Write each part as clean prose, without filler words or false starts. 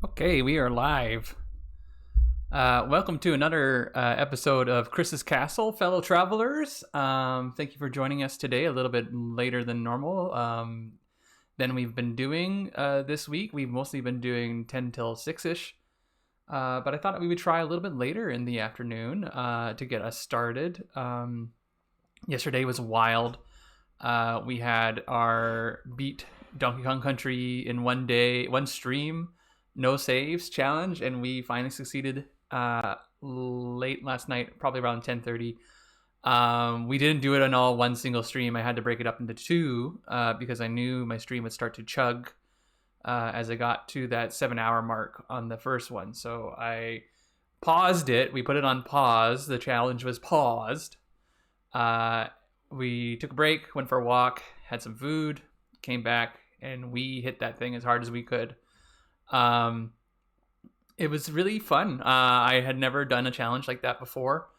Okay, we are live. Welcome to another episode of Chris's Castle, fellow travelers. Thank you for joining us today, a little bit later than normal than we've been doing this week. We've mostly been doing 10 till 6-ish, but I thought we would try a little bit later in the afternoon to get us started. Yesterday was wild. We had our beat Donkey Kong Country in one day, one stream, no saves challenge, and we finally succeeded late last night, probably around 10:30. We didn't do it on all one single stream. I had to break it up into two because I knew my stream would start to chug as I got to that 7-hour mark on the first one. So I paused it. We put it on pause. The challenge was paused. We took a break, went for a walk, had some food, came back, and we hit that thing as hard as we could. It was really fun. I had never done a challenge like that before.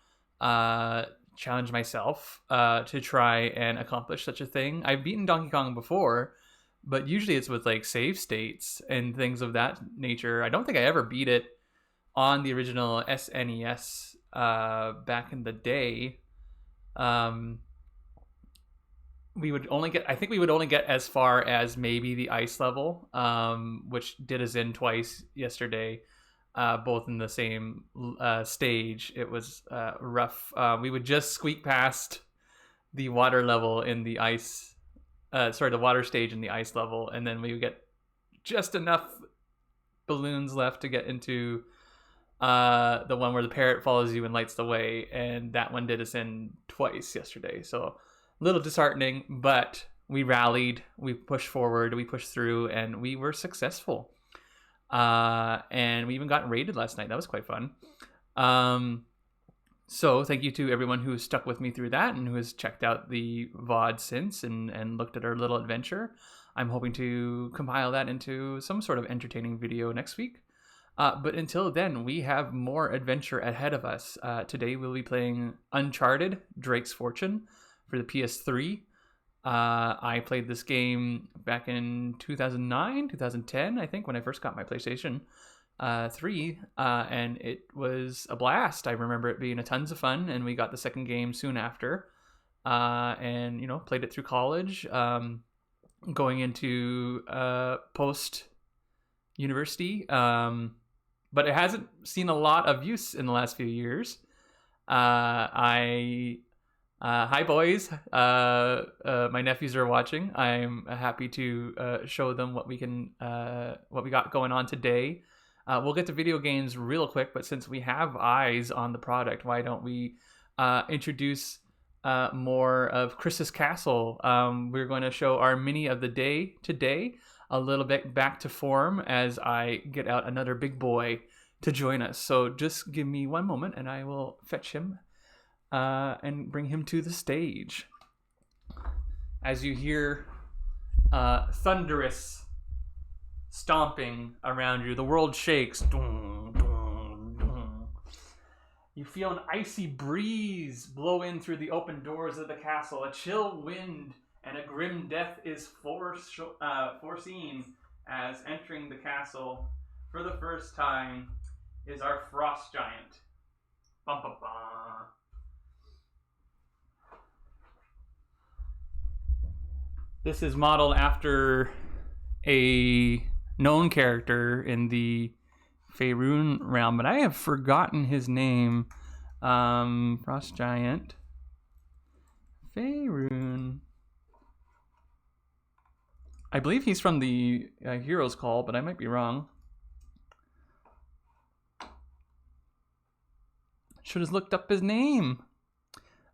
Challenged myself to try and accomplish such a thing. I've beaten Donkey Kong before, but usually it's with like save states and things of that nature. I don't think I ever beat it on the original SNES back in the day. We would only get as far as maybe the ice level, which did us in twice yesterday, both in the same stage. It was rough. We would just squeak past the water level in the ice, the water stage in the ice level, and then we would get just enough balloons left to get into the one where the parrot follows you and lights the way, and that one did us in twice yesterday. So little disheartening, but we rallied, we pushed forward, we pushed through, and we were successful. And we even got raided last night. That was quite fun. So thank you to everyone who stuck with me through that and who has checked out the VOD since and looked at our little adventure. I'm hoping to compile that into some sort of entertaining video next week. But until then, we have more adventure ahead of us. Today we'll be playing Uncharted, Drake's Fortune, for the PS3. I played this game back in 2009, 2010, I think, when I first got my PlayStation 3, and it was a blast. I remember it being a tons of fun, and we got the second game soon after, and played it through college, going into post university, but it hasn't seen a lot of use in the last few years. Hi boys, my nephews are watching. I'm happy to show them what we got going on today. We'll get to video games real quick, but since we have eyes on the product, why don't we introduce more of Chris's Castle? We're going to show our mini of the day today, a little bit back to form as I get out another big boy to join us. So just give me one moment and I will fetch him and bring him to the stage. As you hear thunderous stomping around you, the world shakes. Dun, dun, dun. You feel an icy breeze blow in through the open doors of the castle. A chill wind and a grim death is foreseen as entering the castle for the first time is our frost giant. Bum, bum, bum. This is modeled after a known character in the Faerun realm, but I have forgotten his name. Frost Giant. Faerun. I believe he's from the Hero's Call, but I might be wrong. Should have looked up his name.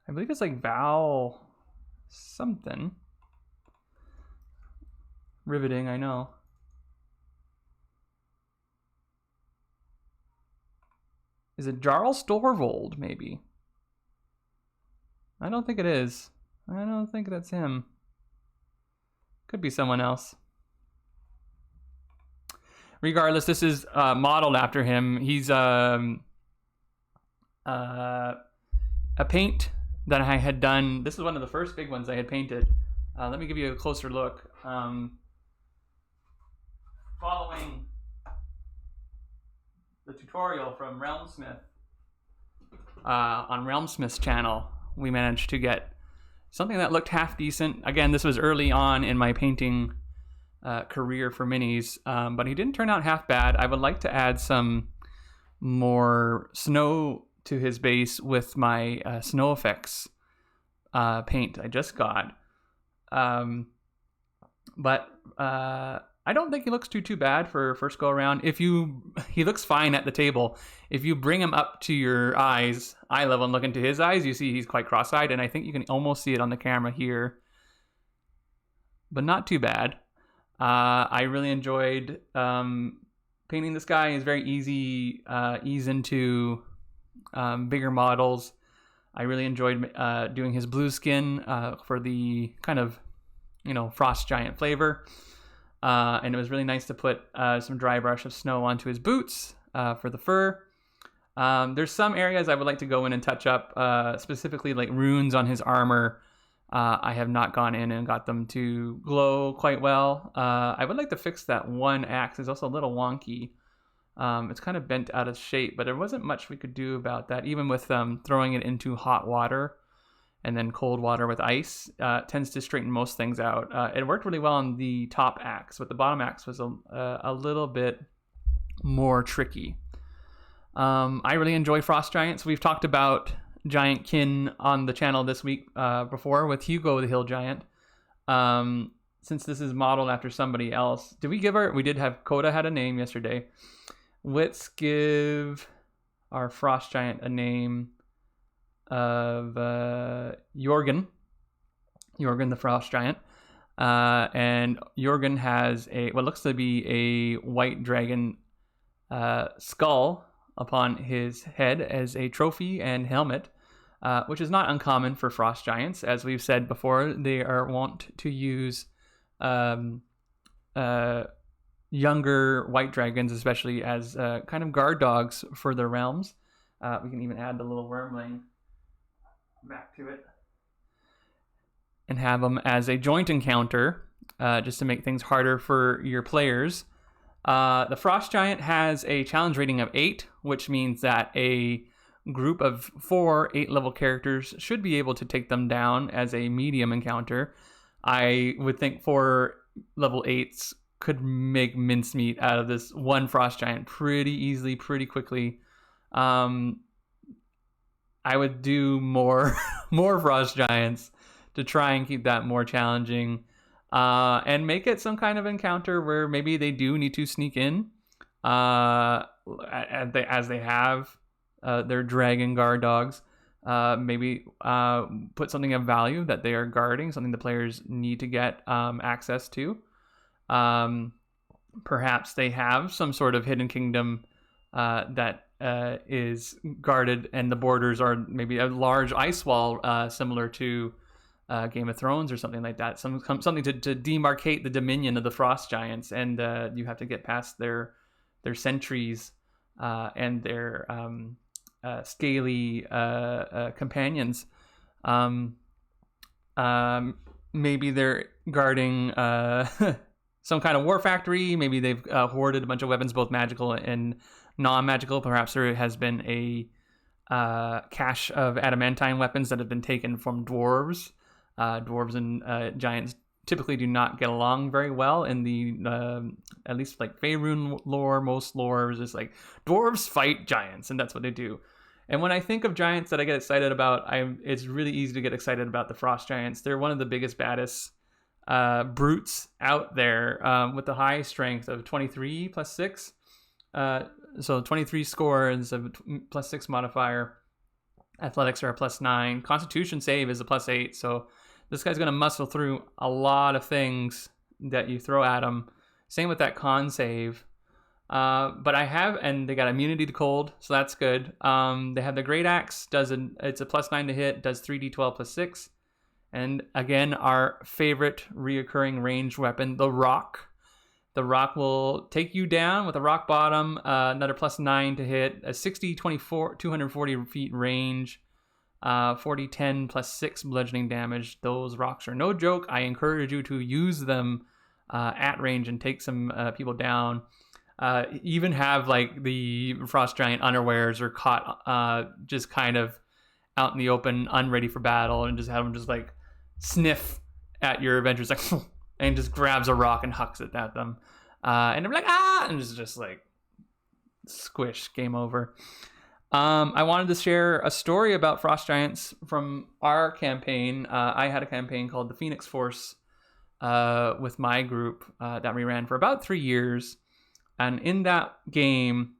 I believe it's like Val something. Riveting, I know. Is it Jarl Storvold, maybe? I don't think it is. I don't think that's him. Could be someone else. Regardless, this is modeled after him. He's a paint that I had done. This is one of the first big ones I had painted. Let me give you a closer look. Following tutorial from Realmsmith. On Realmsmith's channel, we managed to get something that looked half decent. Again, this was early on in my painting career for minis, but he didn't turn out half bad. I would like to add some more snow to his base with my snow effects paint I just got. But I don't think he looks too bad for first go around. He looks fine at the table. If you bring him up to your eye level and look into his eyes, you see he's quite cross-eyed, and I think you can almost see it on the camera here. But not too bad. I really enjoyed painting this guy. He's very easy ease into bigger models. I really enjoyed doing his blue skin for the kind of, frost giant flavor. And it was really nice to put some dry brush of snow onto his boots for the fur. There's some areas I would like to go in and touch up, specifically like runes on his armor. I have not gone in and got them to glow quite well. I would like to fix that one axe. It's also a little wonky. It's kind of bent out of shape, but there wasn't much we could do about that. Even with throwing it into hot water and then cold water with ice, tends to straighten most things out. It worked really well on the top axe, but the bottom axe was a little bit more tricky. I really enjoy frost giants. We've talked about giant kin on the channel this week before with Hugo the Hill Giant. Since this is modeled after somebody else, we did have Coda had a name yesterday. Let's give our frost giant a name of Jorgen the frost giant. And Jorgen has what looks to be a white dragon skull upon his head as a trophy and helmet, which is not uncommon for frost giants. As we've said before, they are wont to use younger white dragons, especially as kind of guard dogs for their realms. We can even add the little wormling back to it and have them as a joint encounter, just to make things harder for your players. The frost giant has a challenge rating of 8, which means that a group of 4 8-level characters should be able to take them down as a medium encounter. I would think 4 level 8s could make mincemeat out of this one frost giant pretty easily, pretty quickly. I would do more frost giants to try and keep that more challenging, and make it some kind of encounter where maybe they do need to sneak in, as they have their dragon guard dogs. Maybe put something of value that they are guarding, something the players need to get access to. Perhaps they have some sort of hidden kingdom that is guarded, and the borders are maybe a large ice wall, similar to Game of Thrones or something like that. Something to demarcate the dominion of the frost giants, and you have to get past their sentries and their scaly companions. Maybe they're guarding some kind of war factory. Maybe they've hoarded a bunch of weapons, both magical and non-magical. Perhaps there has been a cache of adamantine weapons that have been taken from dwarves. Dwarves and giants typically do not get along very well in the at least like Faerun lore. Most lore is just like dwarves fight giants, and that's what they do. And when I think of giants that I get excited about, it's really easy to get excited about the frost giants. They're one of the biggest, baddest brutes out there, with the high strength of 23 plus 6. So 23 scores of plus 6 modifier. Athletics are a plus 9. Constitution save is a plus 8. So this guy's going to muscle through a lot of things that you throw at him. Same with that con save. But and they got immunity to cold, so that's good. They have the Great Axe, it's a plus 9 to hit, does 3d12 plus 6. And again, our favorite reoccurring ranged weapon, the Rock. The Rock will take you down with a rock bottom, another plus 9 to hit, a 60, 24, 240 feet range, 40, 10 plus 6 bludgeoning damage. Those rocks are no joke. I encourage you to use them at range and take some people down. Even have like the frost giant unawares or caught just kind of out in the open, unready for battle, and just have them just like sniff at your adventures, like, and just grabs a rock and hucks it at them. And I'm like, and it's just like squish, game over. I wanted to share a story about frost giants from our campaign. I had a campaign called the Phoenix Force with my group that we ran for about 3 years. And in that game,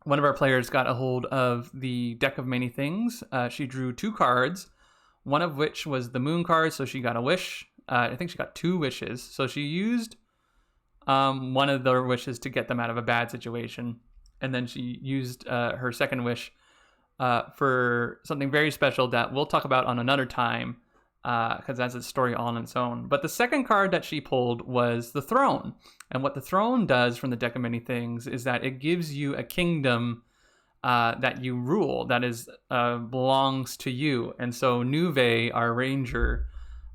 one of our players got a hold of the Deck of Many Things. She drew 2 cards, one of which was the Moon card, so she got a wish. I think she got 2 wishes. So she used one of the wishes to get them out of a bad situation. And then she used her second wish for something very special that we'll talk about on another time, because that's a story all on its own. But the second card that she pulled was the Throne. And what the Throne does from the Deck of Many Things is that it gives you a kingdom that you rule, that is belongs to you. And so Nuve, our ranger,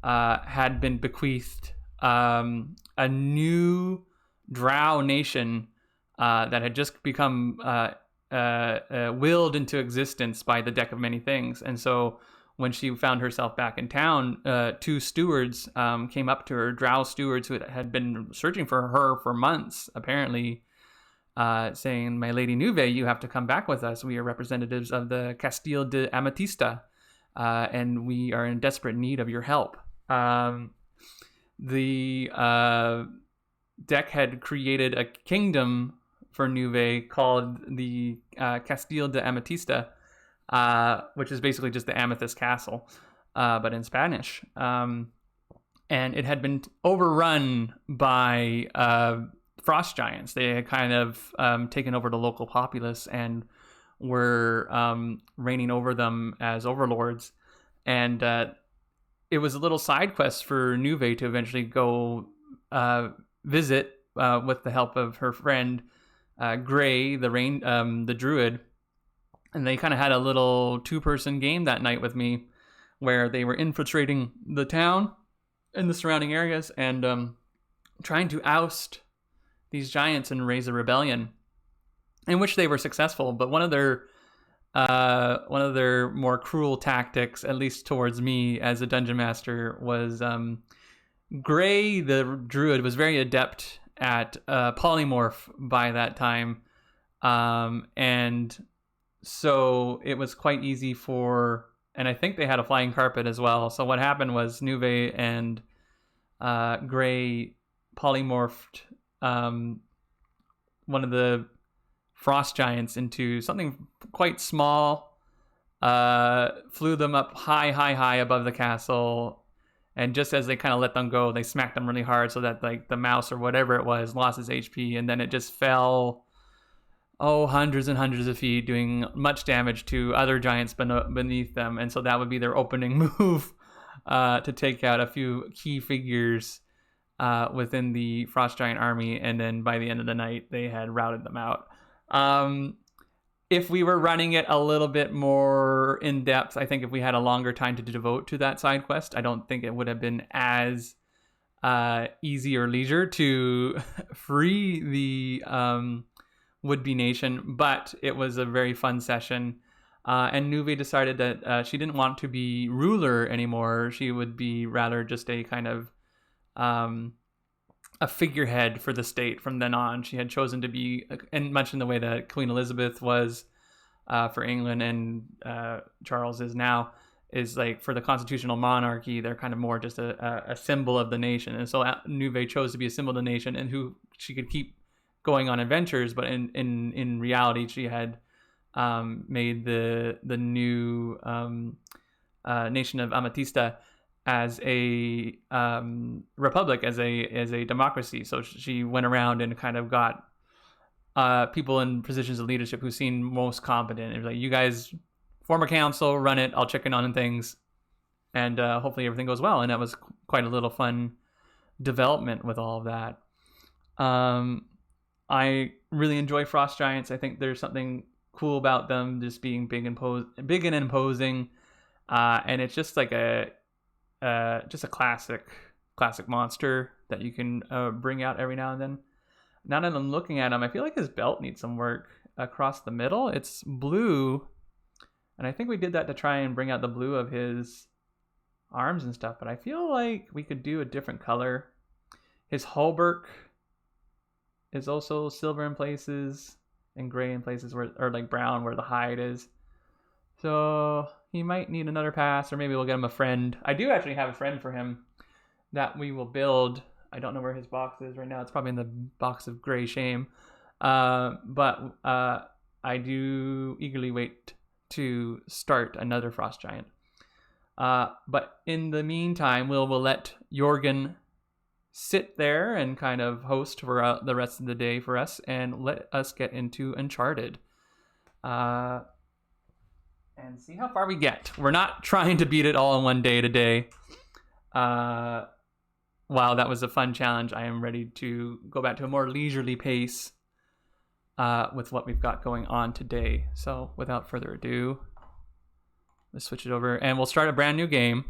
had been bequeathed a new drow nation that had just become willed into existence by the Deck of Many Things. And so when she found herself back in town, 2 stewards came up to her, drow stewards who had been searching for her for months, apparently, saying, "My Lady Nuve, you have to come back with us. We are representatives of the Castile de Amatista, and we are in desperate need of your help." The deck had created a kingdom for Nuve called the Castile de Amatista, which is basically just the Amethyst Castle, but in Spanish. And it had been overrun by frost giants. They had kind of taken over the local populace and were reigning over them as overlords. And it was a little side quest for Nuve to eventually go visit with the help of her friend Gray, the druid. And they kind of had a little 2-person game that night with me where they were infiltrating the town and the surrounding areas and trying to oust these giants and raise a rebellion, in which they were successful. But one of their more cruel tactics, at least towards me as a dungeon master, was Gray, the druid, was very adept at polymorph by that time, and so it was quite easy and I think they had a flying carpet as well. So what happened was Nuve and Gray polymorphed one of the frost giants into something quite small, flew them up high above the castle, and just as they kind of let them go, they smacked them really hard so that like the mouse or whatever it was lost its HP, and then it just fell hundreds and hundreds of feet, doing much damage to other giants beneath them. And so that would be their opening move to take out a few key figures within the frost giant army, and then by the end of the night they had routed them out. If we were running it a little bit more in depth, I think if we had a longer time to devote to that side quest, I don't think it would have been as easy or leisure to free the would-be nation, but it was a very fun session. And Nuve decided that she didn't want to be ruler anymore. She would be rather just a kind of a figurehead for the state from then on. She had chosen to be, and much in the way that Queen Elizabeth was for England and Charles is now, is like for the constitutional monarchy, they're kind of more just a symbol of the nation. And so Nuve chose to be a symbol of the nation, and who she could keep going on adventures, but in reality, she had made the new nation of Amatista as a republic, as a democracy. So she went around and kind of got people in positions of leadership who seemed most competent. It was like, you guys form a council, run it, I'll check in on things, and hopefully everything goes well. And that was quite a little fun development with all of that. I really enjoy frost giants. I think there's something cool about them just being big and imposing, and it's just like just a classic monster that you can bring out every now and then. Now that I'm looking at him, I feel like his belt needs some work across the middle. It's blue, and I think we did that to try and bring out the blue of his arms and stuff, but I feel like we could do a different color. His hauberk is also silver in places and gray in places, where, or like brown where the hide is. So he might need another pass, or maybe we'll get him a friend. I do actually have a friend for him that we will build. I don't know where his box is right now. It's probably in the box of gray shame. But I do eagerly wait to start another frost giant. But in the meantime, we'll let Jorgen sit there and kind of host for the rest of the day for us, and let us get into Uncharted. And see how far we get. We're not trying to beat it all in one day today. Wow, that was a fun challenge. I am ready to go back to a more leisurely pace with what we've got going on today. So without further ado, let's switch it over and we'll start a brand new game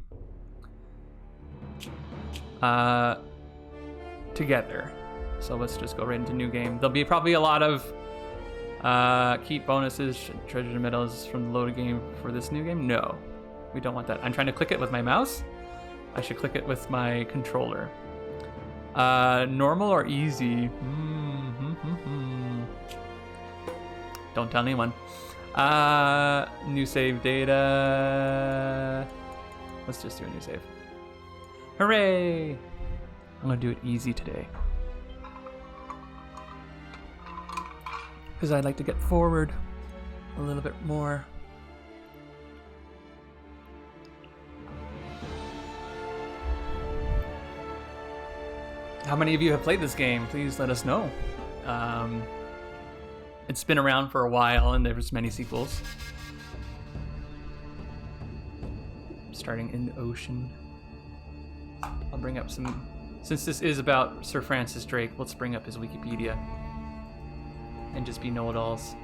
together. So let's just go right into new game. There'll be probably a lot of keep bonuses, treasures and medals from the loaded game for this new game. No, we don't want that. I'm trying to click it with my mouse. I should click it with my controller. Normal or easy? Don't tell anyone. New save data. Let's just do a new save. Hooray! I'm gonna do it easy today, because I'd like to get forward a little bit more. How many of you have played this game? Please let us know. It's been around for a while, and there's many sequels. Starting in the ocean. I'll bring up some... Since this is about Sir Francis Drake, let's bring up his Wikipedia. And just be know-it-alls.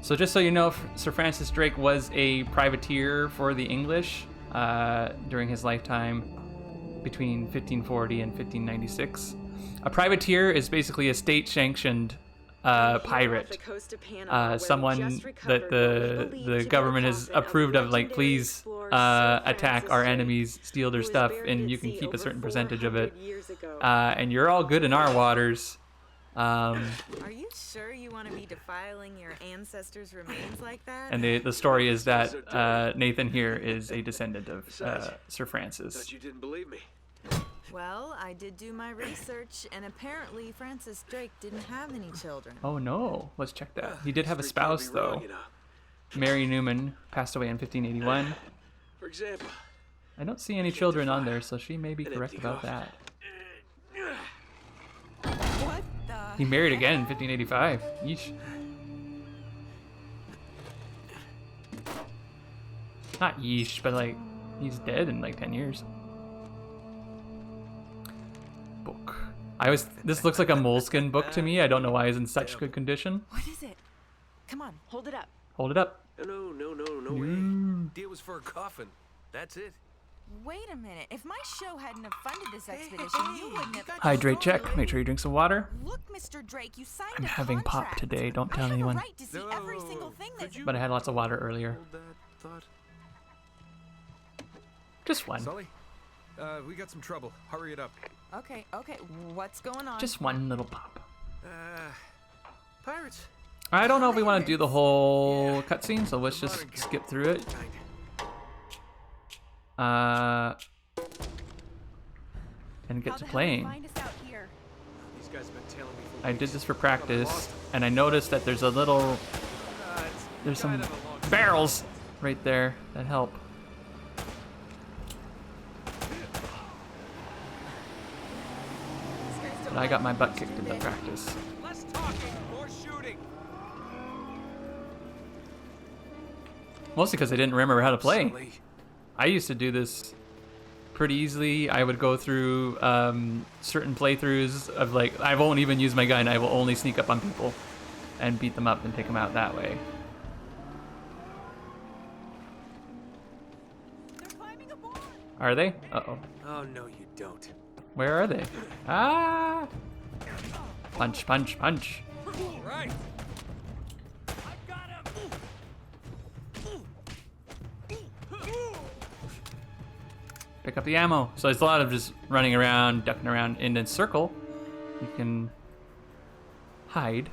So just so you know, Sir Francis Drake was a privateer for the English during his lifetime between 1540 and 1596. A privateer is basically a state-sanctioned pirate, someone that the government has approved of, like, please attack our enemies, steal their stuff, and you can keep a certain percentage of it. And you're all good in our waters. Are you sure you want to be defiling your ancestors' remains like that? And the story is that Nathan here is a descendant of Sir Francis. Thought you didn't believe me. Well, I did do my research, and apparently Francis Drake didn't have any children. Oh no, let's check that. He did have a spouse, though. Mary Newman passed away in 1581. For example, I don't see any children on there, so she may be correct about that. What the? He married again in 1585. Yeesh. Not yeesh, but like, he's dead in like 10 years. Book. This looks like a moleskin book to me. I don't know why it's in such good condition. What is it? Come on, hold it up. Hold it up. No way. Deal was for a coffin. That's it. Wait a minute. If my show hadn't have funded this expedition, you wouldn't have... Hydrate check. Make sure you drink some water. Look, Mr. Drake, you signed I'm a having pop contract. today. Don't I tell have anyone. A right to see every single thing that's... But I had lots of water earlier. Hold that thought. Just one. Sully, we got some trouble. Hurry it up. Okay, what's going on? Just one little pop. Pirates. I don't know if we want to do the whole cutscene, so let's just skip through it. And get to playing. Find us out here? These guys have been tailing me for I did this for practice, and I noticed that there's some barrels right there that help. But I got my butt kicked in the practice. Less talking, more shooting. Mostly because I didn't remember how to play. Sully. I used to do this pretty easily. I would go through certain playthroughs of, like, I won't even use my gun. I will only sneak up on people and beat them up and take them out that way. They're climbing aboard. Are they? Uh-oh. Oh, no, you don't. Where are they? Ah! Punch, punch, punch. All right. Pick up the ammo. So it's a lot of just running around, ducking around in a circle. You can hide.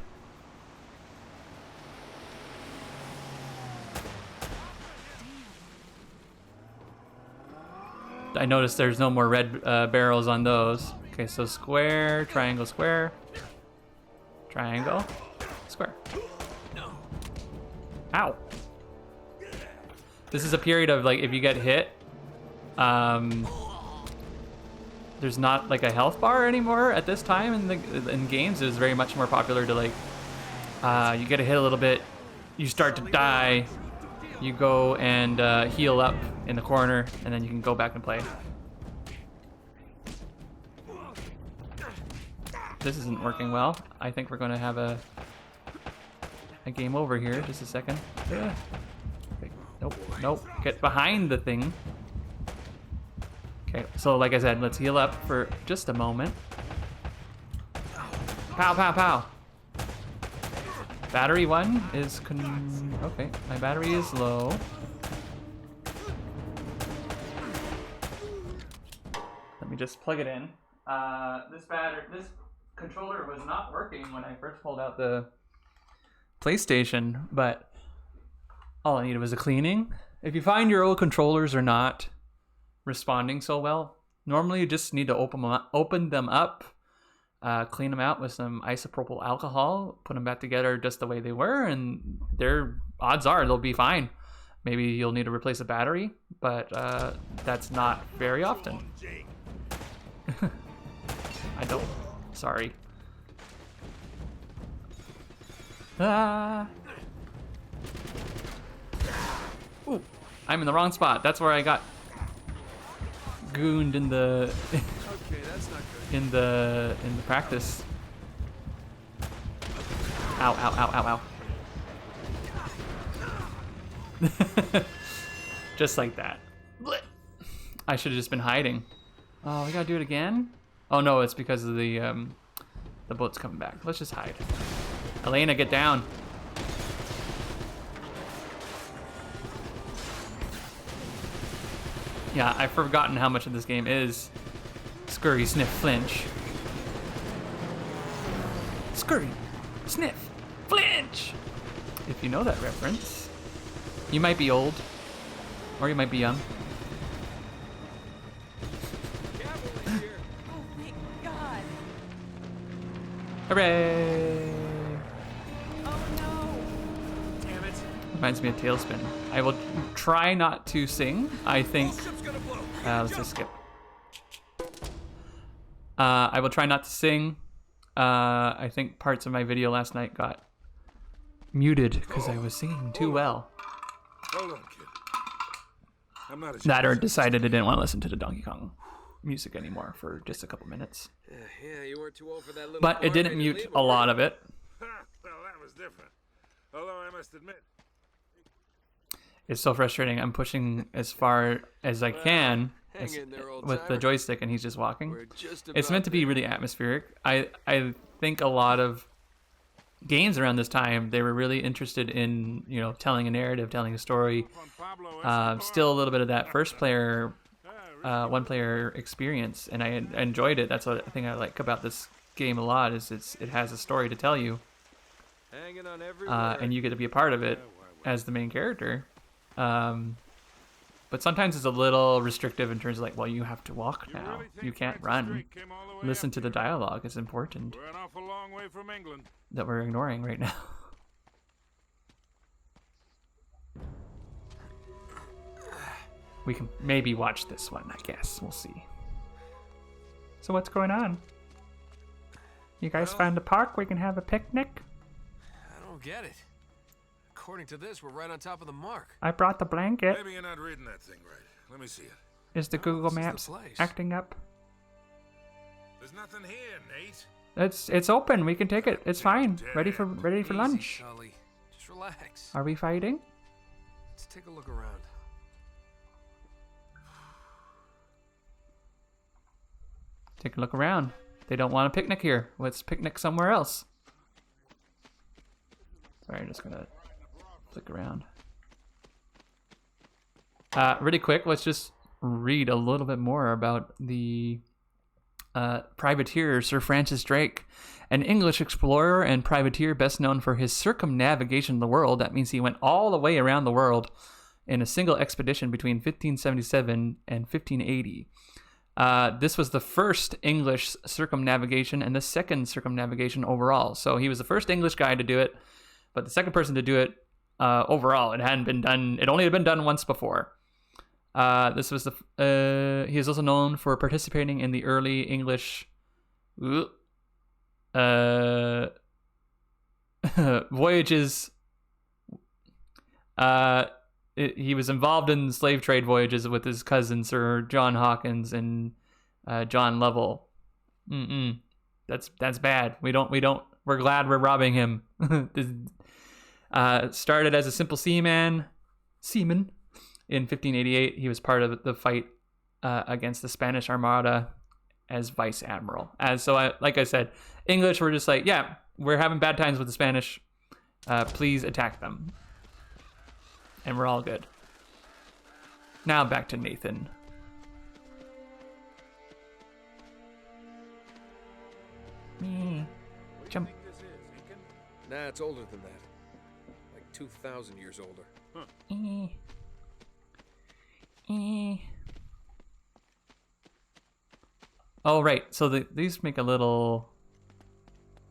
I noticed there's no more red barrels on those. Okay, so square, triangle, square. Triangle, square. Ow. This is a period of like, if you get hit, there's not like a health bar anymore at this time in games. It was very much more popular to like, you get a hit a little bit, you start to die, you go and heal up in the corner, and then you can go back and play. This isn't working well. I think we're going to have a game over here. Just a second. Okay. Nope, nope. Get behind the thing. Okay, so like I said, let's heal up for just a moment. Pow, pow, pow. Battery 1 is okay, my battery is low. Let me just plug it in. This controller was not working when I first pulled out the PlayStation, but all I needed was a cleaning. If you find your old controllers are not responding so well, normally you just need to open them up, clean them out with some isopropyl alcohol, put them back together just the way they were, and their odds are they'll be fine. Maybe you'll need to replace a battery, but that's not very often. I don't. Sorry. Ah. Ooh, I'm in the wrong spot. That's where I got gooned in the Okay, that's not good. in the practice. Ow, ow, ow, ow, ow. Just like that. I should have just been hiding. Oh, we gotta do it again? Oh no, it's because of the boat's coming back. Let's just hide. Elena, get down. Yeah, I've forgotten how much of this game is scurry, sniff, flinch. Scurry, sniff, flinch! If you know that reference. You might be old, or you might be young. Oh my god. Hooray! Oh no. Damn it. Reminds me of Tailspin. I will try not to sing. I think. Ship's gonna blow. Let's just skip. I will try not to sing. I think parts of my video last night got muted because I was singing too well. Hold on, kid. I'm not ashamed. That or decided I didn't want to listen to the Donkey Kong music anymore for just a couple minutes. Yeah, you weren't too old for that little But it part, didn't and you mute leave a lot of it. Well, that was different. Although I must admit, It's so frustrating. I'm pushing as far as I can hang in there, old with the timer. joystick, and he's just walking. We're just It's meant to be really atmospheric. I think a lot of games around this time, they were really interested in, you know, telling a narrative, telling a story. Still a little bit of that first player, one player experience, and I enjoyed it. That's what I think I like about this game a lot, is it has a story to tell you, Hanging on every and you get to be a part of it as the main character. But sometimes it's a little restrictive in terms of like, well, you have to walk now. You can't run. Listen to the dialogue. It's important we're an awful long way from England. that we're ignoring right now. We can maybe watch this one, I guess. We'll see. So what's going on? You guys Well- found a park we can have a picnic? I don't get it. According to this, we're right on top of the mark. I brought the blanket. Maybe you're not reading that thing right. Let me see it. Is the Oh, Google this is the Maps place. acting up? There's nothing here, Nate. It's open. We can take it. It's fine. Ready for Easy, lunch. Sully. Just relax. Are we fighting? Let's take a look around. Take a look around. They don't want a picnic here. Let's picnic somewhere else. Sorry, I'm just gonna flick around. Really quick, let's just read a little bit more about the privateer Sir Francis Drake, an English explorer and privateer best known for his circumnavigation of the world. That means he went all the way around the world in a single expedition between 1577 and 1580. This was the first English circumnavigation and the second circumnavigation overall. So he was the first English guy to do it, but the second person to do it overall. It hadn't been done. It only had been done once before. This was the. He is also known for participating in the early English voyages. He was involved in slave trade voyages with his cousin Sir John Hawkins and John Lovell. That's bad. We don't. We're glad we're robbing him. Started as a simple seaman in 1588. He was part of the fight against the Spanish Armada as vice admiral. Like I said, English were just like, yeah, we're having bad times with the Spanish. Please attack them. And we're all good. Now back to Nathan. Jump. Nah, it's older than that. Like 2,000 years older. Oh, right. So these make a little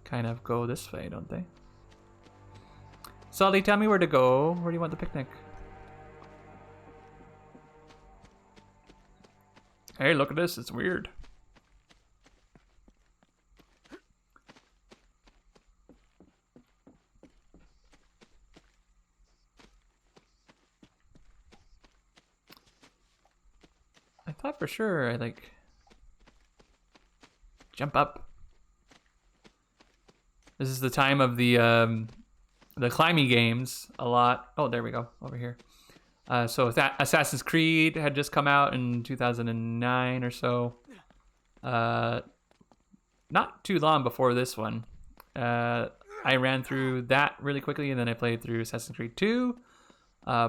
kind of go this way, don't they? Sully, tell me where to go. Where do you want the picnic? Hey, look at this. It's weird. I thought for sure I jump up. This is the time of the climbing games a lot. Oh, there we go, over here. So that Assassin's Creed had just come out in 2009 or so. Not too long before this one. I ran through that really quickly, and then I played through Assassin's Creed 2,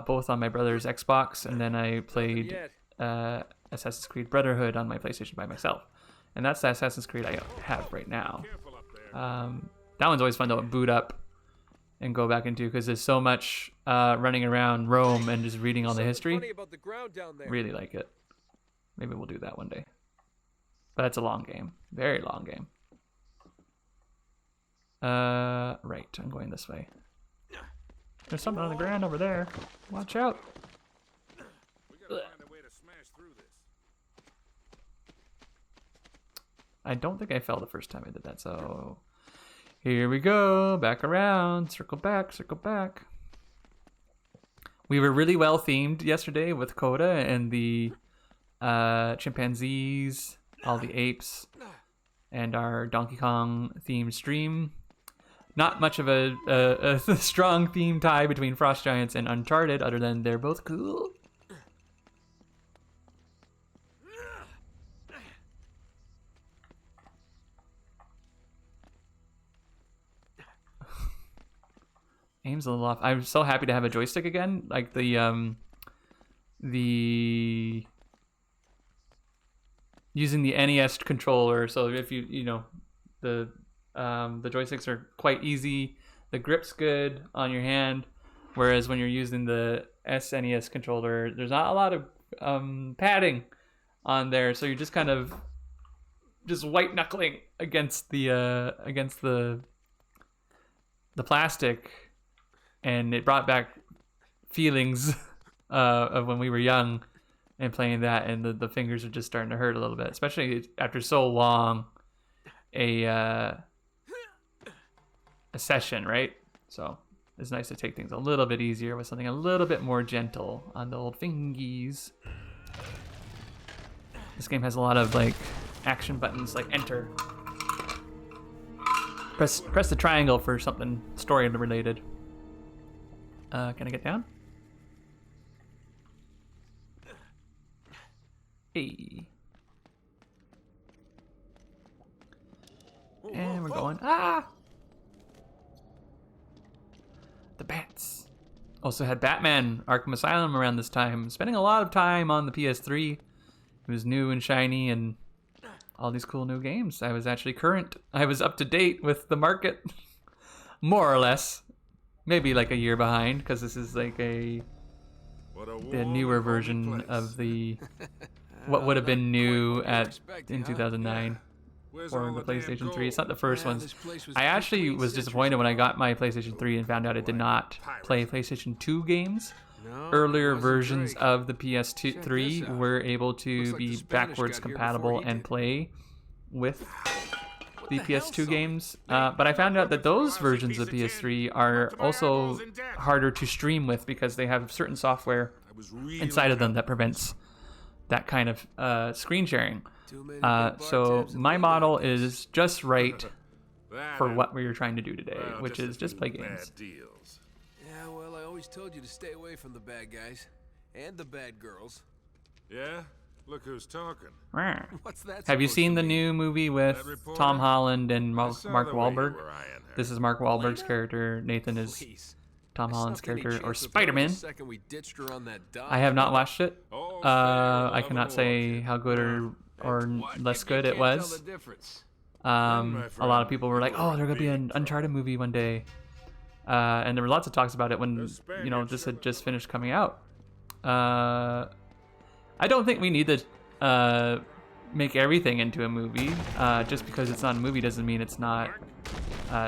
both on my brother's Xbox, and then I played Assassin's Creed Brotherhood on my PlayStation by myself. And that's the Assassin's Creed I have right now. That one's always fun to boot up and go back into because there's so much running around Rome and just reading all the history. Really like it. Maybe we'll do that one day. But it's a long game. Very long game. Right, I'm going this way. There's something on the ground over there. Watch out. We gotta find a way to smash through this. I don't think I fell the first time I did that, so here we go. Back around. Circle back, circle back. We were really well themed yesterday with Coda and the chimpanzees, all the apes, and our Donkey Kong themed stream. Not much of a strong theme tie between Frost Giants and Uncharted, other than they're both cool. Aim's a little off. I'm so happy to have a joystick again. Like the using the NES controller. So if the joysticks are quite easy. The grip's good on your hand, whereas when you're using the SNES controller, there's not a lot of padding on there. So you're just kind of just white knuckling against the plastic. And it brought back feelings of when we were young and playing that, and the fingers are just starting to hurt a little bit, especially after so long a session, right? So it's nice to take things a little bit easier with something a little bit more gentle on the old fingies. This game has a lot of action buttons, like enter. Press the triangle for something story related. Can I get down? Hey. we're going. Ah! The bats. Also had Batman Arkham Asylum around this time. Spending a lot of time on the PS3. It was new and shiny and all these cool new games. I was actually current. I was up to date with the market. More or less. Maybe like a year behind, because this is like the newer version of the what would have been new in 2009 for the PlayStation 3. It's not the first ones. I actually was disappointed when I got my PlayStation 3 and found out it did not play PlayStation 2 games. Earlier versions of the PS3 were able to be backwards compatible and play with the PS2 games, but I found out that those versions of PS3 are also harder to stream with because they have certain software inside of them that prevents that kind of screen sharing. So my model is just right for what we were trying to do today, which is just play games. Yeah, well, I always told you to stay away from the bad guys and the bad girls. Yeah? Look who's talking. What's that? Have you seen the new movie with Tom Holland and Mark Wahlberg? This is Mark Wahlberg's character. Nathan is Tom Holland's character, or Spider-Man. I have not watched it. I cannot say how good or less good it was. A lot of people were like, "Oh, there's gonna be an Uncharted movie one day," and there were lots of talks about it when this had just finished coming out. I don't think we need to make everything into a movie. Just because it's not a movie doesn't mean it's not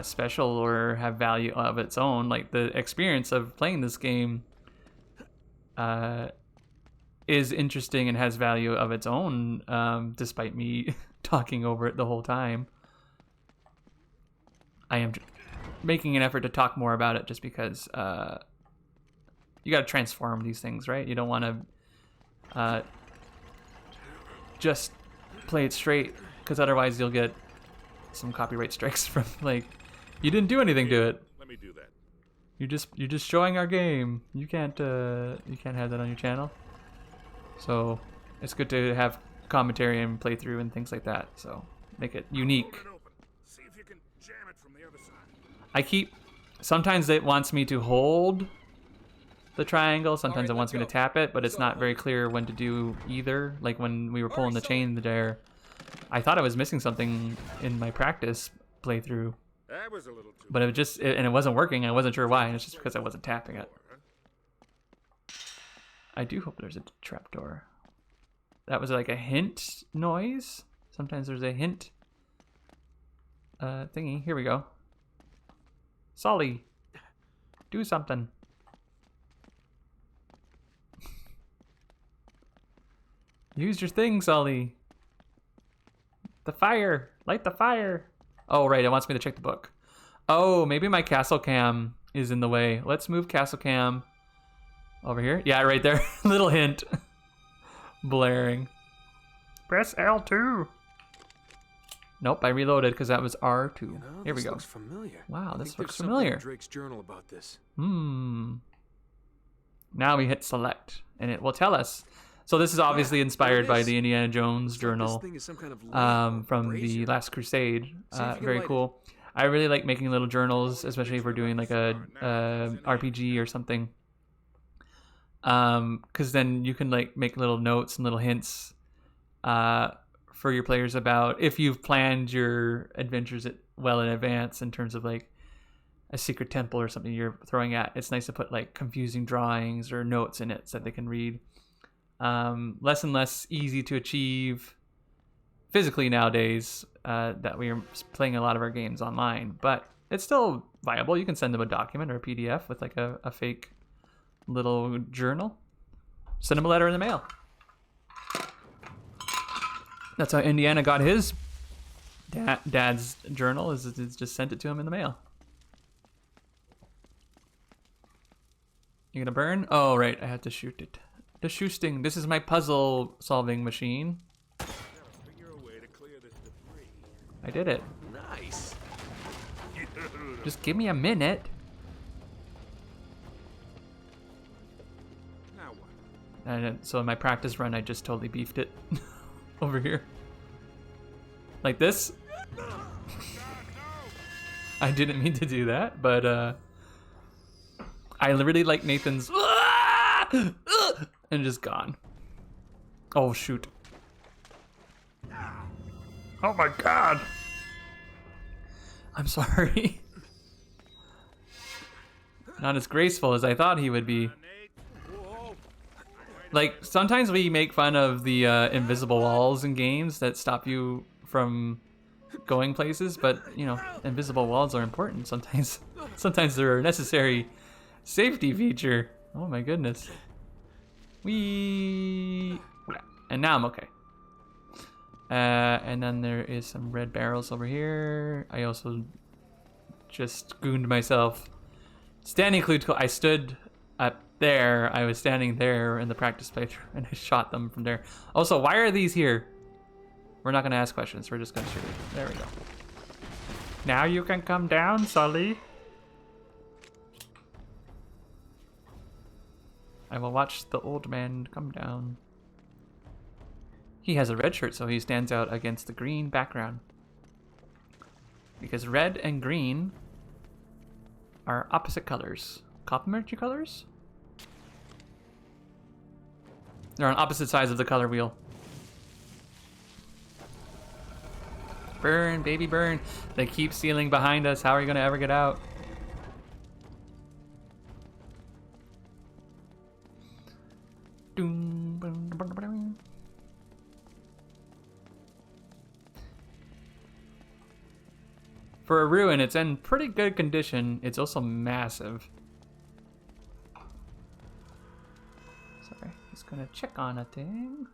special or have value of its own. Like, the experience of playing this game is interesting and has value of its own, despite me talking over it the whole time. I am making an effort to talk more about it just because you got to transform these things, right? You don't want to just play it straight, because otherwise you'll get some copyright strikes from, like, you didn't do anything to it. Let me do that. You're just showing our game. You can't have that on your channel. So it's good to have commentary and playthrough and things like that. So make it unique. See if you can jam it from the other side. Sometimes it wants me to hold the triangle, sometimes it wants me to tap it, but it's not very clear when to do either. Like when we were pulling the chain there, I thought I was missing something in my practice playthrough, That was a little too but it wasn't working. I wasn't sure why, and it's just because I wasn't tapping it. I do hope there's a trapdoor. That was like a hint noise. Sometimes there's a hint thingy. Here we go. Sully, do something. Use your thing, Sully. The fire. Light the fire. Oh, right. It wants me to check the book. Oh, maybe my castle cam is in the way. Let's move castle cam over here. Yeah, right there. Little hint. Blaring. Press L2. Nope, I reloaded because that was R2. Here we go. Looks familiar. Wow, this looks something familiar. in Drake's journal about this. Now we hit select, and it will tell us. So this is obviously inspired by the Indiana Jones journal from the Last Crusade. Very cool. I really like making little journals, especially if we're doing like a RPG or something. Because then you can like make little notes and little hints for your players about if you've planned your adventures well in advance in terms of like a secret temple or something you're throwing at. It's nice to put like confusing drawings or notes in it so that they can read. Less and less easy to achieve physically nowadays that we are playing a lot of our games online, but it's still viable. You can send them a document or a PDF with like a fake little journal. Send them a letter in the mail. That's how Indiana got his dad's journal, is just sent it to him in the mail. You gonna burn? Oh, right, I have to shoot it. The shoosting. This is my puzzle solving machine. I did it. Nice. Just give me a minute. Now what? And so in my practice run, I just totally beefed it over here. Like this. I didn't mean to do that, but I really like Nathan's and just gone. Oh shoot. Oh my god. I'm sorry. Not as graceful as I thought he would be. Like, sometimes we make fun of the invisible walls in games that stop you from going places, but, you know, invisible walls are important sometimes. Sometimes they're a necessary safety feature. Oh my goodness. And now I'm okay. And then there is some red barrels over here. I also just gooned myself. Standing clue, I stood up there. I was standing there in the practice playthrough, and I shot them from there. Also, why are these here? We're not gonna ask questions. We're just gonna shoot it. There we go. Now you can come down, Sully. I will watch the old man come down. He has a red shirt, so he stands out against the green background. Because red and green are opposite colors. Complementary colors? They're on opposite sides of the color wheel. Burn, baby, burn. They keep sealing behind us. How are you gonna ever get out? Doom, boom, boom, boom, boom. For a ruin, it's in pretty good condition. It's also massive. Sorry, just gonna check on a thing.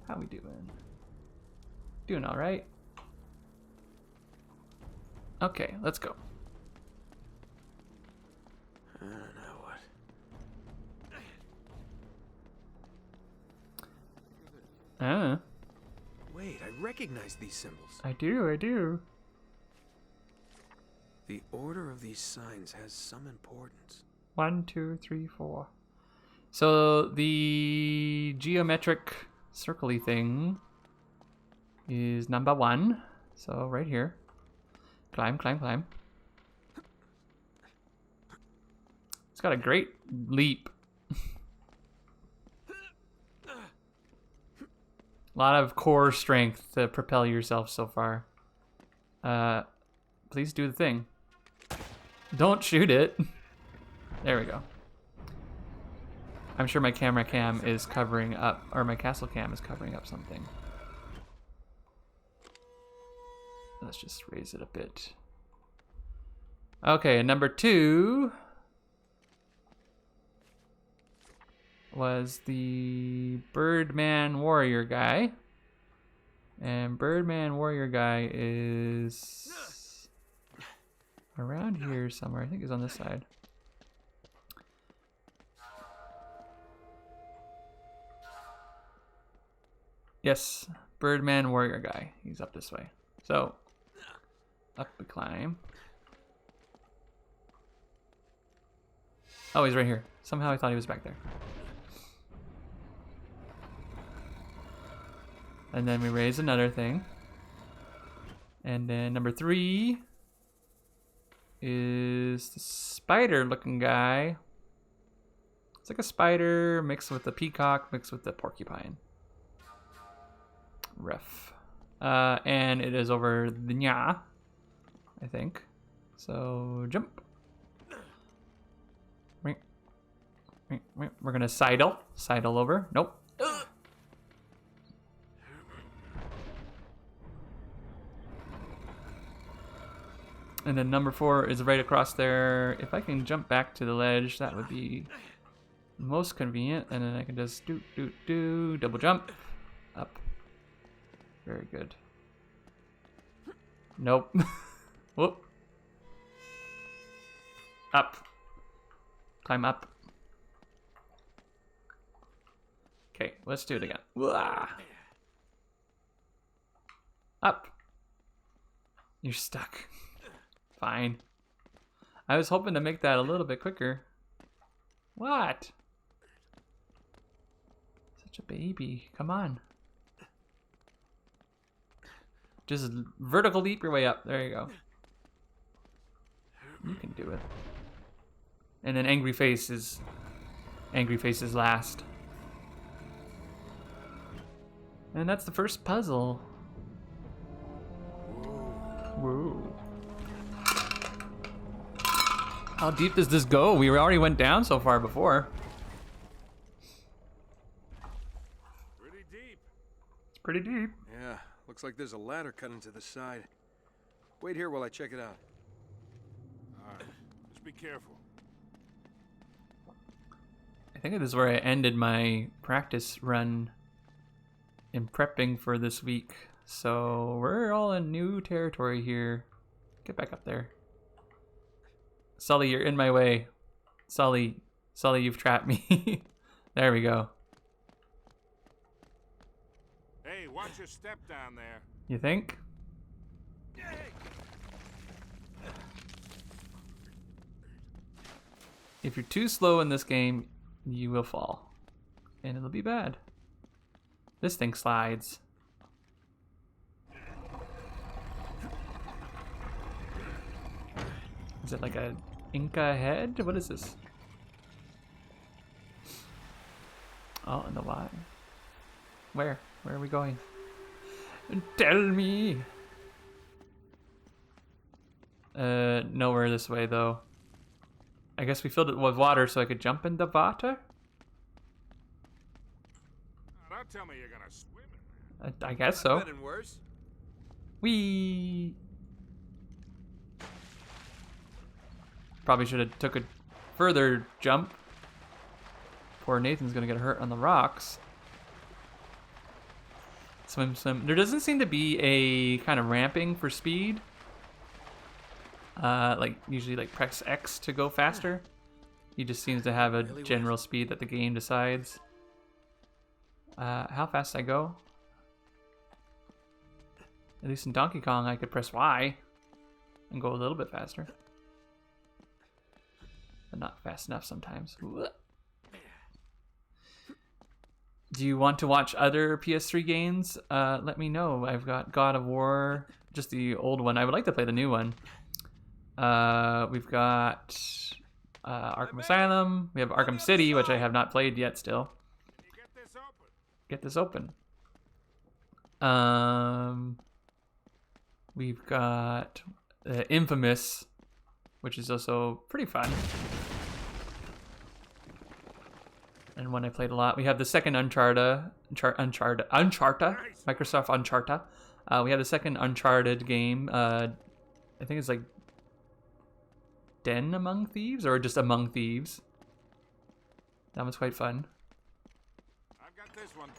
How we doing? Doing all right. Okay, let's go. Now what? Wait, I recognize these symbols. I do. The order of these signs has some importance. 1, 2, 3, 4. So the geometric circle-y thing is number 1. So right here. Climb, climb, climb. It's got a great leap. A lot of core strength to propel yourself so far. Please do the thing. Don't shoot it. There we go. I'm sure my camera cam is covering up, or my castle cam is covering up something. Let's just raise it a bit. Okay, number 2 was the Birdman Warrior guy. And Birdman Warrior guy is around here somewhere. I think he's on this side. Yes, Birdman Warrior guy. He's up this way. So, up we climb. Oh, he's right here. Somehow I thought he was back there. And then we raise another thing. And then number 3 is the spider-looking guy. It's like a spider mixed with a peacock, mixed with a porcupine. Ref. And it is over the nya, I think. So jump. We're gonna sidle over. Nope. And then number 4 is right across there. If I can jump back to the ledge, that would be most convenient. And then I can just double jump up. Very good. Nope. Whoop. Up. Climb up. Okay, let's do it again. Wah. Up. You're stuck. Fine. I was hoping to make that a little bit quicker. What? Such a baby. Come on. Just vertical leap your way up. There you go. You can do it. And then angry face is last. And that's the first puzzle. Whoa. How deep does this go? We already went down so far before. Pretty deep. It's pretty deep. Yeah, looks like there's a ladder cut into the side. Wait here while I check it out. Alright, just be careful. I think this is where I ended my practice run in prepping for this week. So we're all in new territory here. Get back up there. Sully, you're in my way. Sully, you've trapped me. There we go. Hey, watch your step down there. You think? If you're too slow in this game, you will fall. And it'll be bad. This thing slides. Is it like a Inca head? What is this? Oh, and the Y. Where? Where are we going? Tell me! Nowhere this way, though. I guess we filled it with water so I could jump in the water? Don't tell me you're gonna swim in there. I guess so. Been worse. Whee! Probably should have took a further jump. Poor Nathan's gonna get hurt on the rocks. Swim, swim. There doesn't seem to be a kind of ramping for speed. Like usually like press X to go faster. He just seems to have a general speed that the game decides. How fast I go? At least in Donkey Kong I could press Y and go a little bit faster. But not fast enough sometimes. Do you want to watch other PS3 games? Let me know. I've got God of War, just the old one. I would like to play the new one. We've got Arkham Asylum. We have Arkham City, which I have not played yet still. Get this open. We've got Infamous, which is also pretty fun. And one I played a lot. We have the second Uncharted, Microsoft Uncharted. We have the second Uncharted game. I think it's like Den Among Thieves or just Among Thieves. That was quite fun. I've got this one.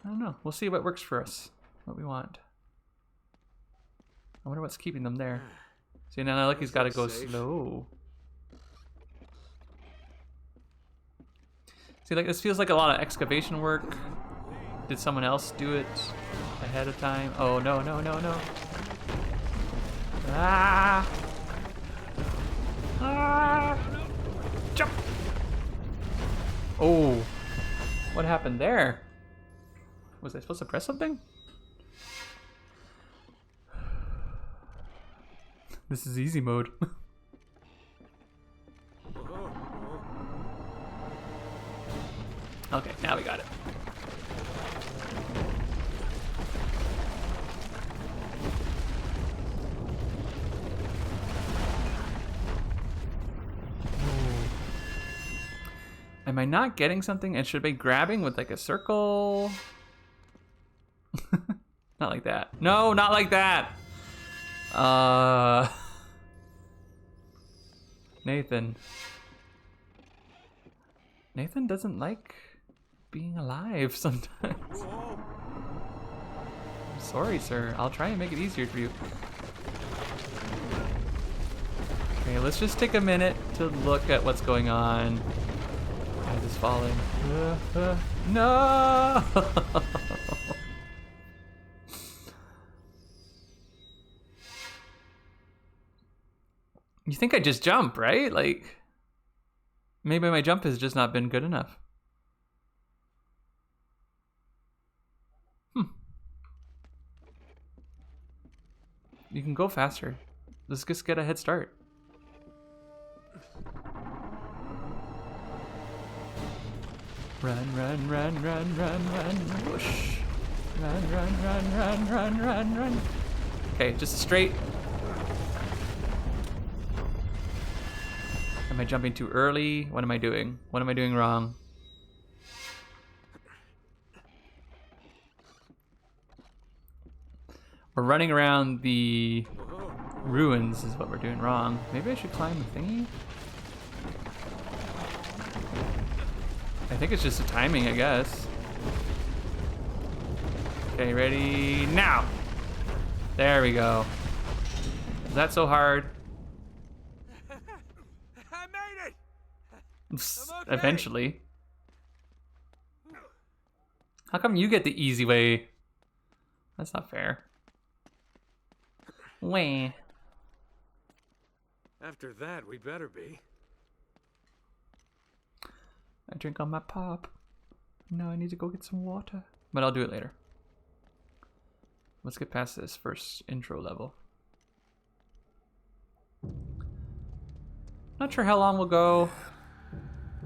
I don't know. We'll see what works for us. What we want. I wonder what's keeping them there. See, now Lucky's got to go slow. See, like this feels like a lot of excavation work. Did someone else do it ahead of time? Oh, no, no, no, no. Ah! Ah! Jump! Oh, what happened there? Was I supposed to press something? This is easy mode. Okay, now we got it. Am I not getting something? And should I be grabbing with like a circle? Not like that. No, not like that. Nathan. Nathan doesn't like being alive sometimes. I'm sorry, sir. I'll try and make it easier for you. Okay, let's just take a minute to look at what's going on. I'm just falling. No! You think I just jump, right? Like, maybe my jump has just not been good enough. You can go faster. Let's just get a head start. Run, run, run, run, run, run, whoosh. Run, run, run, run, run, run, run. Okay, just straight. Am I jumping too early? What am I doing? What am I doing wrong? We're running around the ruins is what we're doing wrong. Maybe I should climb the thingy? I think it's just the timing, I guess. Okay, ready now. There we go. Is that so hard? I made it! I'm okay. Eventually. How come you get the easy way? That's not fair. Wah. After that, we better be. I drink on my pop. No, I need to go get some water. But I'll do it later. Let's get past this first intro level. Not sure how long we'll go.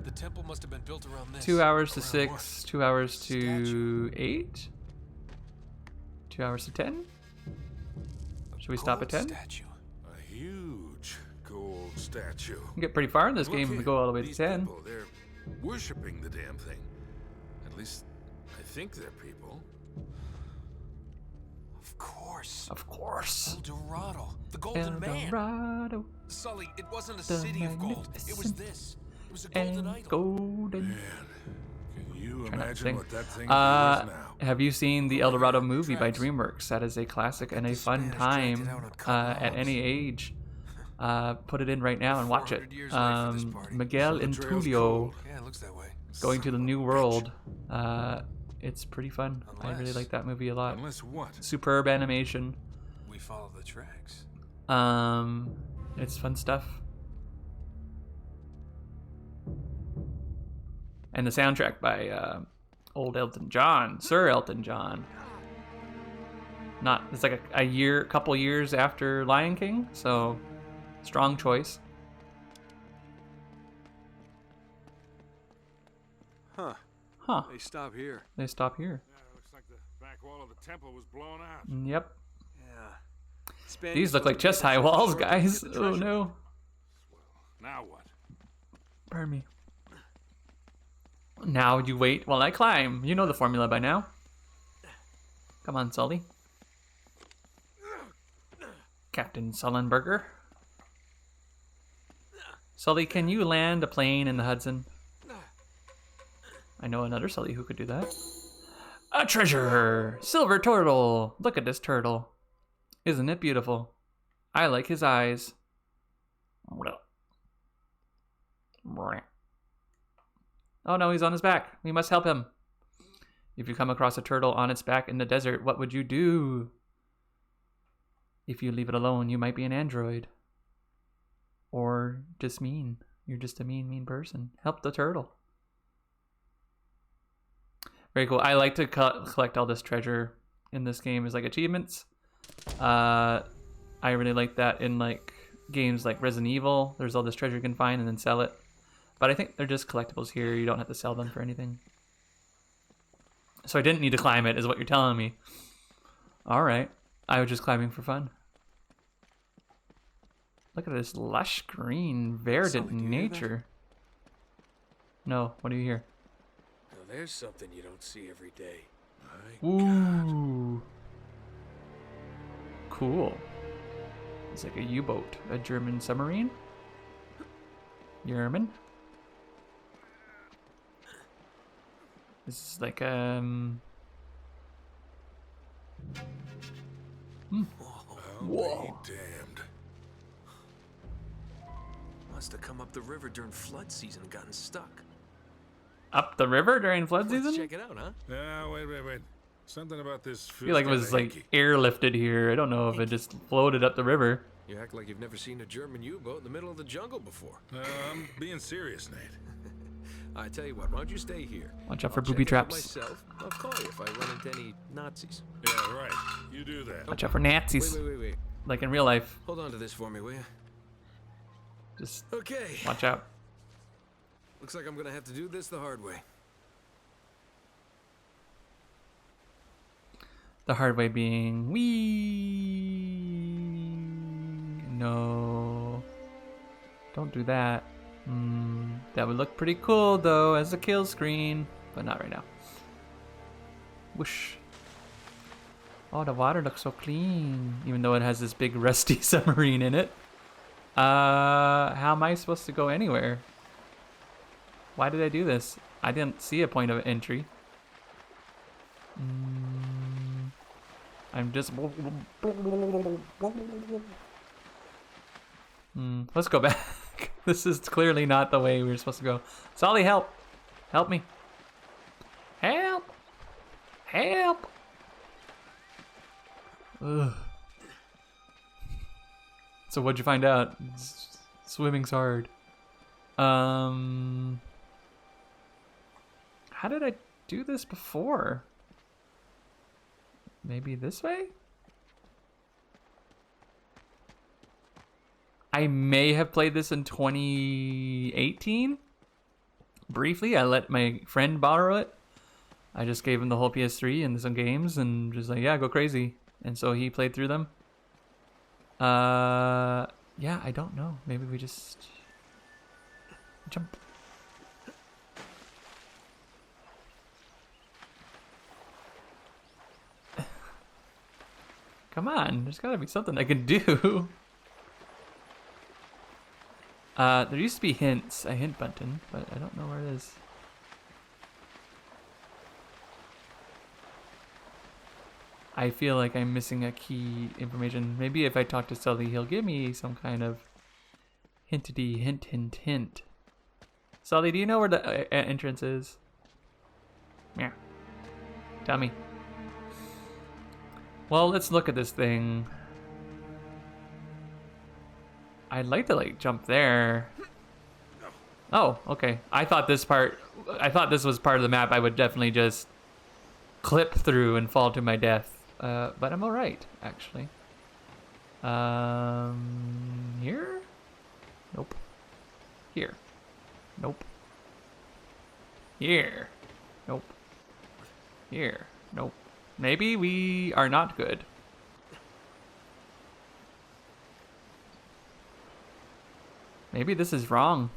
The temple must have been built around this. 2 hours to Around 6, 2 hours to 8, 2 hours to 10. Should we stop at 10? Statue. A huge gold statue. We can get pretty far in this game if we go all the way to These 10. people, they're worshipping the damn thing. At least I think they're people. Of course. Of course. El Dorado. The Golden El Man. Dorado Sully, it wasn't a The city of gold. It was magnificent this. It was a golden and idol. golden. Man, can you Try not to imagine sing. what that thing is now? Have you seen the El Dorado movie by Tracks. DreamWorks? That is a classic and a The fun Spanish dragged time it out on cotton at any logs. age. Put it in right now and watch it. 400 years late for this party. Miguel So the and trail's Tulio cold. Yeah, it looks that way. going to the new world. It's pretty fun. I really Unless- like that movie a lot. Unless what? Superb animation. We follow the tracks. It's fun stuff. And the soundtrack by old Elton John, Sir Elton John. It's like a couple years after Lion King, so strong choice. Huh. Huh? They stop here. They stop here. Yeah, it looks like the back wall of the temple was blown out. Yep. Yeah. These look like chest high walls, guys. Oh no. Now what? Pardon me. Now you wait while I climb. You know the formula by now. Come on, Sully. Captain Sullenberger. Sully, can you land a plane in the Hudson? I know another Sully who could do that. A treasure! Silver turtle! Look at this turtle. Isn't it beautiful? I like his eyes. Oh no, he's on his back. We must help him. If you come across a turtle on its back in the desert, what would you do? If you leave it alone, you might be an android. Or just mean. You're just a mean person. Help the turtle. Very cool. I like to collect all this treasure in this game as like achievements. I really like that in like games like Resident Evil. There's all this treasure you can find and then sell it. But I think they're just collectibles here. You don't have to sell them for anything. So I didn't need to climb it, is what you're telling me. All right. I was just climbing for fun. Look at this lush green, verdant Sully, do you hear that? nature. No, what do you hear? Now there's something you don't see every day. Ooh. Cool. It's like a U-boat, a German submarine. German. This is like I'll Whoa. be damned. Must have come up the river during flood season and gotten stuck. up the river during flood Let's season. check it out, huh? Yeah, wait. Something about this I feel like it was like hinky. airlifted here. I don't know if it just floated up the river. You act like you've never seen a German U-boat in the middle of the jungle before. I'm being serious, Nate. I tell you what, why don't you stay here? Watch out for I'll booby check it out traps. myself. I'll call you if I run into any Nazis. Yeah, right. You do that. Watch out for Nazis. Wait. like in real life. Hold on to this for me, will you? Just Okay. watch out. Looks like I'm gonna have to do this the hard way. The hard way being no. Don't do that. That would look pretty cool though as a kill screen, but not right now. Whoosh. Oh, the water looks so clean, even though it has this big rusty submarine in it. How am I supposed to go anywhere? Why did I do this? I didn't see a point of entry. I'm just... let's go back. This is clearly not the way we were supposed to go. Solly, help! Help me. Help! Help! Ugh. So what'd you find out? Swimming's hard. How did I do this before? Maybe this way? I may have played this in 2018. Briefly, I let my friend borrow it. I just gave him the whole PS3 and some games and just like, yeah, go crazy. And so he played through them. Yeah, I don't know. Maybe we just jump. Come on, there's gotta be something I can do. There used to be hints, a hint button, but I don't know where it is. I feel like I'm missing a key information. Maybe if I talk to Sully, he'll give me some kind of hint. Sully, do you know where the entrance is? Yeah. Tell me. Well, let's look at this thing. I'd like to like jump there. Oh, okay. I thought this was part of the map I would definitely just clip through and fall to my death. But I'm alright, actually. Here? Nope. Here. Nope. Here. Nope. Here. Nope. Maybe we are not good. Maybe this is wrong.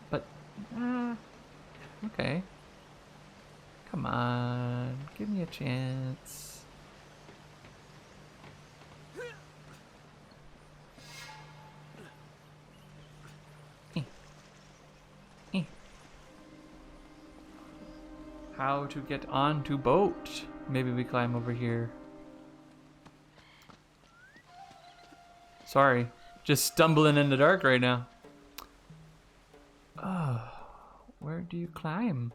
But, okay. Come on, give me a chance. How to get onto boat? Maybe we climb over here. Sorry, just stumbling in the dark right now. Oh, where do you climb?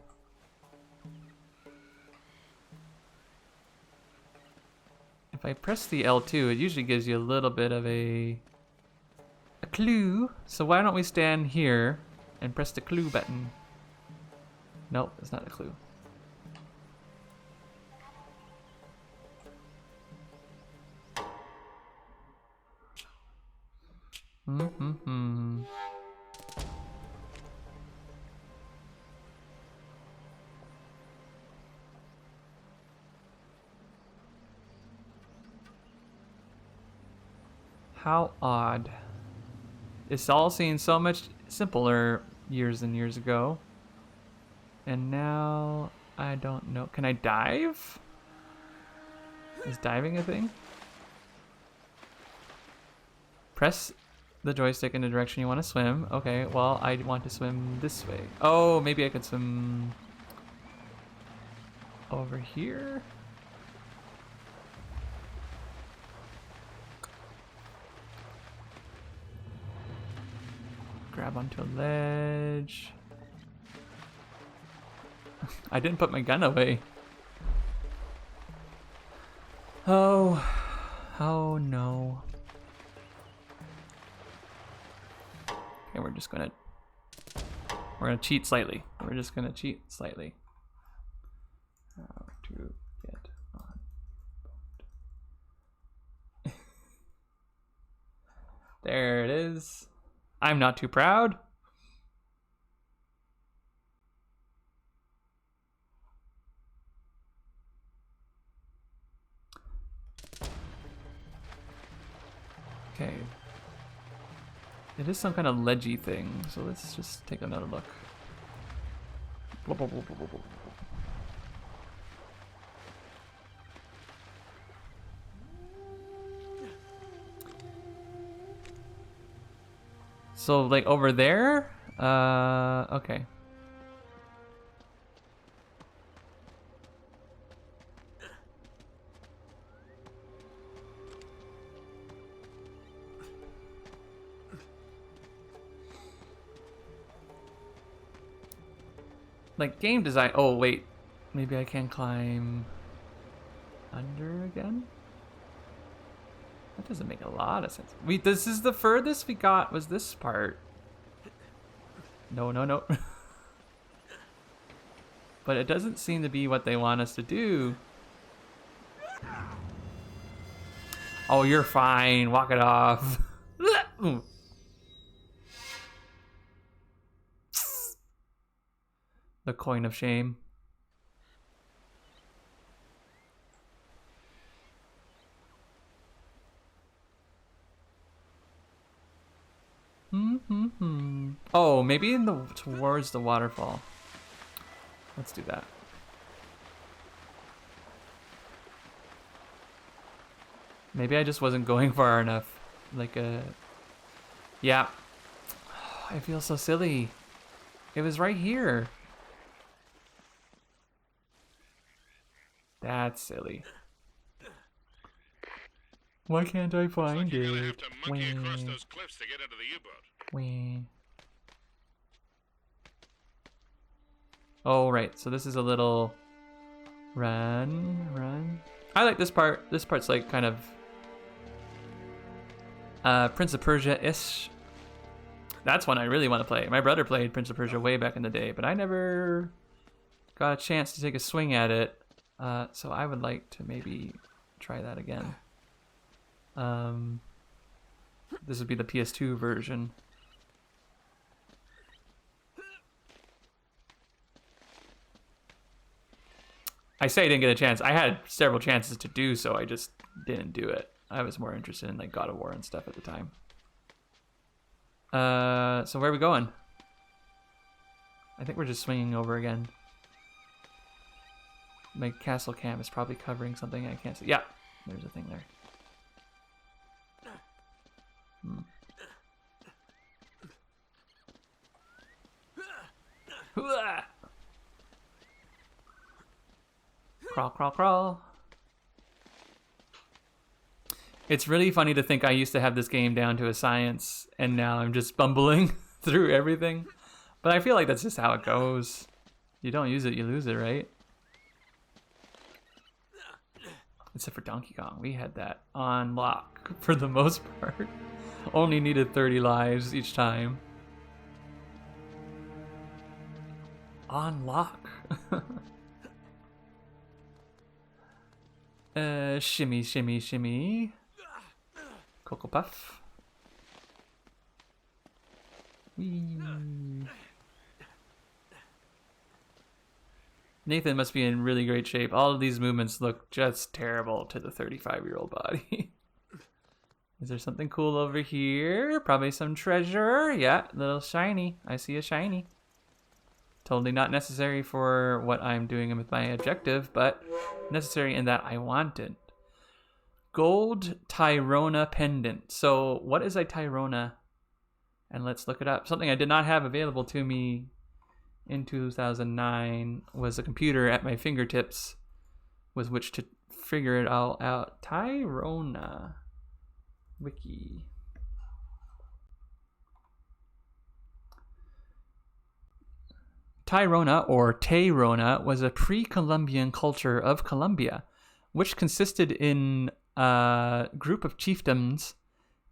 If I press the L2, it usually gives you a little bit of a clue. So why don't we stand here and press the clue button? Nope, it's not a clue. How odd. This all seemed so much simpler years and years ago. And now I don't know. Can I dive? Is diving a thing? Press the joystick in the direction you want to swim. Okay, well, I want to swim this way. Oh, maybe I could swim over here? Grab onto a ledge. I didn't put my gun away. Oh no. Okay, we're gonna cheat slightly. We're just gonna cheat slightly. How to get on is. I'm not too proud. Okay. It is some kind of ledgy thing, so let's just take another look. So, like, over there? Okay. Like, game design. Oh, wait. Maybe I can climb under again? That doesn't make a lot of sense. This is the furthest we got was this part. No, no, no. But it doesn't seem to be what they want us to do. Oh, you're fine. Walk it off. The coin of shame. Oh, maybe in the towards the waterfall. Let's do that. Maybe I just wasn't going far enough. Like yeah. I feel so silly. It was right here. That's silly. Why can't I find it? You're gonna have to monkey across those cliffs to get into the U-boat. Oh, right. So this is a little run. I like this part. This part's like kind of Prince of Persia-ish. That's one I really want to play. My brother played Prince of Persia way back in the day, but I never got a chance to take a swing at it. So I would like to maybe try that again. This would be the PS2 version. I say I didn't get a chance. I had several chances to do so. I just didn't do it. I was more interested in like God of War and stuff at the time. So where are we going? I think we're just swinging over again. My castle cam is probably covering something I can't see. Yeah, there's a thing there. Crawl, crawl, crawl. It's really funny to think I used to have this game down to a science, and now I'm just bumbling through everything. But I feel like that's just how it goes. You don't use it, you lose it, right? Except for Donkey Kong, we had that on lock for the most part. Only needed 30 lives each time. On lock. Shimmy, shimmy, shimmy. Cocoa Puff. Whee. Nathan must be in really great shape. All of these movements look just terrible to the 35-year-old body. Is there something cool over here? Probably some treasure. Yeah, little shiny. I see a shiny. Totally not necessary for what I'm doing with my objective, but necessary in that I want it. Gold Tyrona pendant. So what is a Tyrona? And let's look it up. Something I did not have available to me in 2009 was a computer at my fingertips with which to figure it all out. Tyrona wiki. Tyrona, or Tayrona, was a pre-Columbian culture of Colombia, which consisted in a group of chiefdoms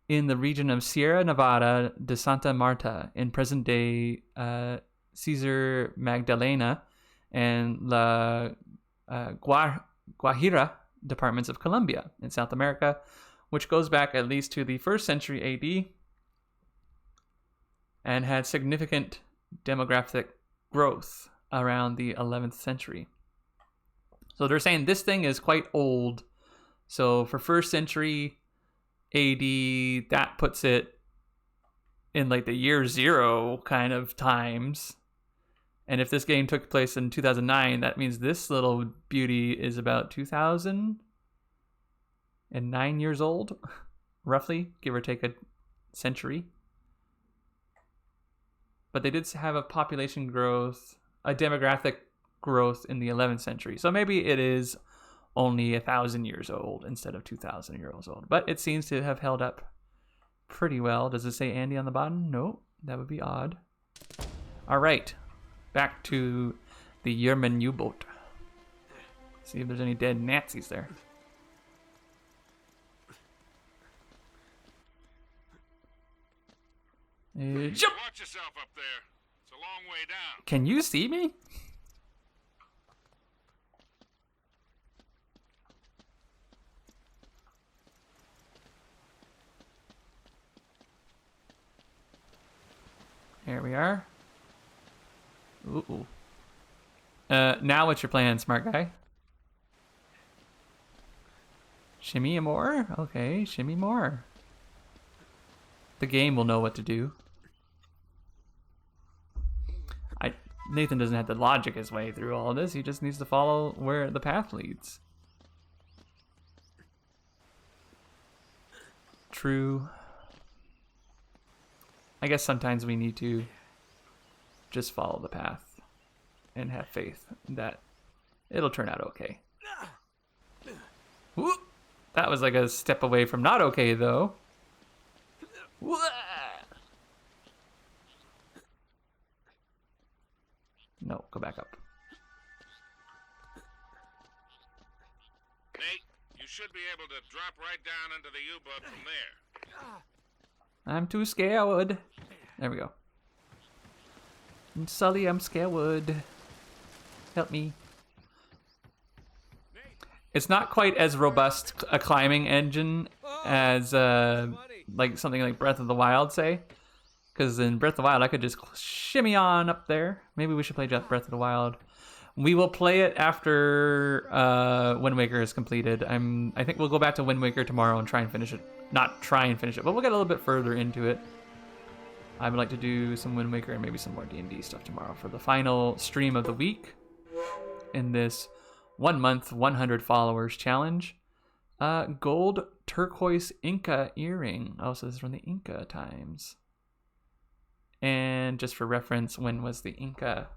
in the region of Sierra Nevada de Santa Marta in present-day Cesar Magdalena and La Guajira departments of Colombia in South America, which goes back at least to the 1st century AD. and had significant demographic growth around the 11th century. So they're saying this thing is quite old. So for 1st century AD, that puts it in like the year 0 kind of times. And if this game took place in 2009, that means this little beauty is about 2009 years old, roughly, give or take a century. But they did have a population growth, a demographic growth in the 11th century. So maybe it is only 1,000 years old instead of 2,000 years old. But it seems to have held up pretty well. Does it say Andy on the bottom? No, that would be odd. All right, back to the Yerman U-boat. See if there's any dead Nazis there. Jump! Watch yourself up there. It's a long way down. Can you see me? Here we are. Ooh. Now what's your plan, smart guy? Shimmy more? Okay, shimmy more. The game will know what to do. Nathan doesn't have to logic his way through all of this. He just needs to follow where the path leads. True. I guess sometimes we need to just follow the path and have faith that it'll turn out okay. Whoop. That was like a step away from not okay, though. Whoa. No, go back up. Nate, you should be able to drop right down into the U-boat from there. I'm too scared. There we go. Sully, I'm scared. Help me. It's not quite as robust a climbing engine as like something like Breath of the Wild, say. Because in Breath of the Wild, I could just shimmy on up there. Maybe we should play Breath of the Wild. We will play it after Wind Waker is completed. I think we'll go back to Wind Waker tomorrow and try and finish it. Not try and finish it, but we'll get a little bit further into it. I would like to do some Wind Waker and maybe some more D&D stuff tomorrow for the final stream of the week in this 1 month, 100 followers challenge. Gold turquoise Inca earring. Oh, so this is from the Inca times. And just for reference, when was the Inca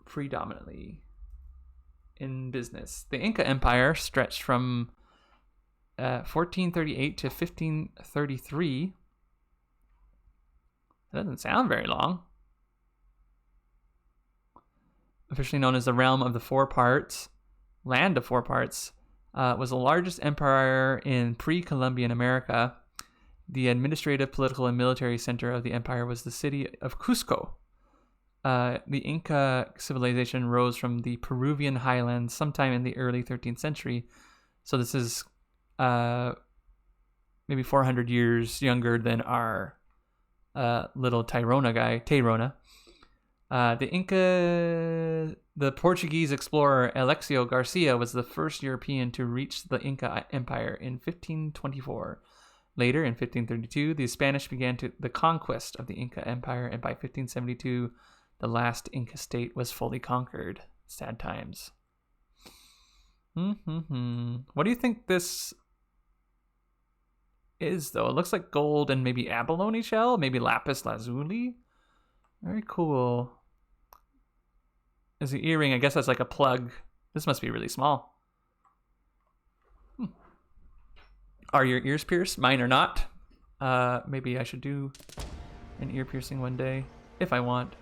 predominantly in business? The Inca Empire stretched from 1438 to 1533. That doesn't sound very long. Officially known as the Realm of the Four Parts, Land of Four Parts, was the largest empire in pre-Columbian America. The administrative, political, and military center of the empire was the city of Cusco. The Inca civilization rose from the Peruvian highlands sometime in the early 13th century. So this is maybe 400 years younger than our little Tayrona. The Portuguese explorer Alexio Garcia was the first European to reach the Inca Empire in 1524. Later, in 1532, the Spanish began the conquest of the Inca Empire, and by 1572, the last Inca state was fully conquered. Sad times. What do you think this is, though? It looks like gold and maybe abalone shell, maybe lapis lazuli. Very cool. As an earring, I guess that's like a plug. This must be really small. Are your ears pierced? Mine are not. Maybe I should do an ear piercing one day, if I want.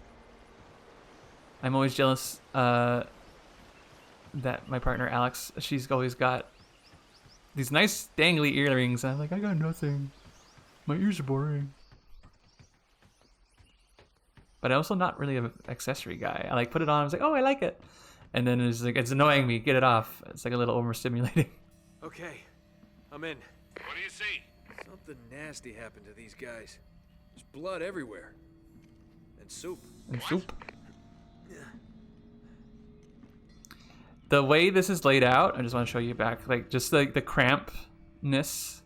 I'm always jealous that my partner Alex, she's always got these nice dangly earrings. And I'm like, I got nothing. My ears are boring. But I'm also not really an accessory guy. I like put it on, I was like, oh, I like it. And then it's like, it's annoying me, get it off. It's like a little overstimulating. Okay, I'm in. What do you see? Something nasty happened to these guys. There's blood everywhere. And soup. And soup. The way this is laid out, I just want to show you back, like just like the crampness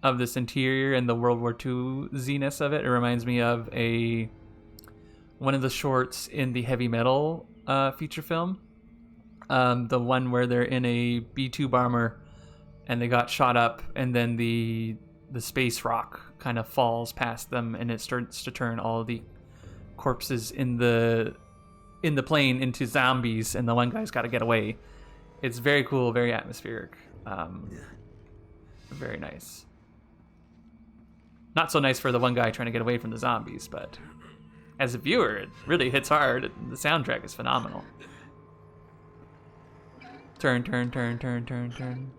of this interior and the World War II Z-ness of it. It reminds me of one of the shorts in the Heavy Metal feature film. The one where they're in a B-2 bomber and they got shot up, and then the space rock kind of falls past them, and it starts to turn all of the corpses in the plane into zombies, and the one guy's got to get away. It's very cool, very atmospheric, very nice. Not so nice for the one guy trying to get away from the zombies, but as a viewer, it really hits hard. The soundtrack is phenomenal. Turn, turn, turn, turn, turn, turn.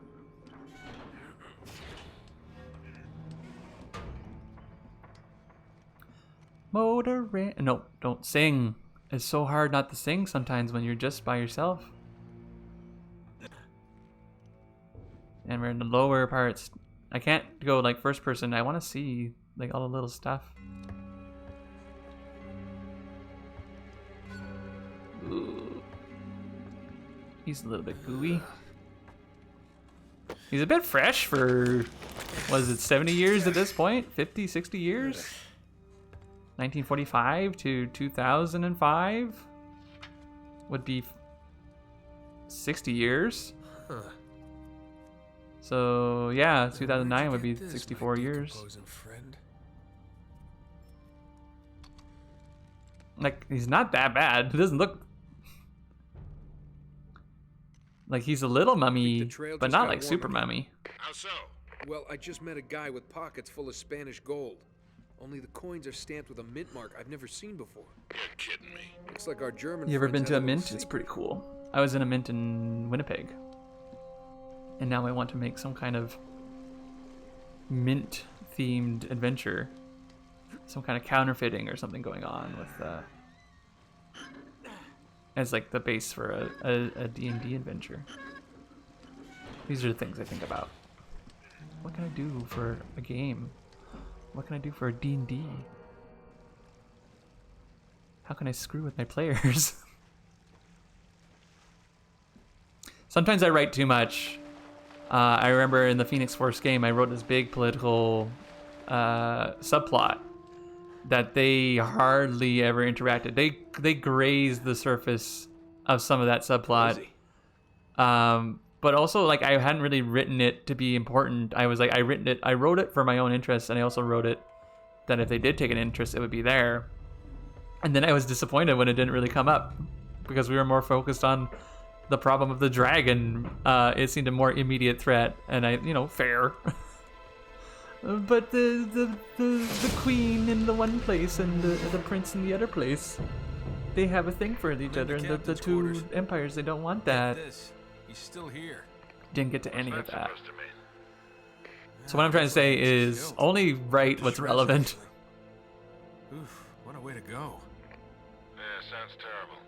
No, don't sing. It's so hard not to sing sometimes when you're just by yourself. And we're in the lower parts. I can't go like first person. I want to see like all the little stuff. Ooh. He's a little bit gooey. He's a bit fresh for, was it 70 years at this point? 50, 60 years? 1945 to 2005 would be 60 years. Huh. So yeah, 2009 would be 64 years. Like, he's not that bad. He doesn't look like he's a little mummy, but not like super mummy. How so? Well, I just met a guy with pockets full of Spanish gold. Only the coins are stamped with a mint mark I've never seen before. You're kidding me. Looks like our German. You ever been friends to a had little mint? It's pretty cool. I was in a mint in Winnipeg. And now I want to make some kind of mint-themed adventure. Some kind of counterfeiting or something going on with as like the base for a D&D adventure. These are the things I think about. What can I do for a game? What can I do for a D&D? How can I screw with my players? Sometimes I write too much. I remember in the Phoenix Force game, I wrote this big political subplot that they hardly ever interacted. They grazed the surface of some of that subplot. But also, like, I hadn't really written it to be important. I wrote it for my own interest, and I also wrote it that if they did take an interest, it would be there. And then I was disappointed when it didn't really come up, because we were more focused on the problem of the dragon. It seemed a more immediate threat, and fair. But the queen in the one place and the prince in the other place, they have a thing for each other, and the two empires, they don't want that. He's still here. Didn't get to any of that. So what I'm trying to say is only write what's relevant. Oof, what a way to go. Yeah, sounds terrible.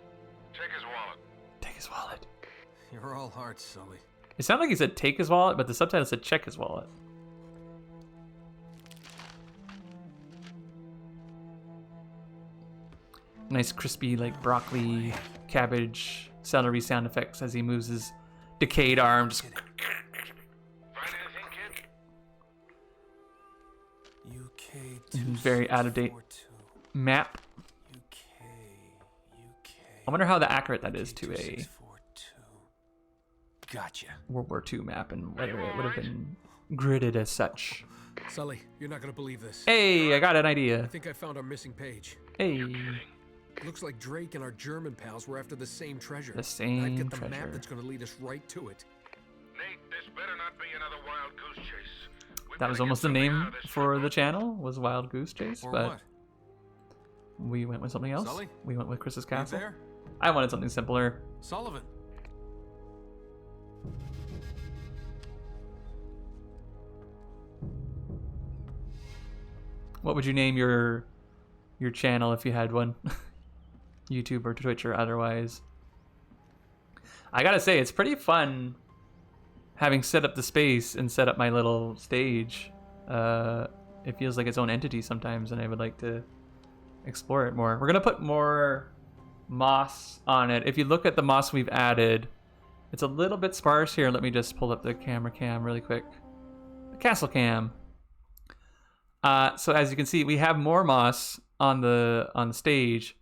Take his wallet. Take his wallet. You're all hearts, Sully. It sounded like he said take his wallet, but the subtitle said check his wallet. Nice crispy, like, broccoli, cabbage, celery sound effects as he moves his decayed arm. Just... Find anything, kid? UK very out-of-date map. UK. I wonder how accurate that is to a Gotcha. World War II map, and whether it would have been gridded as such. Sully, you're not gonna believe this. Hey, I got an I idea. think I found our missing page. Hey. Looks like Drake and our German pals were after the same treasure. The same I've got the treasure. map that's gonna lead us right to it. Nate, this better not be another wild goose chase. That was almost the name for the channel, was Wild Goose Chase, Or but what? we went with something else. Sully? We went with Chris's You Castle. there? I wanted something simpler. Sullivan. What would you name your channel if you had one? YouTube or Twitch or otherwise. I gotta say, it's pretty fun having set up the space and set up my little stage. it feels like its own entity sometimes, and I would like to explore it more. We're gonna put more moss on it. If you look at the moss we've added, it's a little bit sparse here. Let me just pull up the camera cam really quick. The castle cam. So as you can see, we have more moss on the stage.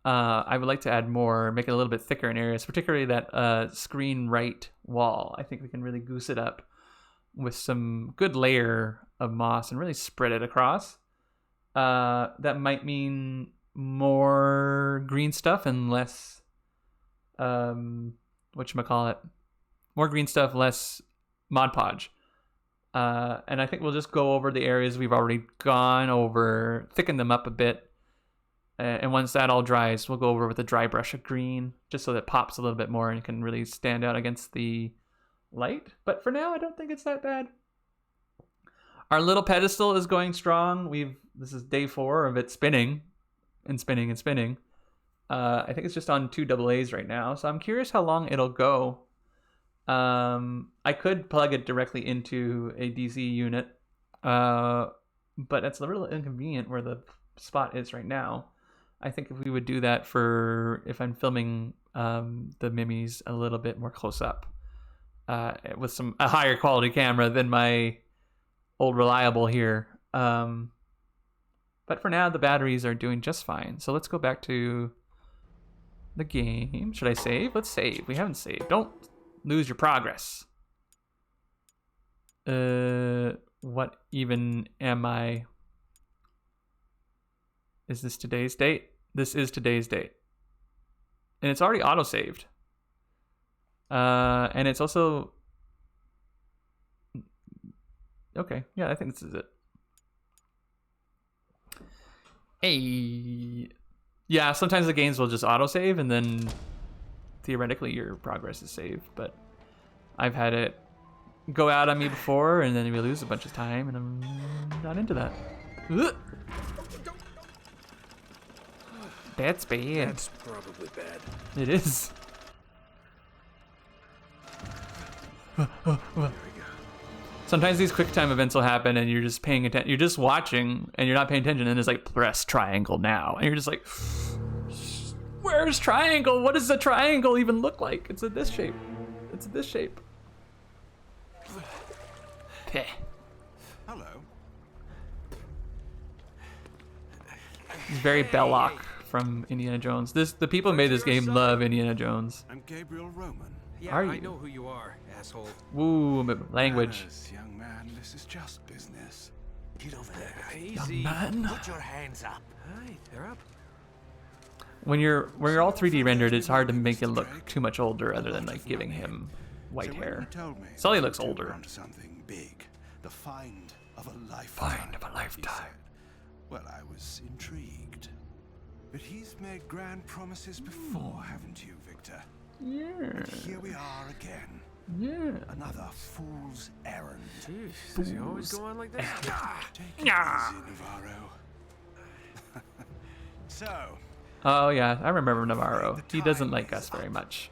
I would like to add more, make it a little bit thicker in areas, particularly that screen right wall. I think we can really goose it up with some good layer of moss and really spread it across. That might mean more green stuff and less, whatchamacallit, more green stuff, less Mod Podge. And I think we'll just go over the areas we've already gone over, thicken them up a bit. And once that all dries, we'll go over with a dry brush of green, just so that it pops a little bit more and it can really stand out against the light. But for now, I don't think it's that bad. Our little pedestal is going strong. This is day 4 of it spinning and spinning and spinning. I think it's just on 2 AA's right now, so I'm curious how long it'll go. I could plug it directly into a DC unit, but it's a little inconvenient where the spot is right now. I think if we would do that if I'm filming the Mimis a little bit more close up, with a higher quality camera than my old reliable here. But for now, the batteries are doing just fine. So let's go back to the game. Should I save? Let's save. We haven't saved. Don't lose your progress. What even am I? Is this today's date? This is today's date. And it's already auto-saved. And it's also... Okay, yeah, I think this is it. Hey. Yeah, sometimes the games will just auto-save and then theoretically your progress is saved. But I've had it go out on me before and then we lose a bunch of time and I'm not into that. Ugh. That's bad. That's probably bad. It is. Sometimes these quick time events will happen and you're just paying attention. You're just watching and you're not paying attention and it's like, press triangle now. And you're just like, where's triangle? What does a triangle even look like? It's in this shape. It's in this shape. Heh. Hello. It's very Belloc from Indiana Jones. The people who made this game love Indiana Jones. I'm Gabriel Roman. Yeah, Are I you? know who you are, asshole. Woo, language. Manners, young man, this is just business. Get over there. Easy. Man. Put your hands up. Hi, they're up. When you're all 3D rendered, it's hard to make it look too much older other than like giving him white So when hair. you told me Sully that looks you were older. onto something big, the find of a lifetime. Find of a he lifetime. said. Well, I was intrigued. But he's made grand promises before, haven't you, Victor? Yeah. Here we are again. Yeah. Another fool's errand. Jeez, does he always go on like this? Take it Yeah. easy, Navarro. So, Oh yeah, I remember Navarro. He doesn't like us very much.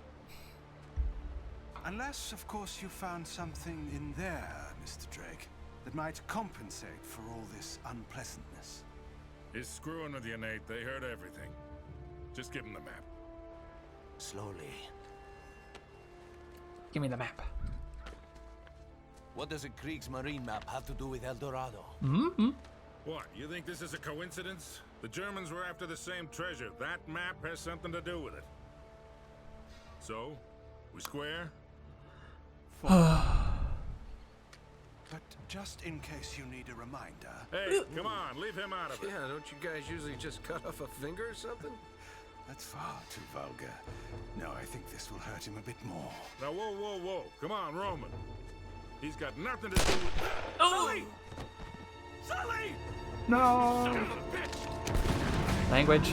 unless, of course, you found something in there, Mr. Drake, that might compensate for all this unpleasantness. He's screwing with you, Nate. They heard everything. Just give him the map. Slowly. Give me the map. What does a Kriegsmarine map have to do with El Dorado? Mm-hmm. What, you think this is a coincidence? The Germans were after the same treasure. That map has something to do with it. So, we square? But just in case you need a reminder, Hey, come on, leave him out of it. Yeah, don't you guys usually just cut off a finger or something? that's far too vulgar. No, I think this will hurt him a bit more. Now, whoa, whoa, whoa. Come on, Roman. He's got nothing to do with... Sully! Sully! No. Son of a bitch! Language.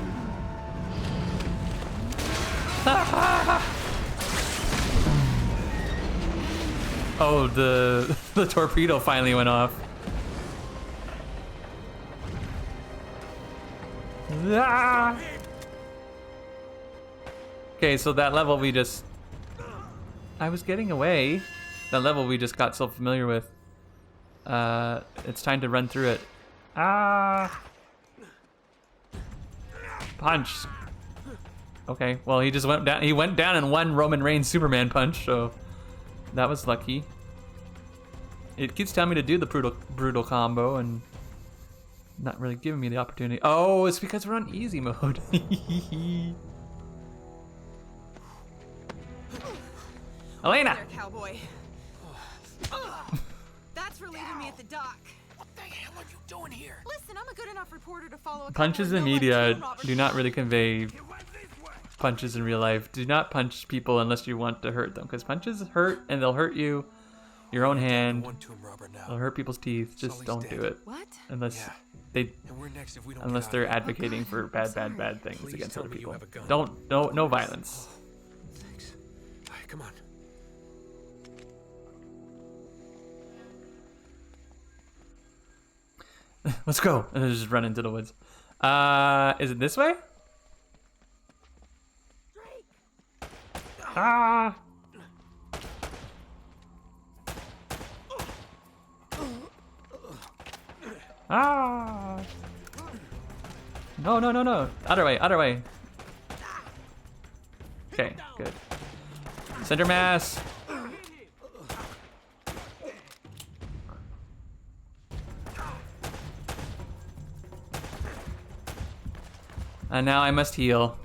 Oh, the torpedo finally went off. Ah! Okay, so that level we just... I was getting away. That level we just got so familiar with. It's time to run through it. Ah! Punch. Okay, well he just went down. He went down in one Roman Reigns Superman punch, so that was lucky. It keeps telling me to do the brutal combo and not really giving me the opportunity. Oh, it's because we're on easy mode. Elena! There, cowboy. That's for leaving me at the dock. What the hell are you doing here? Listen, I'm a good enough reporter to follow a Punches couple in of no-like media train robbers. do not really convey punches in real life. Do not punch people unless you want to hurt them, because punches hurt and they'll hurt you, your own hand. One tomb robber now. They'll hurt people's teeth. Just Sully's don't dead. do it What? unless Yeah. they And we're next if we don't unless get out they're of here. advocating for bad things Please against tell other me you people. have a gun. Don't no violence. Thanks. All right, come on. Let's go. And then just run into the woods. Is it this way? Ah! Ah! No, no, no, no. Other way, other way. Okay, good. Center mass. And now I must heal.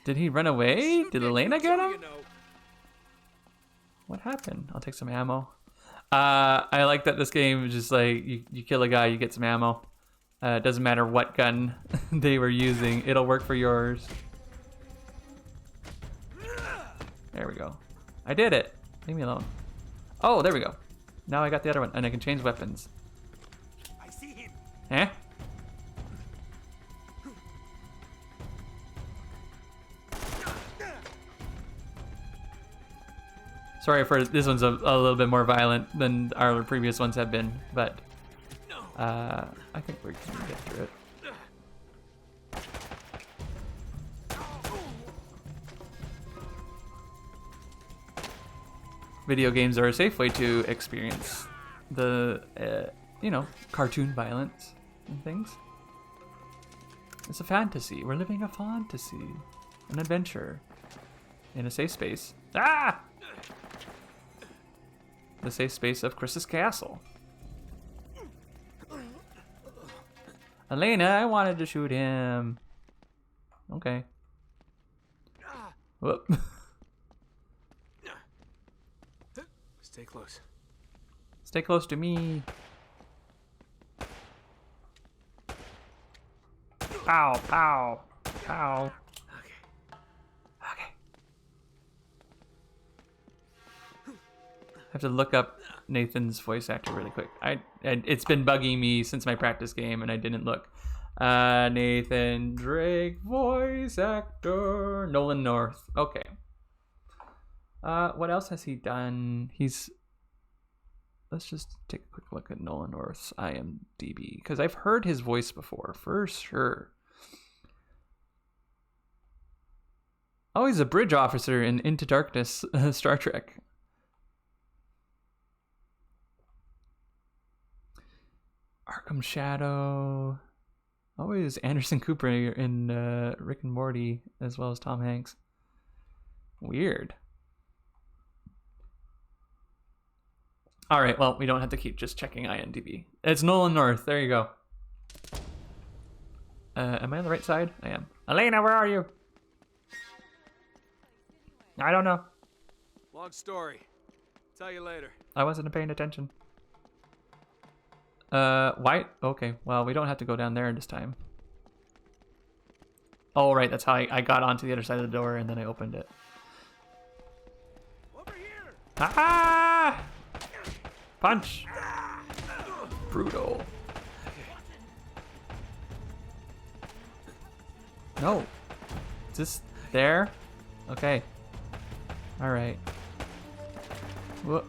Did he run away? Did Elena get him? What happened? I'll take some ammo. I like that this game is just like, you kill a guy, you get some ammo. It doesn't matter what gun they were using. It'll work for yours. There we go. I did it. Leave me alone. Oh, there we go. Now I got the other one, and I can change weapons. I see him. Eh? Sorry for this one's a little bit more violent than our previous ones have been, but I think we can get through it. Video games are a safe way to experience the, you know, cartoon violence and things. It's a fantasy. We're living a fantasy, an adventure in a safe space. Ah! The safe space of Chris's castle. Elena, I wanted to shoot him. Okay. Whoop. Stay close. Stay close to me. Pow, pow, pow. Okay. I have to look up Nathan's voice actor really quick. It's been bugging me since my practice game, and I didn't look. Nathan Drake, voice actor, Nolan North. Okay. What else has he done? Let's just take a quick look at Nolan North's IMDb, because I've heard his voice before, for sure. Oh, he's a bridge officer in Into Darkness, Star Trek. Arkham Shadow. Oh, he's Anderson Cooper in Rick and Morty, as well as Tom Hanks. Weird. All right, well, we don't have to keep just checking IMDb. It's Nolan North. There you go. Am I on the right side? I am. Elena, where are you? I don't know. Long story. Tell you later. I wasn't paying attention. Why? Okay, well, we don't have to go down there this time. Oh, right, that's how I got onto the other side of the door, and then I opened it. Over here. Ah! Punch! Brutal. No. Is this there? Okay. Alright. Whoop.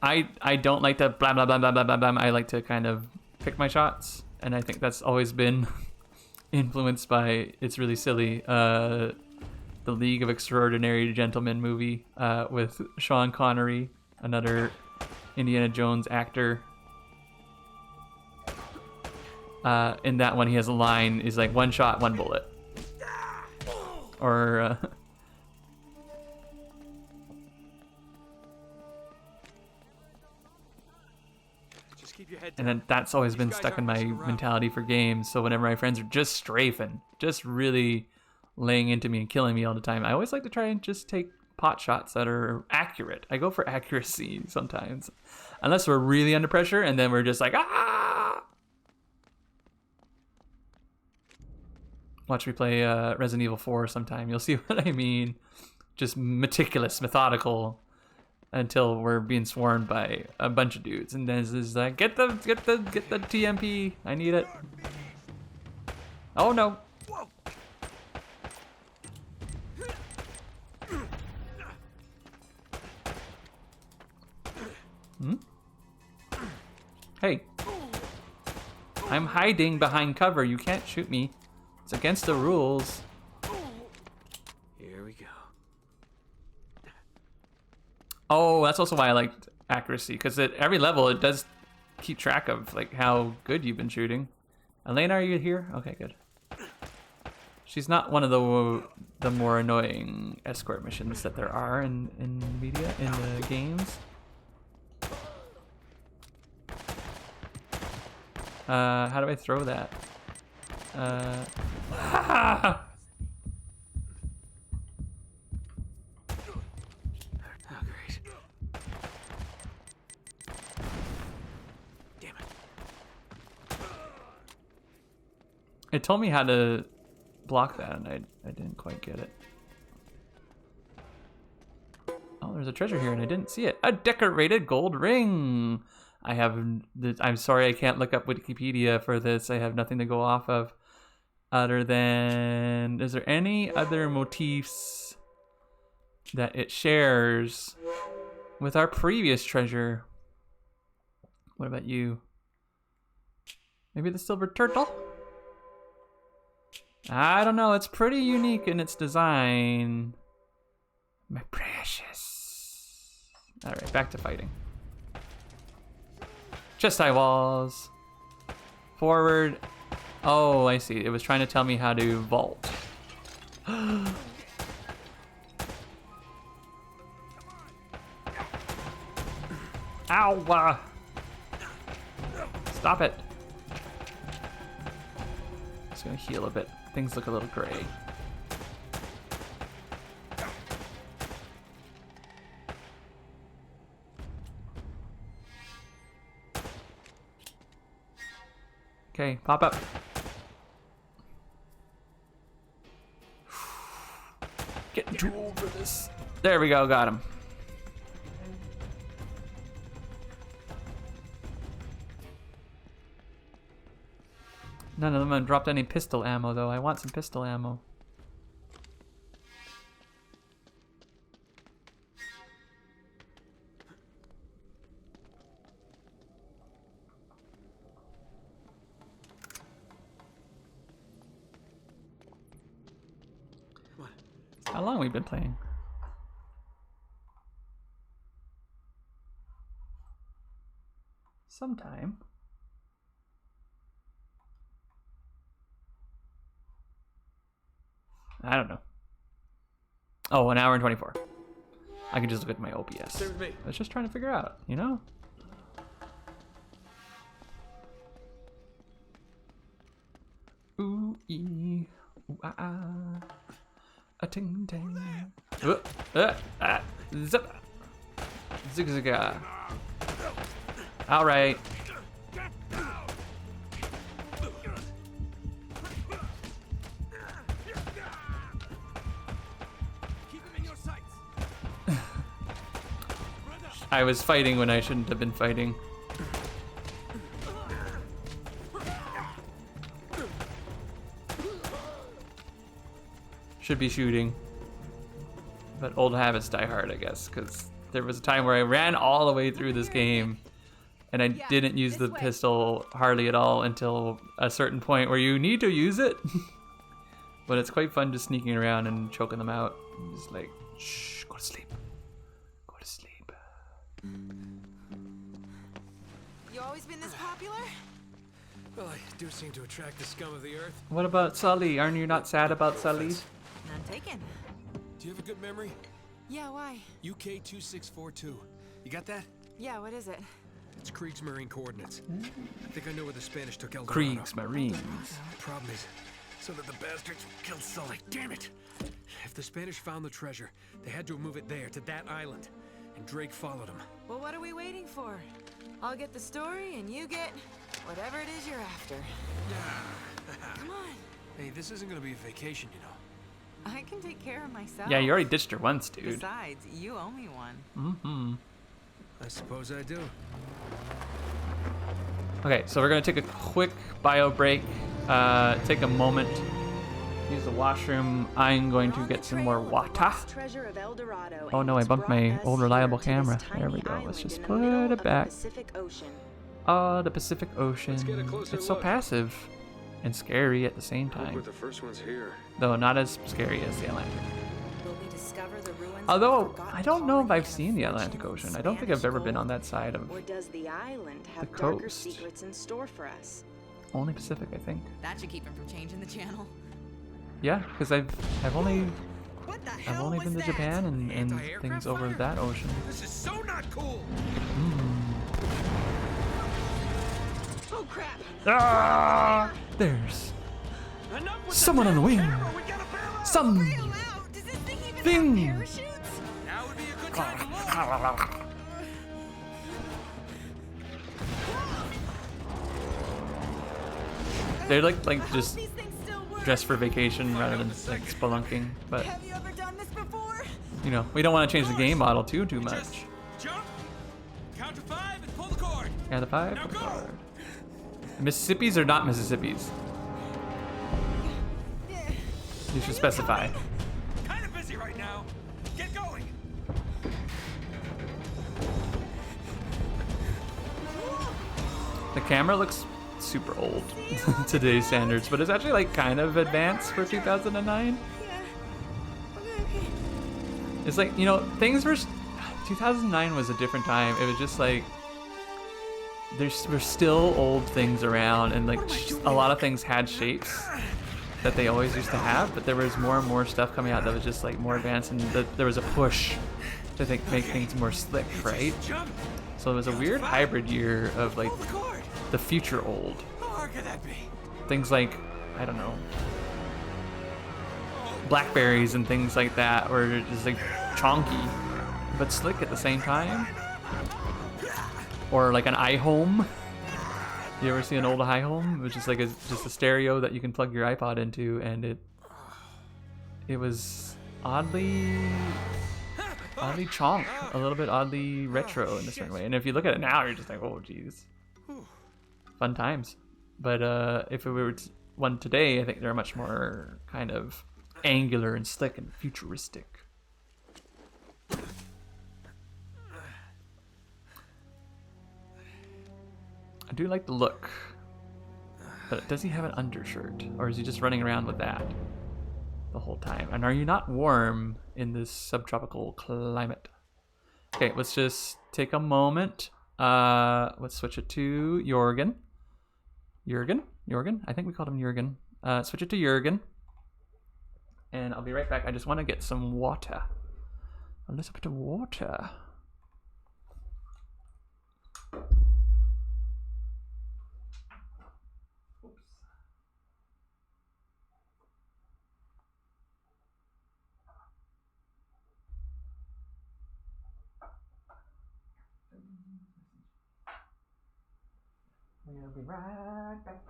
I don't like to blah blah blah blah blah blah blah. I like to kind of pick my shots, and I think that's always been influenced by It's Really Silly, the League of Extraordinary Gentlemen movie with Sean Connery, another Indiana Jones actor. In that one, he has a line, is like, one shot, one bullet. Or Keep your head and down. then that's always These been guys stuck in aren't my messing around. mentality for games. So whenever my friends are just strafing, just really laying into me and killing me all the time, I always like to try and just take pot shots that are accurate. I go for accuracy sometimes, unless we're really under pressure, and then we're just like, ah. Watch me play Resident Evil 4 sometime. You'll see what I mean. Just meticulous, methodical, until we're being swarmed by a bunch of dudes, and then it's like, get the TMP. I need it. Oh no. Hey. I'm hiding behind cover. You can't shoot me. It's against the rules. Here we go. Oh, that's also why I liked accuracy, because at every level it does keep track of like how good you've been shooting. Elena, are you here? Okay, good. She's not one of the more annoying escort missions that there are in the games. How do I throw that? Oh, great. Damn it. It told me how to block that, and I didn't quite get it. Oh, there's a treasure here, and I didn't see it. A decorated gold ring. I'm sorry I can't look up Wikipedia for this. I have nothing to go off of other than... Is there any other motifs that it shares with our previous treasure? What about you? Maybe the silver turtle? I don't know. It's pretty unique in its design. My precious. Alright, back to fighting. Chest high walls. Forward. Oh, I see. It was trying to tell me how to vault. Ow! Stop it. Just gonna heal a bit. Things look a little gray. Okay, pop up. Getting too old for this. There we go, got him. None of them have dropped any pistol ammo, though. I want some pistol ammo. How long have we been playing? Sometime. I don't know. Oh, an hour and 24. I can just look at my OPS. Stay with me. I was just trying to figure out, you know? Ooh, ee, ooh, ah, ah. A ting ting. Zip. Zig zigga. All right. I was fighting when I shouldn't have been fighting. Should be shooting. But old habits die hard, I guess, because there was a time where I ran all the way through this game and I didn't use the pistol hardly at all until a certain point where you need to use it. But it's quite fun just sneaking around and choking them out. And just like, shh, go to sleep. Go to sleep. You always been this popular? Well, I do seem to attract the scum of the earth. What about Sully? Aren't you not sad about Sully? None taken. Do you have a good memory? Yeah, why? UK 2642. You got that? Yeah, what is it? It's Kriegsmarine coordinates. I think I know where the Spanish took El Dorado. Kriegsmarine. The problem is, some of the bastards killed Sully. Damn it! If the Spanish found the treasure, they had to move it there, to that island. And Drake followed him. Well, what are we waiting for? I'll get the story, and you get whatever it is you're after. Come on. Hey, this isn't gonna be a vacation, you know. I can take care of myself. Yeah, you already ditched her once, dude. Besides, you owe me one. Mm-hmm. I suppose I do. Okay, so we're gonna take a quick bio break. Take a moment. Use the washroom. I'm going to get some more water. Oh no, I bumped my old reliable camera. There we go. Let's just put it back. Oh, the Pacific Ocean. It's so passive and scary at the same time. The first one's here. Though not as scary as the Atlantic. Will we discover the ruins of Although, a forgotten I don't know if colony I've seen the Atlantic unfortunate Ocean. I don't think I've ever been Spanish on that side of Or does the island have the darker coast. secrets in store for us? Only Pacific, I think. That should keep him from changing the channel. Yeah, because I've only What the hell been to Japan and Anti-aircraft things over fighter? that ocean. This is so not cool! Oh crap! Ah, there's Enough with someone on the wing. We gotta bail out! Some Bail out! Does this thing even thing. have parachutes? Now would be a good time to move! They're like just These things still work. dressed for vacation rather than like spelunking. But Have you ever done this before? you know, we don't want to change the game model too much. Jump! Count to 5 and pull the cord! Yeah, the five. Now go! Mississippi's or not Mississippi's? You should specify. Kinda busy right now. Get going! The camera looks super old today's standards, but it's actually like kind of advanced for 2009. It's like, you know, things were 2009 was a different time. It was just like were still old things around, and like a lot of things had shapes that they always used to have, but there was more and more stuff coming out that was just like more advanced, and there was a push to make things more slick, right? Jump! So it was a weird hybrid year of like Pull the cord! the future old. How hard could that be? Things like, I don't know, Blackberries and things like that were just like chonky but slick at the same time. Or like an iHome. You ever see an old iHome? Which is like just a stereo that you can plug your iPod into, and it was oddly chonk, a little bit oddly retro in a certain way. And if you look at it now, you're just like, oh geez, fun times. But if it were one today, I think they're much more kind of angular and slick and futuristic. I do like the look, but does he have an undershirt, or is he just running around with that the whole time? And are you not warm in this subtropical climate? Okay, let's just take a moment. Let's switch it to Jorgen. Jorgen? I think we called him Jorgen. Switch it to Jorgen. And I'll be right back. I just want to get some water. A little bit of water. We'll be right back.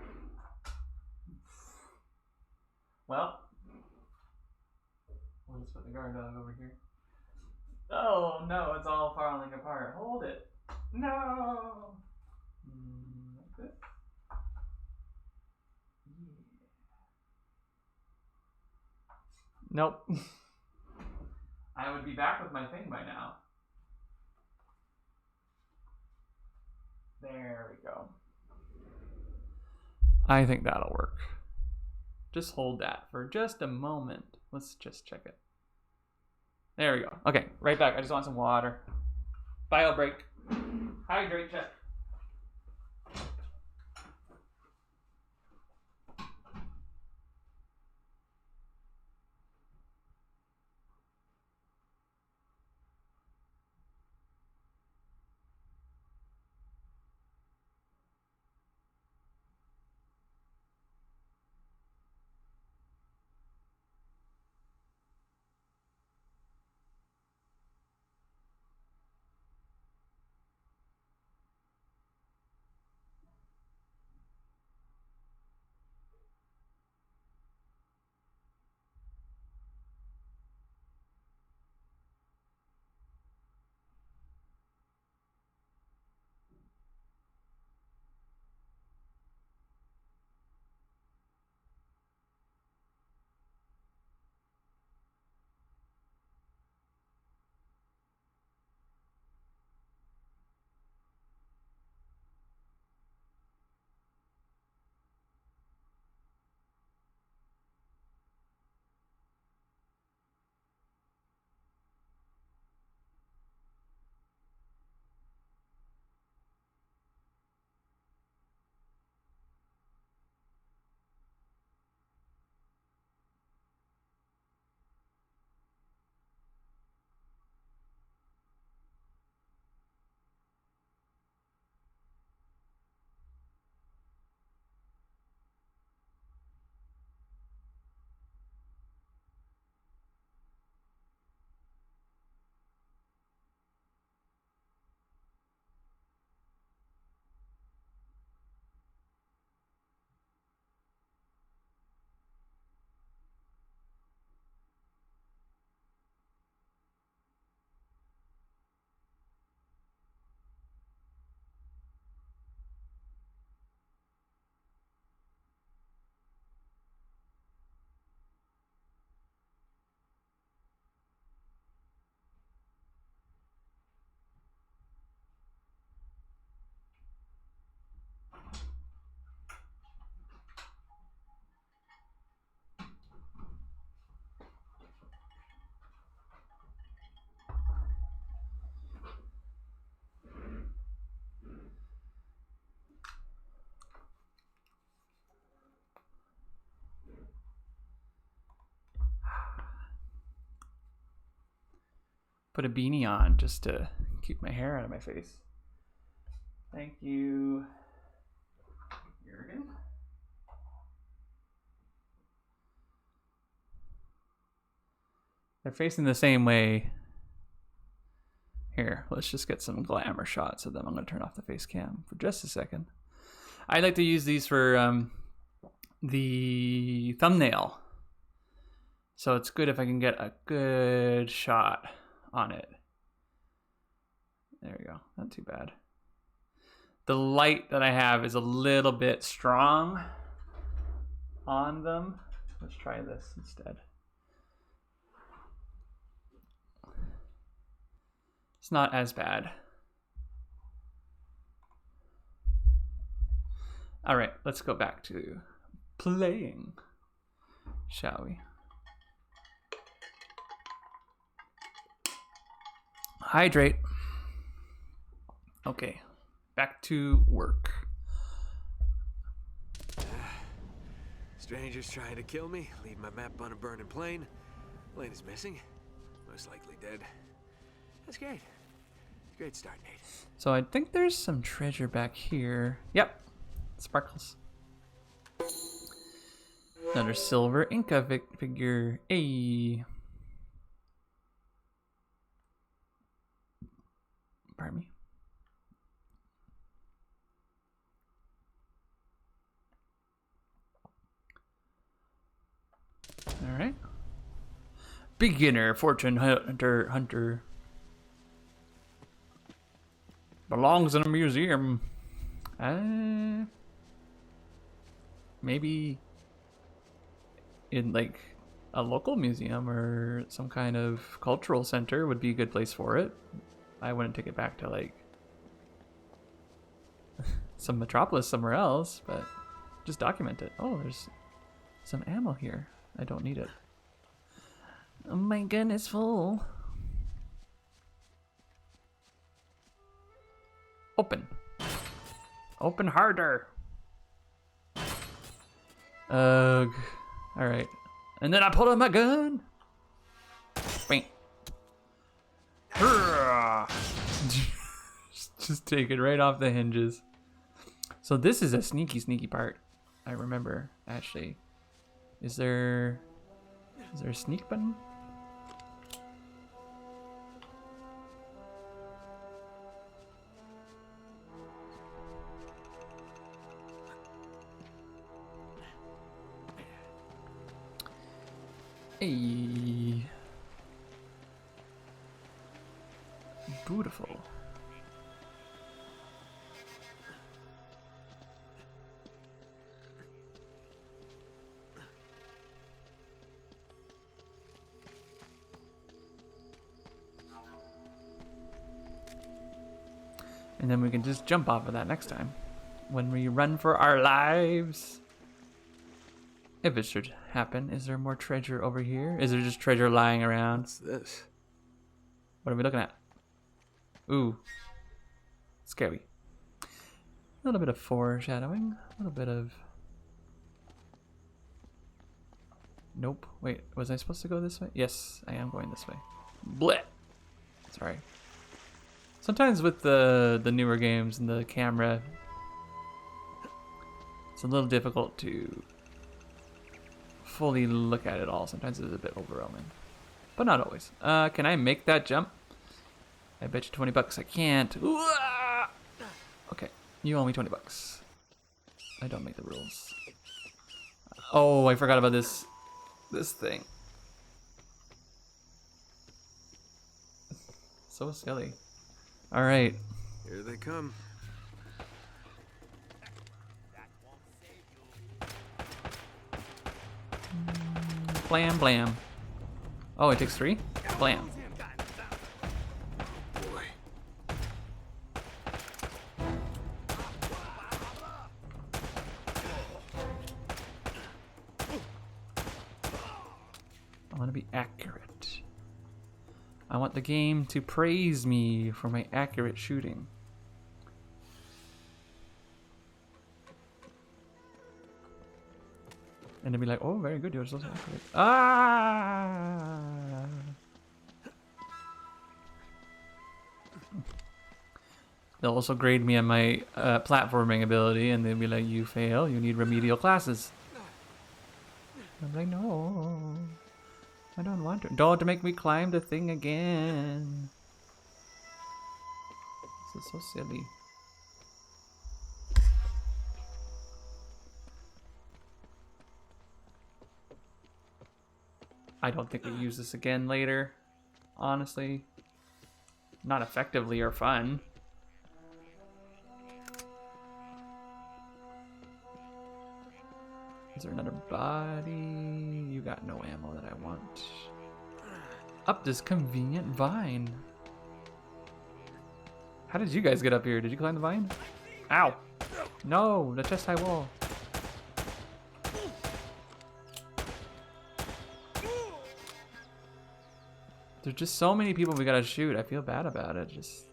Well, we'll just put the guard dog over here. Oh no, it's all falling apart. Hold it. No. Like this. Yeah. Nope. I would be back with my thing by now. There we go. I think that'll work. Just hold that for just a moment. Let's just check it. There we go. Okay, right back. I just want some water. Bio break. Hydrate check. Put a beanie on just to keep my hair out of my face. Thank you, Jurgen. They're facing the same way. Here, let's just get some glamour shots of them. I'm going to turn off the face cam for just a second. I like to use these for the thumbnail. So it's good if I can get a good shot on it. There we go. Not too bad. The light that I have is a little bit strong on them. Let's try this instead. It's not as bad. All right, let's go back to playing, shall we? Hydrate. Okay, back to work. Strangers trying to kill me, leave my map on a burning plane. Plane is missing, most likely dead. That's great. Great start, Nate. So I think there's some treasure back here. Yep, sparkles. Another silver Inca figure. Hey. Pardon me. All right. Beginner fortune hunter belongs in a museum. Maybe in like a local museum or some kind of cultural center would be a good place for it. I wouldn't take it back to like some metropolis somewhere else, but just document it. Oh, there's some ammo here. I don't need it. Oh my gun is full. Open. Open harder. Ugh. Alright. And then I pulled out my gun. Bang. Just take it right off the hinges. So this is a sneaky part. I remember, actually. Is there a sneak button? Hey. Beautiful. And then we can just jump off of that next time when we run for our lives. If it should happen. Is there more treasure over here? Is there just treasure lying around? What's this? What are we looking at? Ooh. Scary. A little bit of foreshadowing. A little bit of... Nope. Wait, was I supposed to go this way? Yes, I am going this way. Blech. Sorry. Sometimes with the newer games and the camera, it's a little difficult to fully look at it all. Sometimes it's a bit overwhelming, but not always. Can I make that jump? I bet you 20 bucks I can't. Okay, you owe me 20 bucks. I don't make the rules. Oh, I forgot about this thing. So silly. All right. Here they come. Blam, blam. Oh, it takes 3? Blam. Boy. I want to be accurate. I want the game to praise me for my accurate shooting. And to be like, oh, very good, you're so accurate. Ah! They'll also grade me on my platforming ability, and they'll be like, you fail, you need remedial classes. I'm like, no, I don't want to. Don't make me climb the thing again. This is so silly. I don't think we use this again later, honestly. Not effectively or fun. Is there another body? You got no ammo that I want. Up this convenient vine. How did you guys get up here? Did you climb the vine? Ow! No, the chest high wall. There's just so many people we gotta shoot. I feel bad about it. Just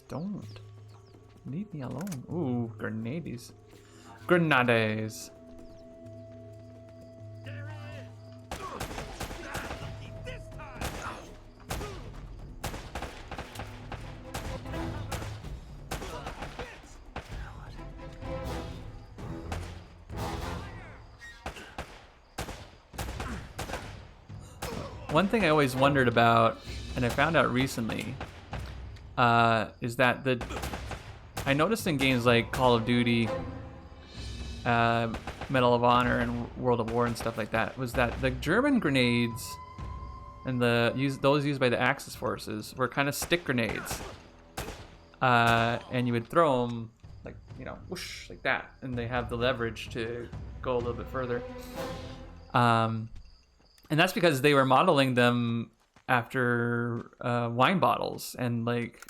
don't. Leave me alone. Ooh, grenades. Grenades. One thing I always wondered about, and I found out recently, is that I noticed in games like Call of Duty, Medal of Honor, and World of War and stuff like that, was that the German grenades and those used by the Axis forces were kind of stick grenades, and you would throw them like, you know, whoosh, like that, and they have the leverage to go a little bit further. And that's because they were modeling them after wine bottles and like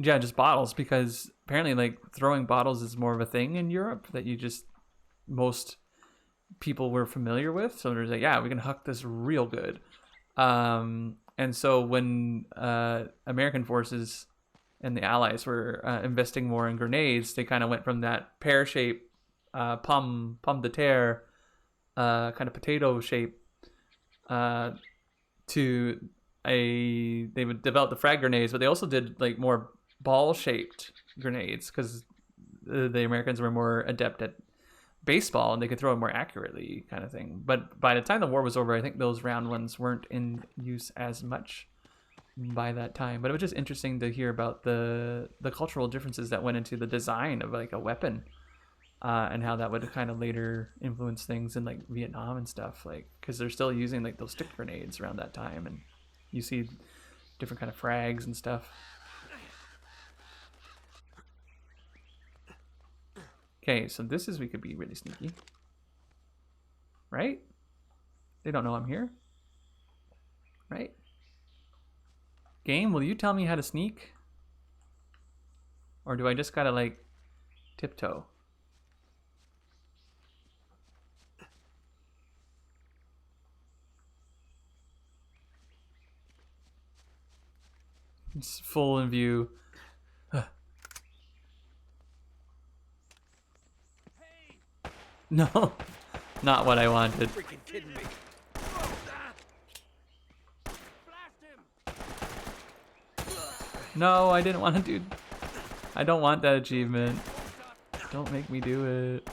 Yeah, just bottles, because apparently like throwing bottles is more of a thing in Europe that most people were familiar with. So there's like, yeah, we can huck this real good. And so when American forces and the Allies were investing more in grenades, they kind of went from that pear-shaped pomme de terre kind of potato shape to they would develop the frag grenades, but they also did like more ball-shaped grenades because the Americans were more adept at baseball and they could throw it more accurately, kind of thing. But by the time the war was over, I think those round ones weren't in use as much by that time. But it was just interesting to hear about the cultural differences that went into the design of like a weapon, and how that would kind of later influence things in like Vietnam and stuff, like because they're still using like those stick grenades around that time, and you see different kind of frags and stuff. Okay, so this is, we could be really sneaky. Right? They don't know I'm here. Right? Game, will you tell me how to sneak? Or do I just gotta like tiptoe? It's full in view. No, not what I wanted. Freaking kidding me. No, I didn't want to do. I don't want that achievement. Don't make me do it.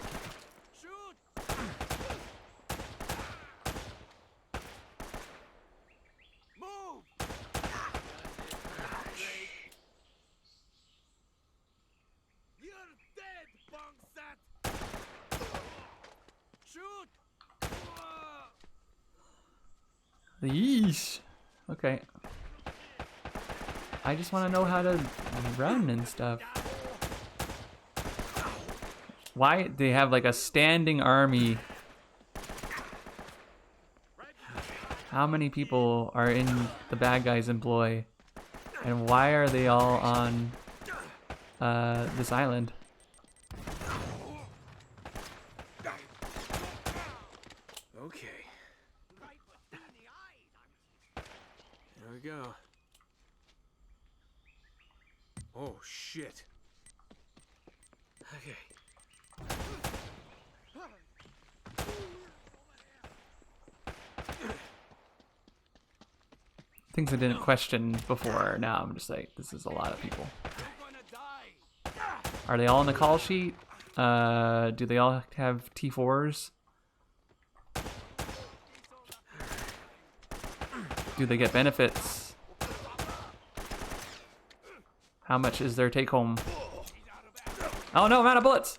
Yeesh. Okay. I just want to know how to run and stuff. Why they have like a standing army? How many people are in the bad guys' employ? And why are they all on this island? Okay. There we go. Oh, shit. Okay. Things I didn't question before. Now I'm just like, this is a lot of people. Are they all on the call sheet? Do they all have T4s? Do they get benefits? How much is their take home? Oh no, I'm out of bullets!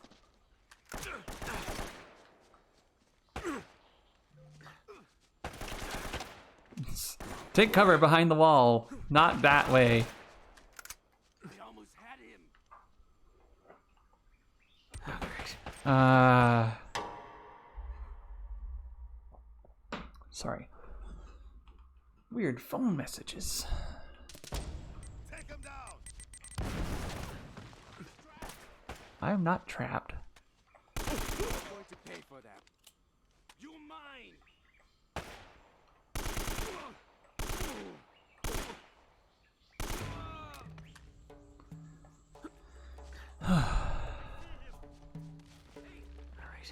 Take cover behind the wall. Not that way. Sorry. Weird phone messages. Take him down. I am not trapped. I'm going to pay for that. You mine.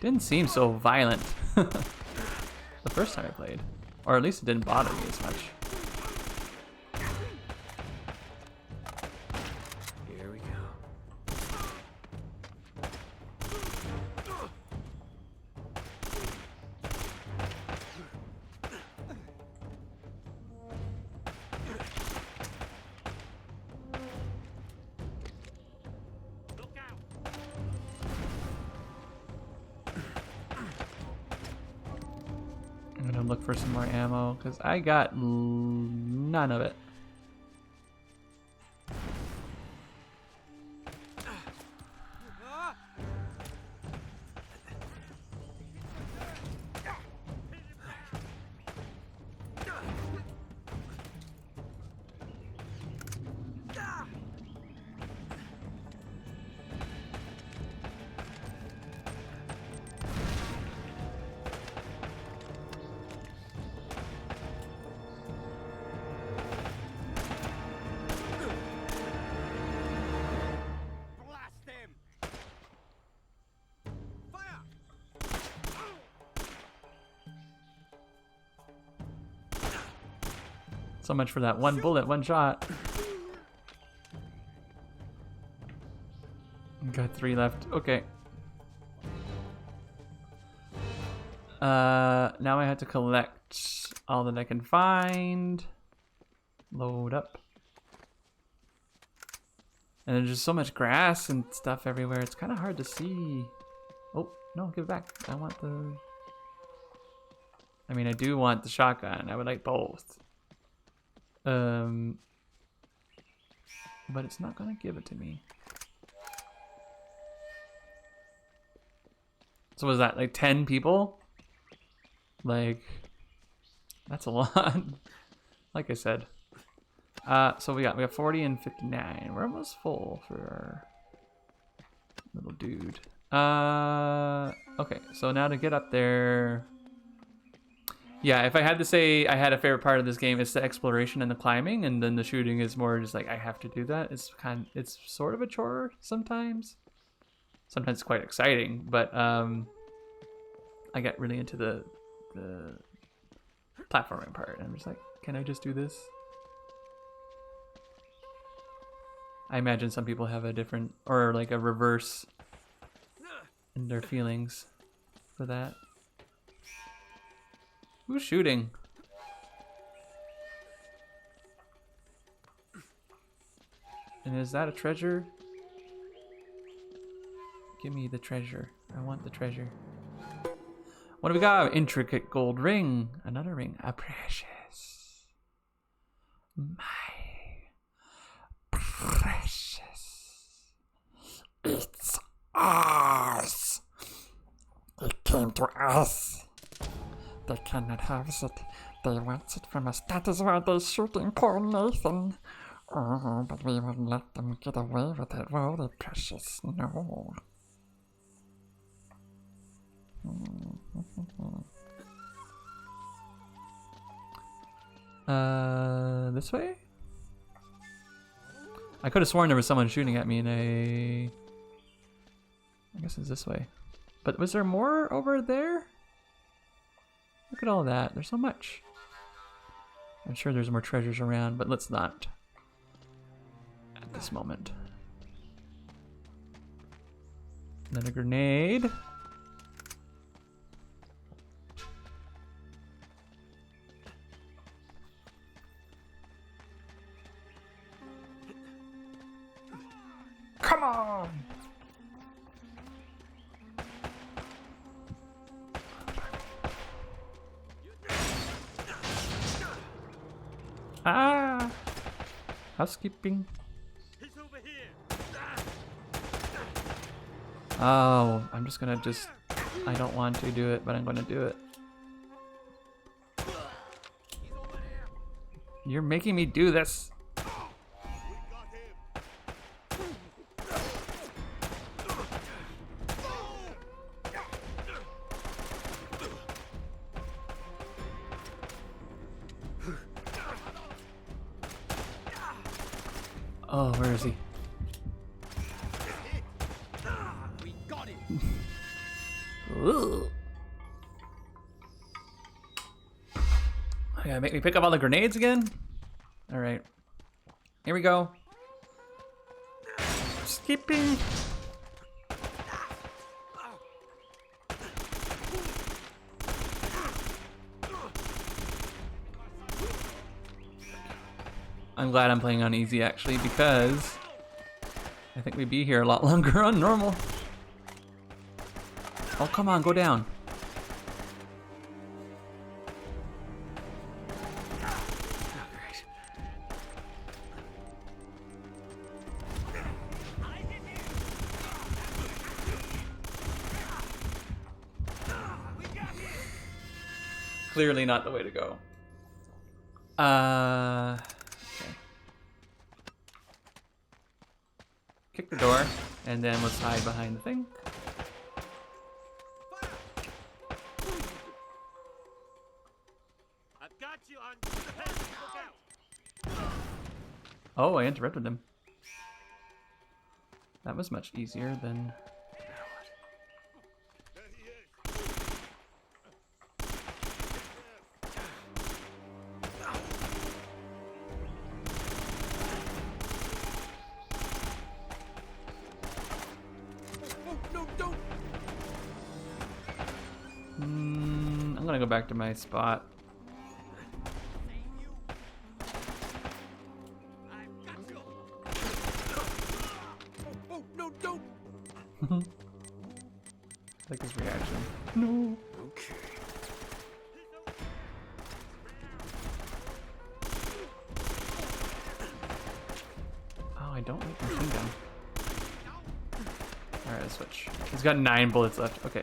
Didn't seem so violent the first time I played. Or at least it didn't bother me as much. Here we go. I'm gonna look for some more ammo because I got none of it. So much for that one bullet, one shot. Got 3 left. Okay. Now I have to collect all that I can find. Load up. And there's just so much grass and stuff everywhere. It's kind of hard to see. Oh, no, give it back. I want the... I mean, I do want the shotgun. I would like both. But it's not gonna give it to me. So was that like 10 people? Like, that's a lot. Like I said. So we got 40 and 59. We're almost full for our little dude. Okay, so now to get up there. Yeah, if I had to say I had a favorite part of this game, it's the exploration and the climbing, and then the shooting is more just like I have to do that. It's sort of a chore sometimes. Sometimes it's quite exciting, but I get really into the platforming part. And I'm just like, can I just do this? I imagine some people have a different, or like a reverse in their feelings for that. Who's shooting? And is that a treasure? Give me the treasure. I want the treasure. What do we got? Intricate gold ring. Another ring. A precious. My precious. It's ours. It came to us. They cannot have it. They want it from us. That is why they're shooting poor Nathan. Oh, but we won't let them get away with it. Oh, the precious. No. This way? I could have sworn there was someone shooting at me and I guess it's this way. But was there more over there? Look at all that. There's so much. I'm sure there's more treasures around, but let's not at this moment. Another grenade. Come on! Ah! Housekeeping. Oh, I'm just gonna I don't want to do it, but I'm gonna do it. You're making me do this. Oh, where is he? We got him. Ooh. You gotta make me pick up all the grenades again? Alright. Here we go. Skipping. I'm glad I'm playing on easy actually, because I think we'd be here a lot longer on normal. Oh, come on, go down. Clearly not the way to go. Okay. Kick the door, and then let's hide behind the thing. I've got you on the head. Look out. Oh, I interrupted him. That was much easier than... gonna go back to my spot. Oh, no, don't! Like his reaction. No. Okay. Oh, I don't like machine gun. Alright, let's switch. He's got 9 bullets left. Okay.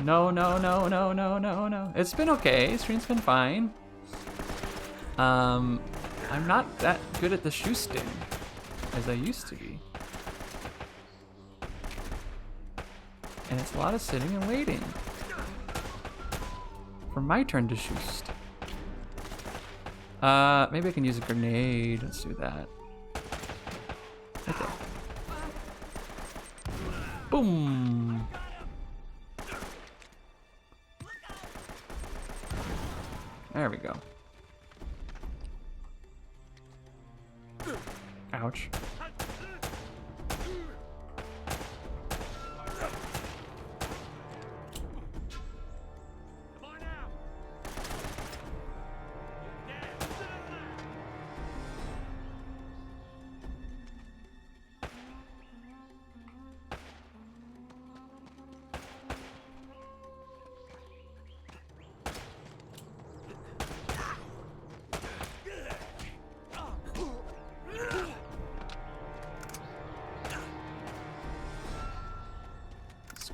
No, no, no, no, no, no, no. It's been okay. Stream's been fine. I'm not that good at the shoosting as I used to be. And it's a lot of sitting and waiting for my turn to shoost. Maybe I can use a grenade. Let's do that. Okay. Boom. There we go. Ouch.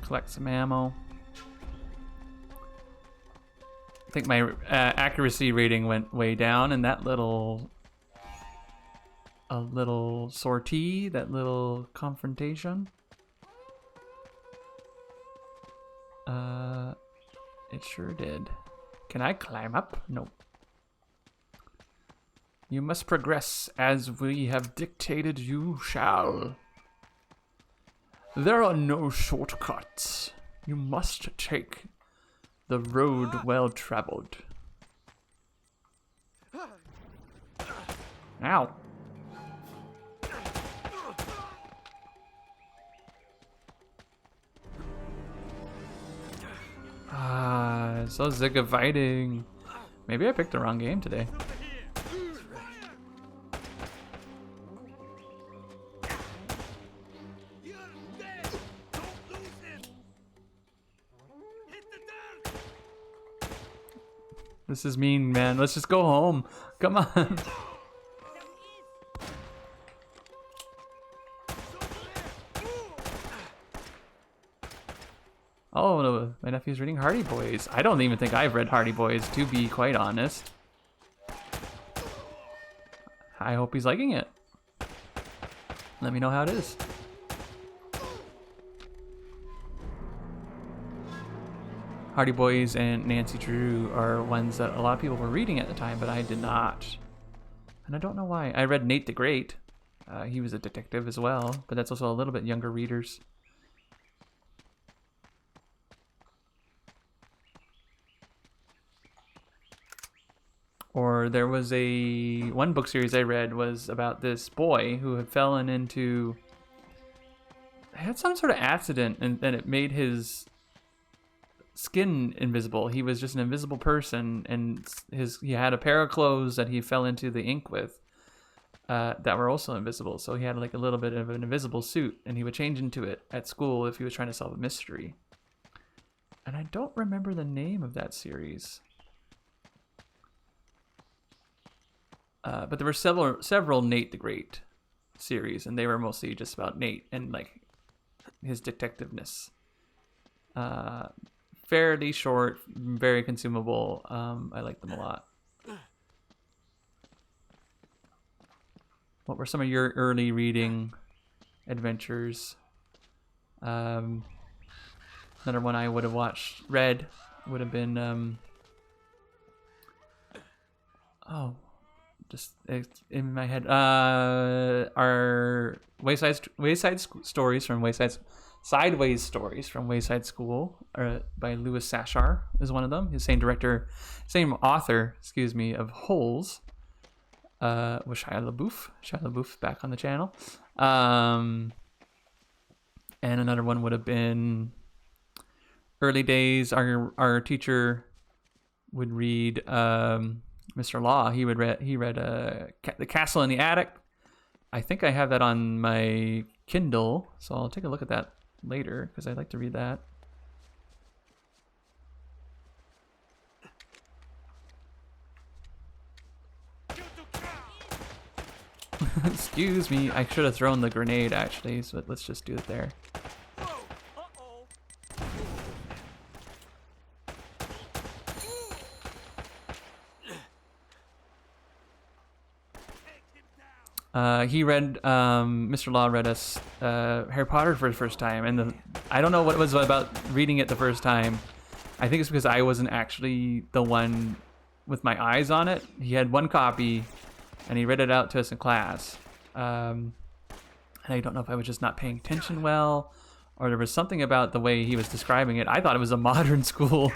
Collect some ammo. I think my accuracy rating went way down in that little sortie, that little confrontation. It sure did. Can I climb up? Nope. You must progress as we have dictated you shall. There are no shortcuts. You must take the road well traveled. Ow. So sick of fighting. Maybe I picked the wrong game today. This is mean, man. Let's just go home. Come on. Oh, no, my nephew's reading Hardy Boys. I don't even think I've read Hardy Boys, to be quite honest. I hope he's liking it. Let me know how it is. Hardy Boys and Nancy Drew are ones that a lot of people were reading at the time, but I did not. And I don't know why. I read Nate the Great. He was a detective as well, but that's also a little bit younger readers. Or there was one book series I read was about this boy who had fallen into, had some sort of accident, and then it made his skin invisible. He was just an invisible person, and he had a pair of clothes that he fell into the ink with that were also invisible. So he had like a little bit of an invisible suit, and he would change into it at school if he was trying to solve a mystery. And I don't remember the name of that series. But there were several Nate the Great series, and they were mostly just about Nate and like his detectiveness. Fairly short, very consumable. I like them a lot. What were some of your early reading adventures? Another one I would have read would have been Just it's in my head. Our Sideways Stories from Wayside School by Louis Sachar is one of them. He's same director, same author, of Holes. With Shia LaBeouf back on the channel. And another one would have been early days. Our teacher would read Mr. Law. He read The Castle in the Attic. I think I have that on my Kindle, so I'll take a look at that later because I'd like to read that. Excuse me, I should have thrown the grenade actually, so let's just do it there. Mr. Law read us Harry Potter for the first time, and I don't know what it was about reading it the first time. I think it's because I wasn't actually the one with my eyes on it. He had one copy, and he read it out to us in class. And I don't know if I was just not paying attention well, or there was something about the way he was describing it. I thought it was a modern school,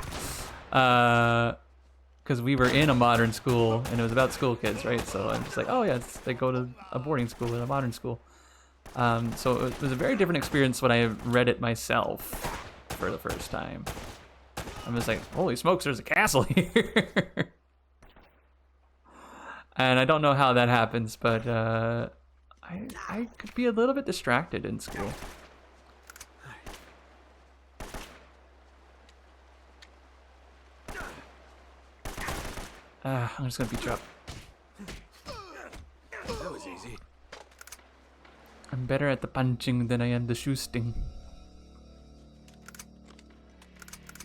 because we were in a modern school, and it was about school kids, right? So I'm just like, oh yeah, they go to a boarding school in a modern school. So it was a very different experience when I read it myself for the first time. I'm just like, holy smokes, there's a castle here. And I don't know how that happens, but I could be a little bit distracted in school. I'm just gonna beat you up. That was easy. I'm better at the punching than I am the shooting.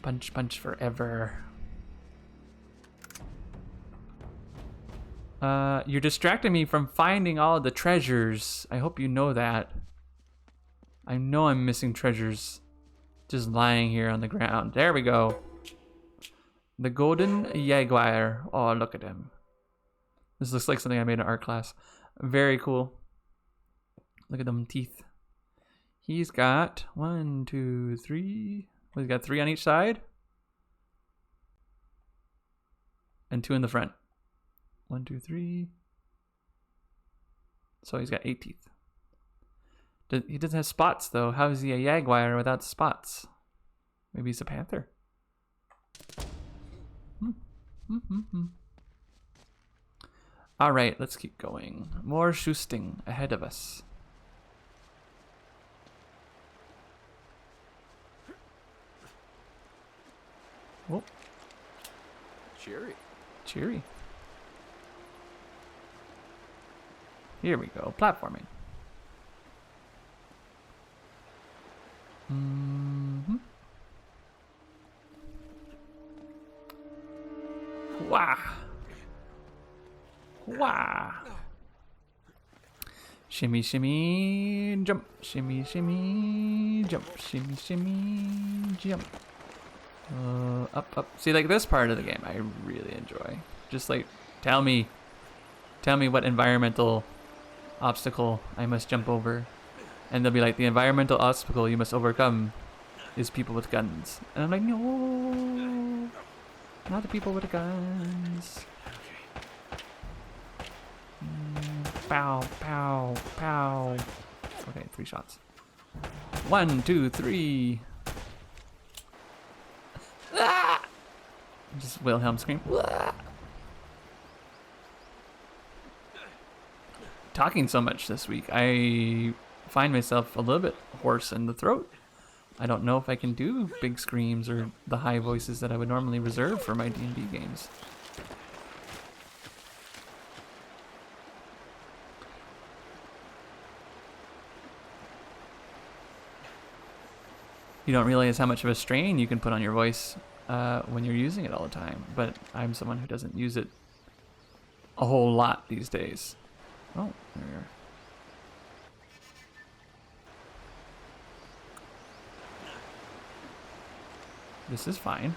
Punch, punch forever. You're distracting me from finding all the treasures. I hope you know that. I know I'm missing treasures just lying here on the ground. There we go. The golden jaguar. Oh, look at him. This looks like something I made in art class. Very cool. Look at them teeth. He's got 1, 2, 3. Well, he's got 3 on each side. And 2 in the front. 1, 2, 3. So he's got 8 teeth. He doesn't have spots though. How is he a jaguar without spots? Maybe he's a panther. All right, let's keep going. More shooting ahead of us. Oh. Cheery. Here we go, platforming. Wah! Wah! Shimmy, shimmy, jump. Shimmy, shimmy, jump. Shimmy, shimmy, jump. Up. See, like this part of the game, I really enjoy. Just like, tell me what environmental obstacle I must jump over, and they'll be like, the environmental obstacle you must overcome is people with guns, and I'm like, no, not the people with the guns. Pow, pow, pow. Okay, 3 shots. 1, 2, 3. Ah! Just Wilhelm scream. Ah! Talking so much this week, I find myself a little bit hoarse in the throat. I don't know if I can do big screams or the high voices that I would normally reserve for my D&D games. You don't realize how much of a strain you can put on your voice when you're using it all the time, but I'm someone who doesn't use it a whole lot these days. Oh, there we are. This is fine.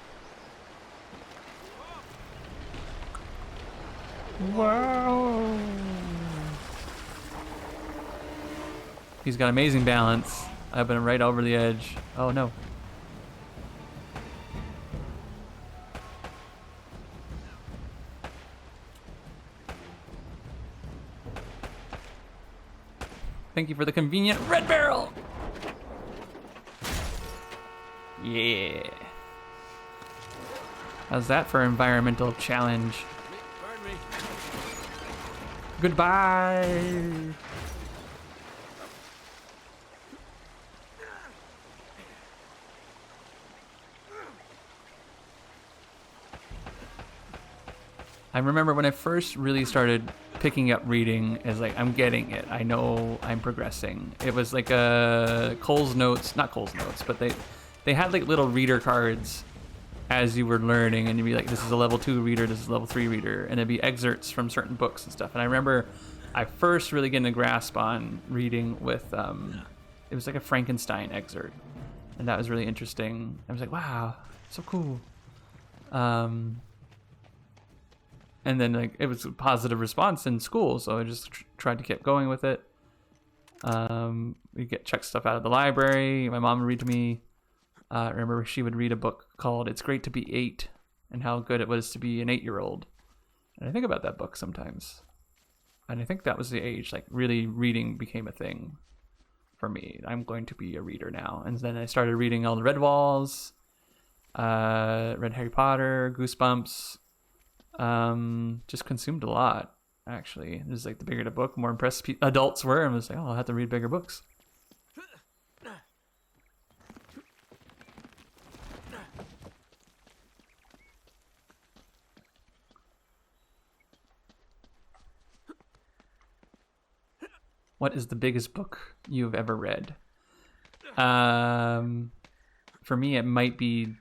Wow! He's got amazing balance. I've been right over the edge. Oh no. Thank you for the convenient red barrel. Yeah. How's that for environmental challenge? Burn me. Goodbye. I remember when I first really started picking up reading as like, I'm getting it. I know I'm progressing. It was like Cole's Notes, not Cole's Notes, but they had like little reader cards as you were learning, and you'd be like, this is a level 2 reader, this is a level 3 reader, and it'd be excerpts from certain books and stuff. And I remember I first really getting a grasp on reading with, it was like a Frankenstein excerpt, and that was really interesting. I was like, wow, so cool. And then like it was a positive response in school, so I just tried to keep going with it. We get check stuff out of the library. My mom would read to me. I remember she would read a book called "It's Great to Be 8" and how good it was to be an 8-year-old. And I think about that book sometimes. And I think that was the age, like really reading became a thing for me. I'm going to be a reader now. And then I started reading all the Red Walls, read Harry Potter, Goosebumps. Just consumed a lot, actually. It was like the bigger the book, more impressed adults were, and was like, oh, I'll have to read bigger books. What is the biggest book you've ever read? For me, it might be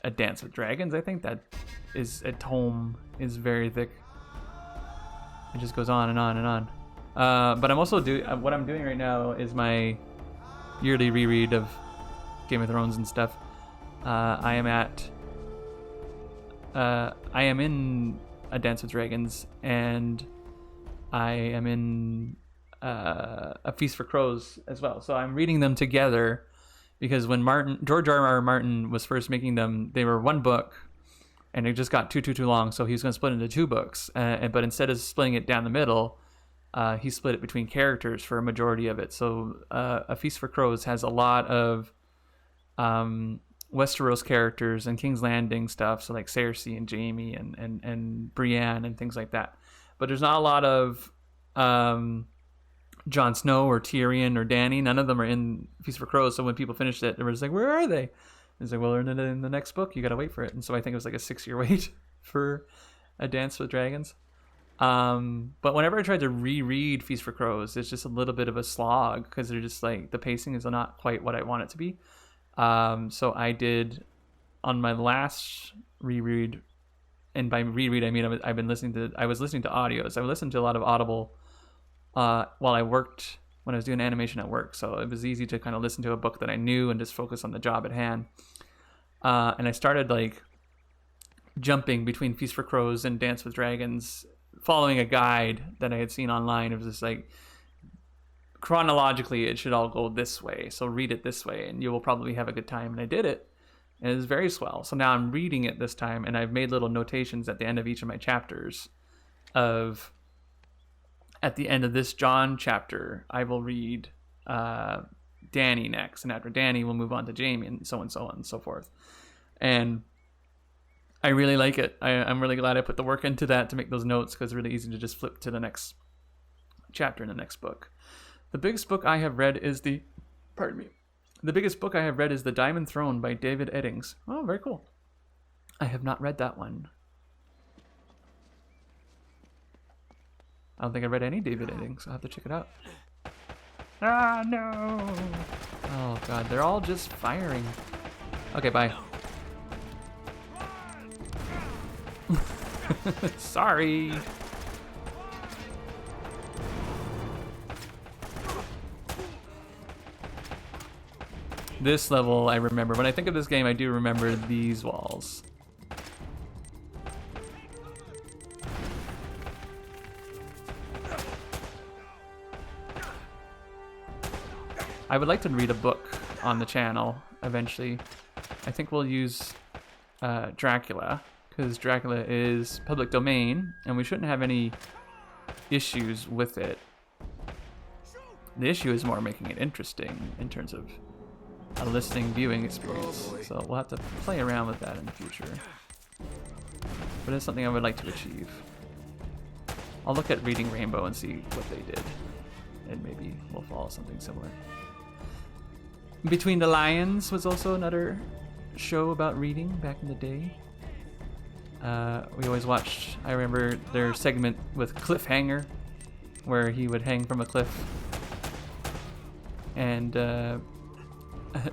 A Dance with Dragons. I think that is a tome, is very thick. It just goes on and on and on. But I'm also what I'm doing right now is my yearly reread of Game of Thrones and stuff. I am in A Dance with Dragons, and I am in A Feast for Crows as well. So I'm reading them together because when George R.R. Martin was first making them, they were one book, and it just got too long. So he was going to split into 2 books, but instead of splitting it down the middle, he split it between characters for a majority of it. So A Feast for Crows has a lot of Westeros characters and King's Landing stuff, so like Cersei and Jaime and Brienne and things like that. But there's not a lot of Jon Snow or Tyrion or Dany. None of them are in Feast for Crows. So when people finished it, they were just like, where are they? It's like, well, they're in the next book. You got to wait for it. And so I think it was like a 6-year wait for A Dance with Dragons. But whenever I tried to reread Feast for Crows, it's just a little bit of a slog because they're just like, the pacing is not quite what I want it to be. So I did on my last reread, and by reread, I mean, I was listening to audios. I listened to a lot of Audible, while I worked, when I was doing animation at work. So it was easy to kind of listen to a book that I knew and just focus on the job at hand. And I started like jumping between Feast for Crows and Dance with Dragons, following a guide that I had seen online. It was just like, chronologically, it should all go this way. So read it this way and you will probably have a good time. And I did it. And it was very swell. So now I'm reading it this time, and I've made little notations at the end of each of my chapters of, at the end of this John chapter, I will read Dany next. And after Dany, we'll move on to Jaime, and so on and so forth. And I really like it. I'm really glad I put the work into that to make those notes, because it's really easy to just flip to the next chapter in the next book. The biggest book I have read is The biggest book I have read is The Diamond Throne by David Eddings. Oh, very cool. I have not read that one. I don't think I read any David Eddings. I'll have to check it out. Ah, no! Oh, God. They're all just firing. Okay, bye. Sorry. This level, I remember. When I think of this game, I do remember these walls. I would like to read a book on the channel eventually. I think we'll use Dracula, because Dracula is public domain, and we shouldn't have any issues with it. The issue is more making it interesting in terms of a listening viewing experience. So we'll have to play around with that in the future. But it's something I would like to achieve. I'll look at Reading Rainbow and see what they did, and maybe we'll follow something similar. Between the Lions was also another show about reading back in the day. We always watched, I remember their segment with Cliffhanger, where he would hang from a cliff and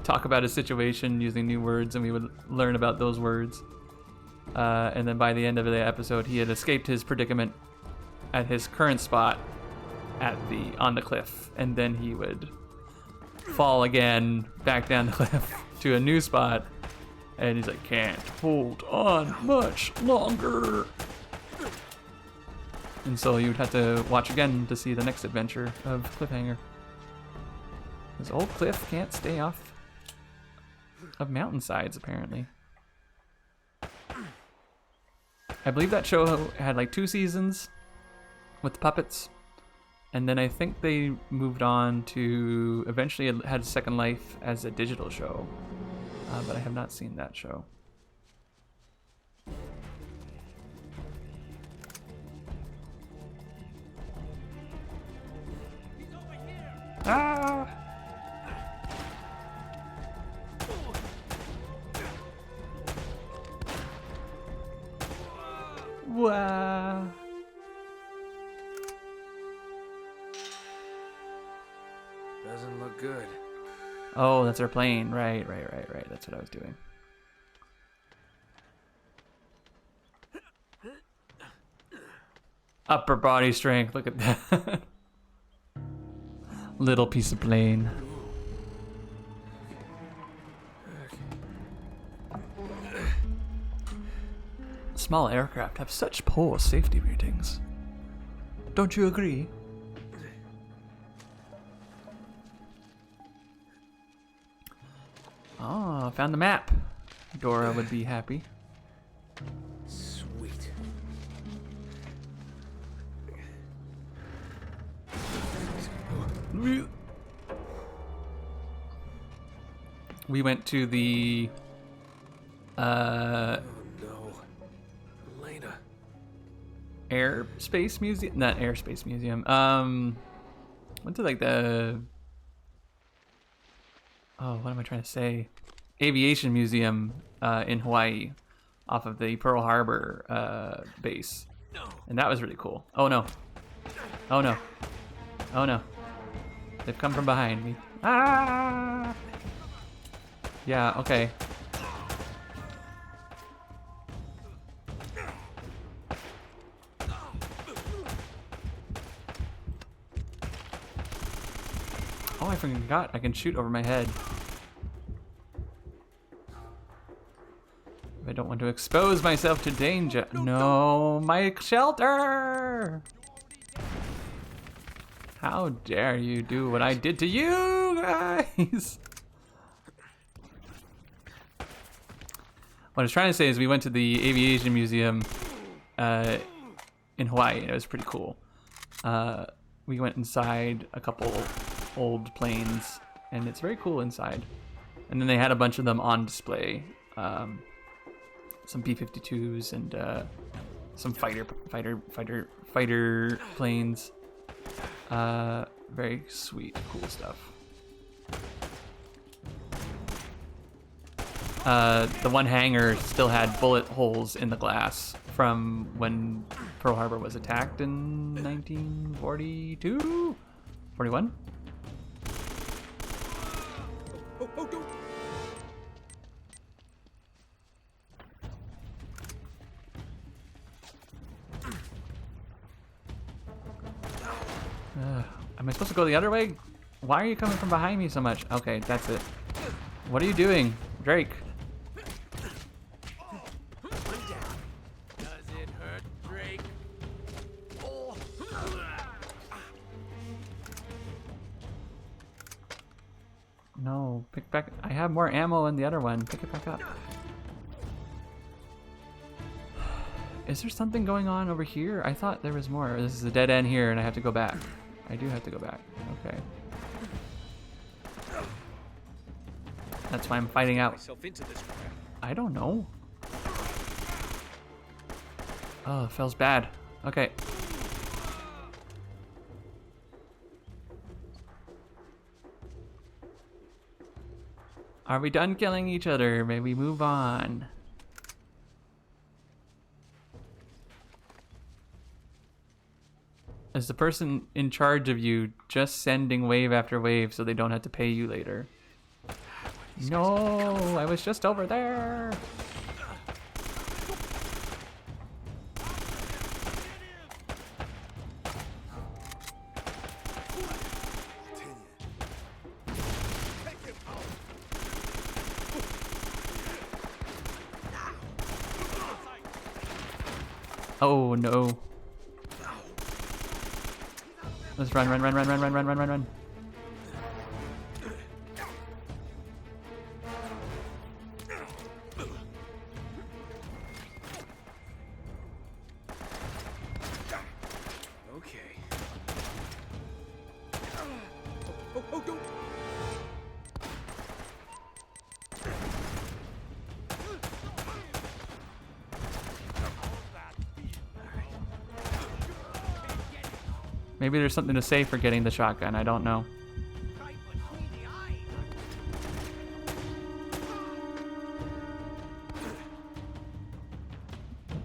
talk about his situation using new words, and we would learn about those words. And then by the end of the episode, he had escaped his predicament at his current spot on the cliff, and then he would fall again back down the cliff to a new spot, and he's like, can't hold on much longer. And so you would have to watch again to see the next adventure of Cliffhanger. This old Cliff can't stay off of mountainsides, apparently. I believe that show had like 2 seasons with puppets, and then I think they moved on to eventually it had a second life as a digital show, but I have not seen that show. Ah! Wow. Doesn't look good. Oh, that's our plane. Right. That's what I was doing. Upper body strength. Look at that. Little piece of plane. Small aircraft have such poor safety ratings. Don't you agree? Oh, found the map. Dora would be happy. Sweet. We went to the Oh no. Elena. Airspace Museum, not Airspace Museum. Went to like the what am I trying to say? Aviation Museum in Hawaii, off of the Pearl Harbor base, and that was really cool. Oh no! Oh no! Oh no! They've come from behind me. Ah! Yeah. Okay. Oh, I forgot I can shoot over my head. I don't want to expose myself to danger. No, my shelter! How dare you do what I did to you guys? What I was trying to say is we went to the Aviation Museum in Hawaii, and it was pretty cool. We went inside a couple old planes, and it's very cool inside. And then they had a bunch of them on display. Some B-52s and some fighter planes. Very sweet, cool stuff. The one hangar still had bullet holes in the glass from when Pearl Harbor was attacked in 1942? 41? Oh, don't. Am I supposed to go the other way? Why are you coming from behind me so much? Okay, that's it. What are you doing, Drake? Does it hurt, Drake? No, pick back. I have more ammo in the other one. Pick it back up. Is there something going on over here? I thought there was more. This is a dead end here and I have to go back. I do have to go back. Okay. That's why I'm fighting out. I don't know. Oh, it feels bad. Okay. Are we done killing each other? May we move on? Is the person in charge of you just sending wave after wave so they don't have to pay you later? No, I was just over there. Oh no. Let's run. Okay. Oh, don't. Maybe there's something to say for getting the shotgun. I don't know.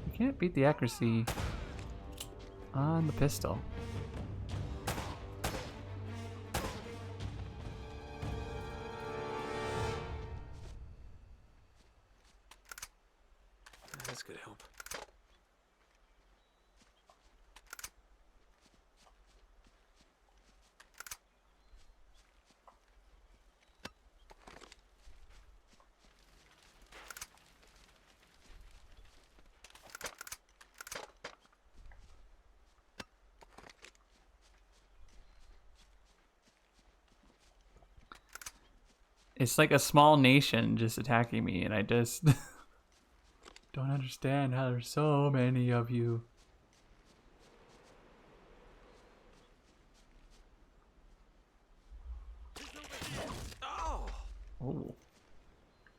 You can't beat the accuracy on the pistol. That's good help. It's like a small nation just attacking me, and I just don't understand how there's so many of you. Oh.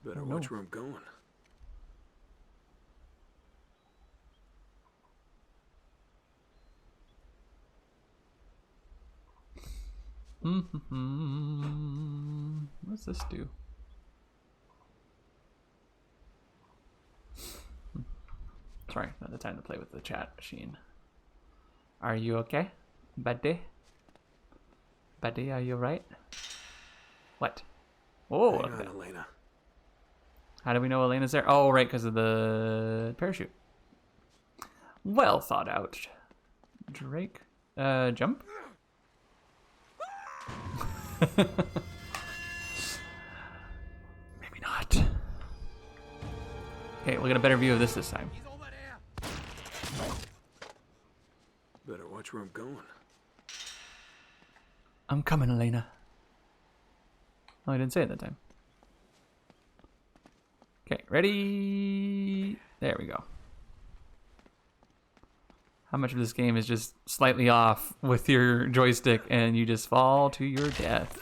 Better watch where I'm going. What's this do? Sorry, not the time to play with the chat machine. Are you okay, buddy? Buddy, are you right? What? Oh, Hang on, okay. Elena. How do we know Elena's there? Oh, right, because of the parachute. Well thought out. Drake. Jump? Maybe not. Okay, we'll get a better view of this time. Better watch where I'm going. I'm coming, Elena. Oh, I didn't say it that time. Okay, ready? There we go. How much of this game is just slightly off with your joystick and you just fall to your death?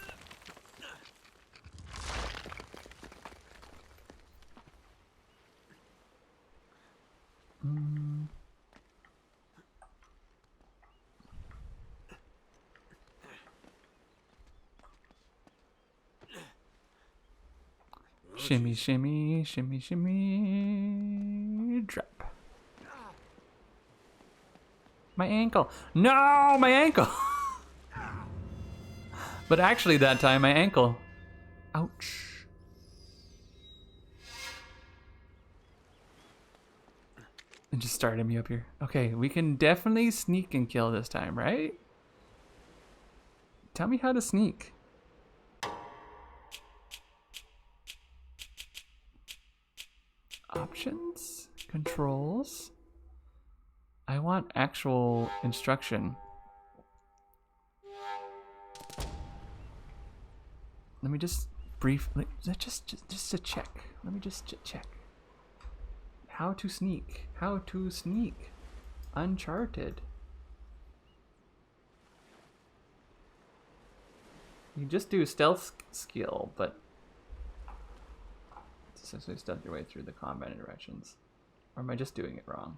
Shimmy, shimmy, shimmy, shimmy, drop. My ankle. No, my ankle. But actually that time, my ankle. Ouch. It just started me up here. Okay, we can definitely sneak and kill this time, right? Tell me how to sneak. Options? Controls? I want actual instruction. Let me just briefly, just a check. Let me just check. How to sneak. How to sneak. Uncharted. You just do stealth skill, but it's essentially stealth your way through the combat interactions. Or am I just doing it wrong?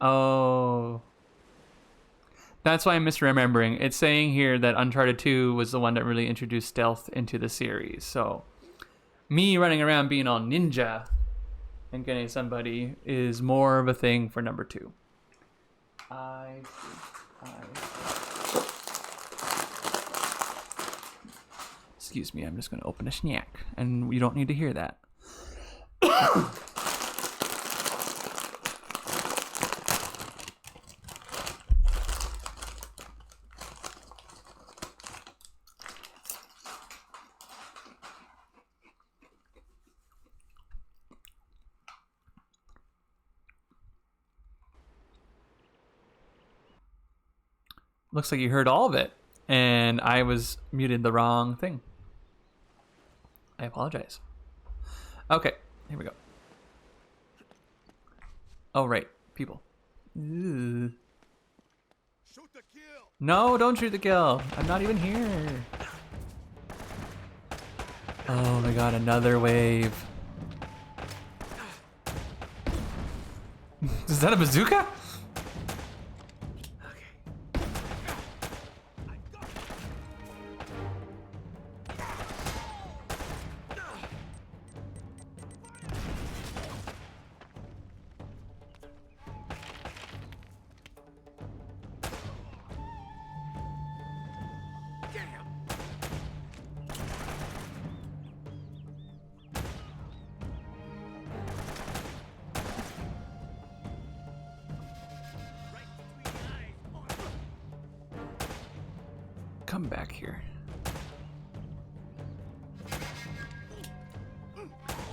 Oh. That's why I'm misremembering. It's saying here that Uncharted 2 was the one that really introduced stealth into the series. So, me running around being all ninja and getting somebody is more of a thing for number 2. Excuse me, I'm just going to open a snack. And you don't need to hear that. Looks like you heard all of it, and I was muted the wrong thing. I apologize. Okay, here we go. Oh, right, people. Ugh. Shoot the kill. No, don't shoot the kill. I'm not even here. Oh my god, another wave. Is that a bazooka? Come back here.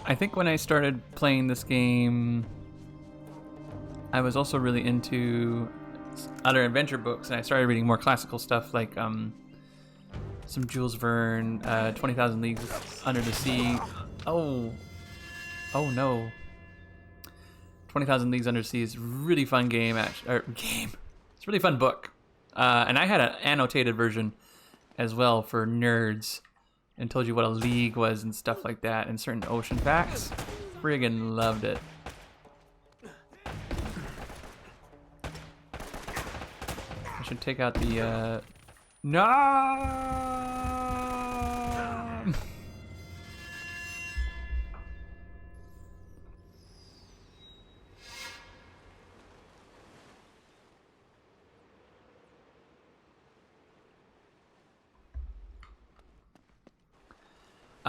I think when I started playing this game, I was also really into other adventure books, and I started reading more classical stuff like some Jules Verne, 20,000 Leagues Under the Sea. Oh no. 20,000 Leagues Under the Sea is a really fun game, It's a really fun book. And I had an annotated version as well for nerds, and told you what a league was and stuff like that, and certain ocean facts. Friggin' loved it. I should take out the no.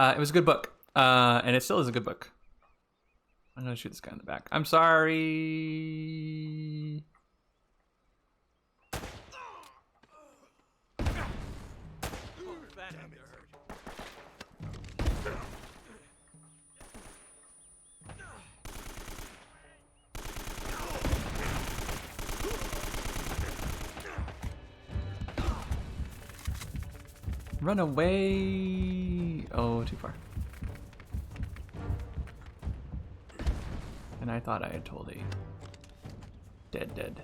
It was a good book, and it still is a good book. I'm gonna shoot this guy in the back. I'm sorry. Run away! Oh, too far. And I thought I had told a dead.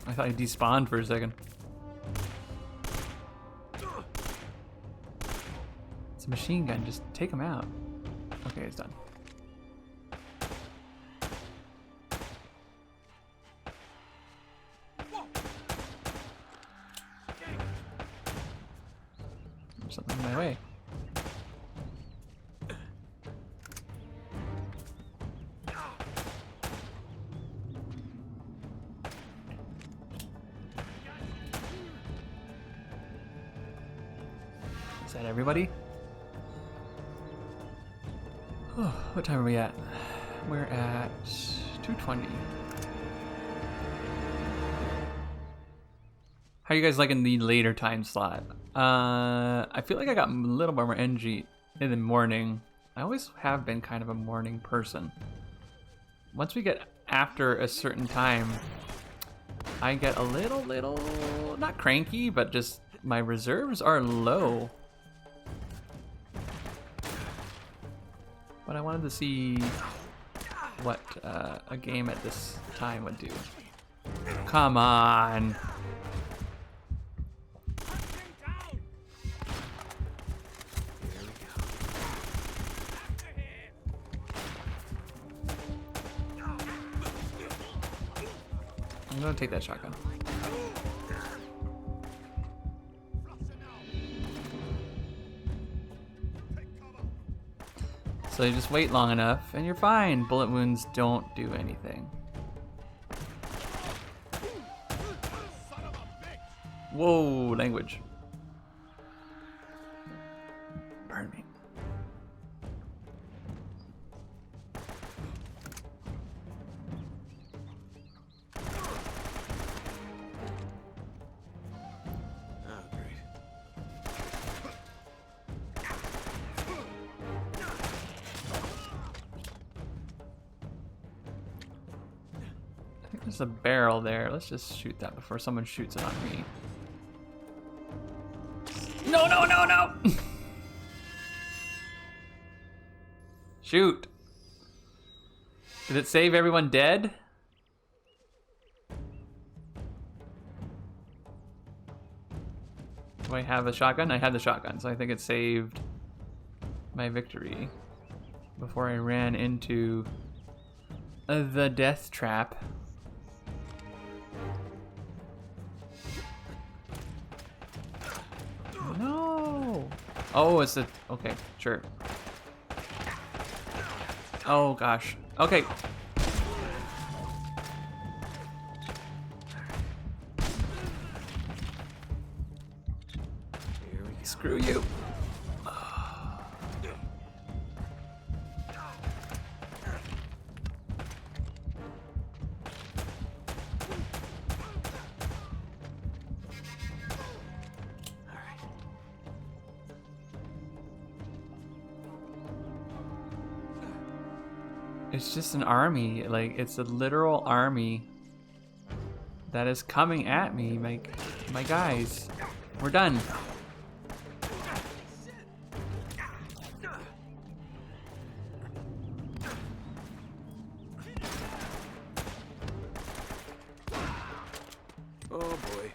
I thought he despawned for a second. It's a machine gun, just take him out. Okay, it's done. There's something in my way. Is that everybody? Oh, what time are we at? We're at 2:20. How are you guys liking the later time slot? I feel like I got a little more energy in the morning. I always have been kind of a morning person. Once we get after a certain time, I get a little, not cranky, but just my reserves are low. But I wanted to see what a game at this time would do. Come on. I'm gonna take that shotgun. So you just wait long enough and you're fine. Bullet wounds don't do anything. Whoa, language. Pardon me. Oh, great. I think there's a barrel there. Let's just shoot that before someone shoots it on me. No, no, no, no! Shoot. Did it save everyone dead? Do I have a shotgun? I had the shotgun, so I think it saved my victory before I ran into the death trap. No! Oh, it's a... Okay, sure. Oh, gosh. Okay. Here we go. Screw you. It's just an army. Like, it's a literal army that is coming at me. My guys. We're done. Oh boy.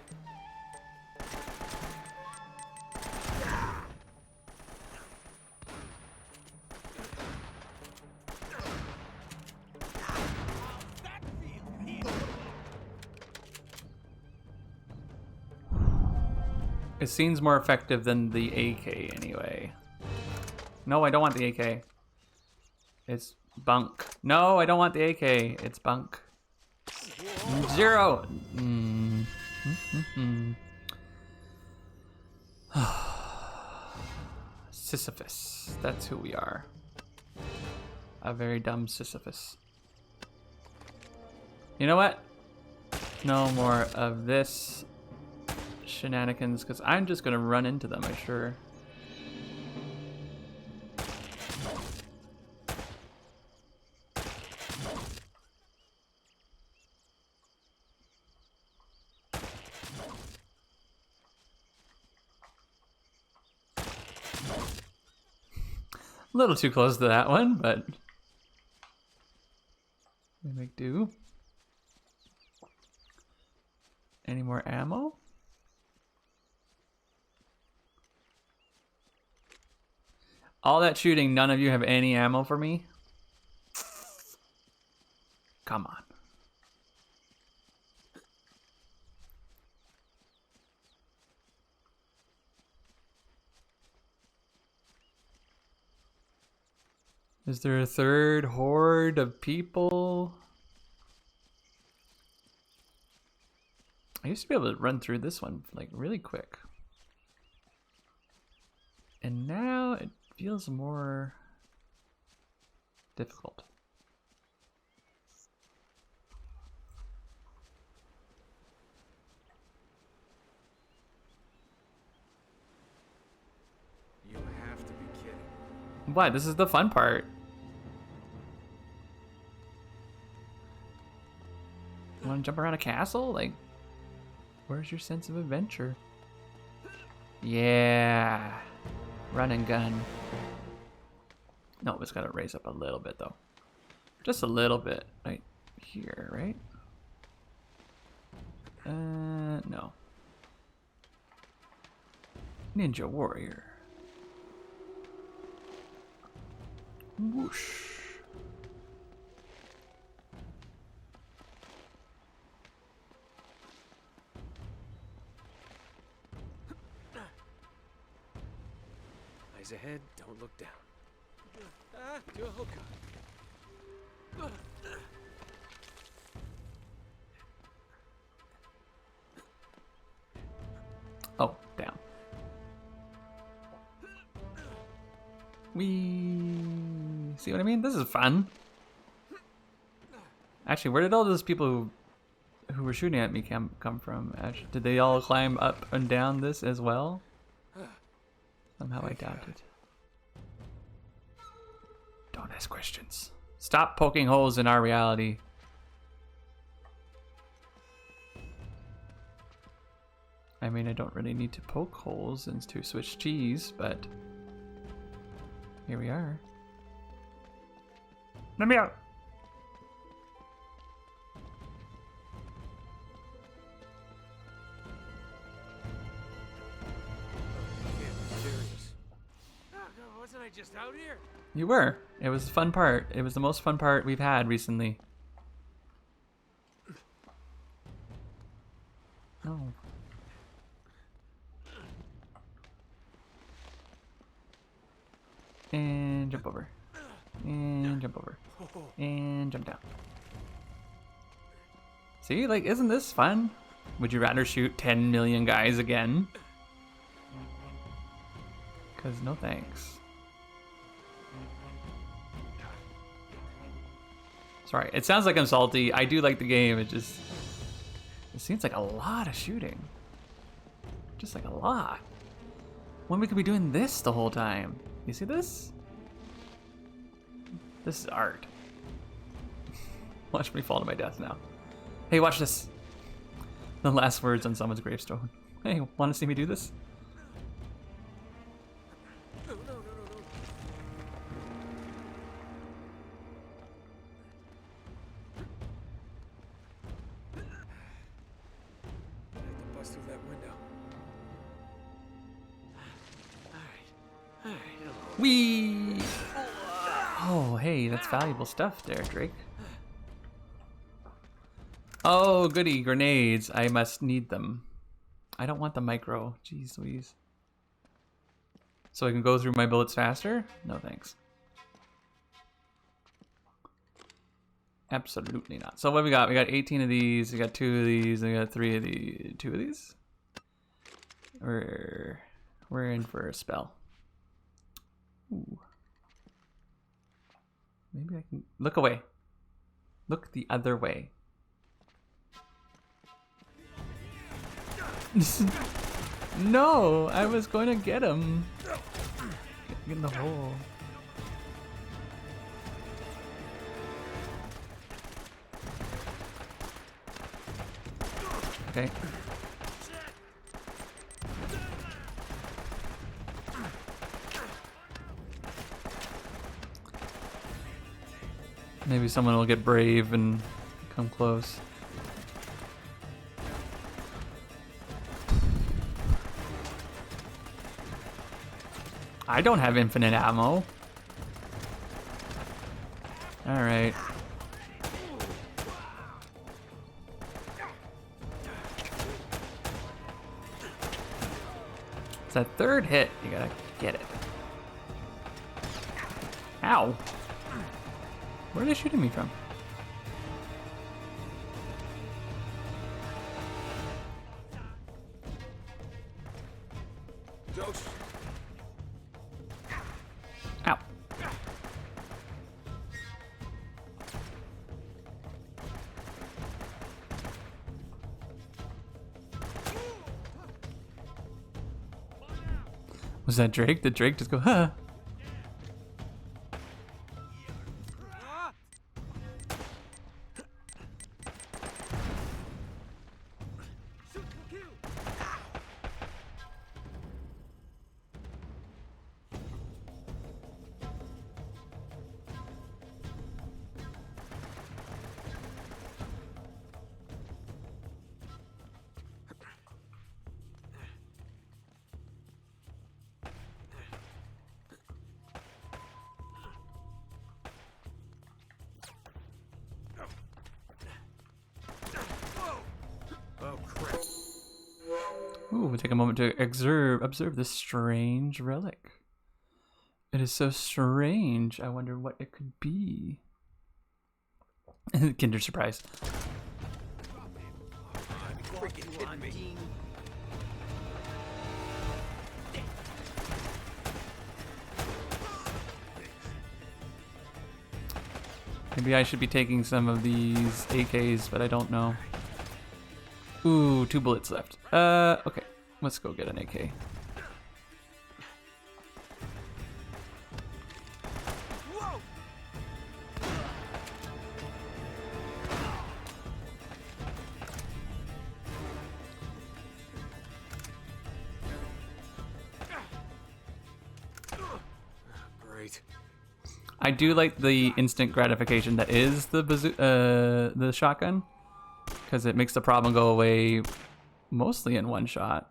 It seems more effective than the AK anyway. No, I don't want the AK. It's bunk. No, I don't want the AK. It's bunk. 0. Sisyphus. That's who we are. A very dumb Sisyphus. You know what? No more of this shenanigans, because I'm just gonna run into them, I'm sure. A little too close to that one, but we make do. Any more ammo? All that shooting, none of you have any ammo for me? Come on. Is there a third horde of people? I used to be able to run through this one like really quick. And now it feels more difficult. What? This is the fun part. You want to jump around a castle? Like, where's your sense of adventure? Yeah. Run and gun. No, it's got to raise up a little bit, though. Just a little bit. Right here, right? No. Ninja warrior. Whoosh. Eyes ahead, don't look down. Oh God. Oh, down. We see what I mean? This is fun. Actually, where did all those people who were shooting at me come from? Actually, did they all climb up and down this as well? Somehow I doubt it. Don't ask questions. Stop poking holes in our reality. I mean, I don't really need to poke holes into Swiss cheese, but here we are. Let me out! Wasn't I just out here? You were. It was the fun part. It was the most fun part we've had recently. No. And jump over. And jump over. And jump down. See, like, isn't this fun? Would you rather shoot 10 million guys again? Because no thanks. Sorry, it sounds like I'm salty. I do like the game. It seems like a lot of shooting. Just like a lot. When we could be doing this the whole time. You see this? This is art. Watch me fall to my death now. Hey, watch this. The last words on someone's gravestone. Hey, want to see me do this? No. I have to bust through that window. All right. Whee! Oh, hey, that's valuable stuff there, Drake. Oh, goody, grenades. I must need them. I don't want the micro. Jeez Louise. So I can go through my bullets faster? No thanks. Absolutely not. So what have we got? We got 18 of these, we got 2 of these, we got 3 of these. 2 of these? We're in for a spell. Ooh. Maybe I can look away. Look the other way. No, I was going to get him. Get in the hole. Okay. Maybe someone will get brave and come close. I don't have infinite ammo. All right. It's that third hit. You gotta get it. Ow. Where are they shooting me from? Dose. Ow. Was that Drake? Did Drake just go, huh? Ooh, we'll take a moment to observe this strange relic. It is so strange. I wonder what it could be. Kinder surprise. Maybe I should be taking some of these AKs, but I don't know. Ooh, 2 bullets left. Okay. Let's go get an AK. Great. I do like the instant gratification that is the shotgun, because it makes the problem go away mostly in one shot.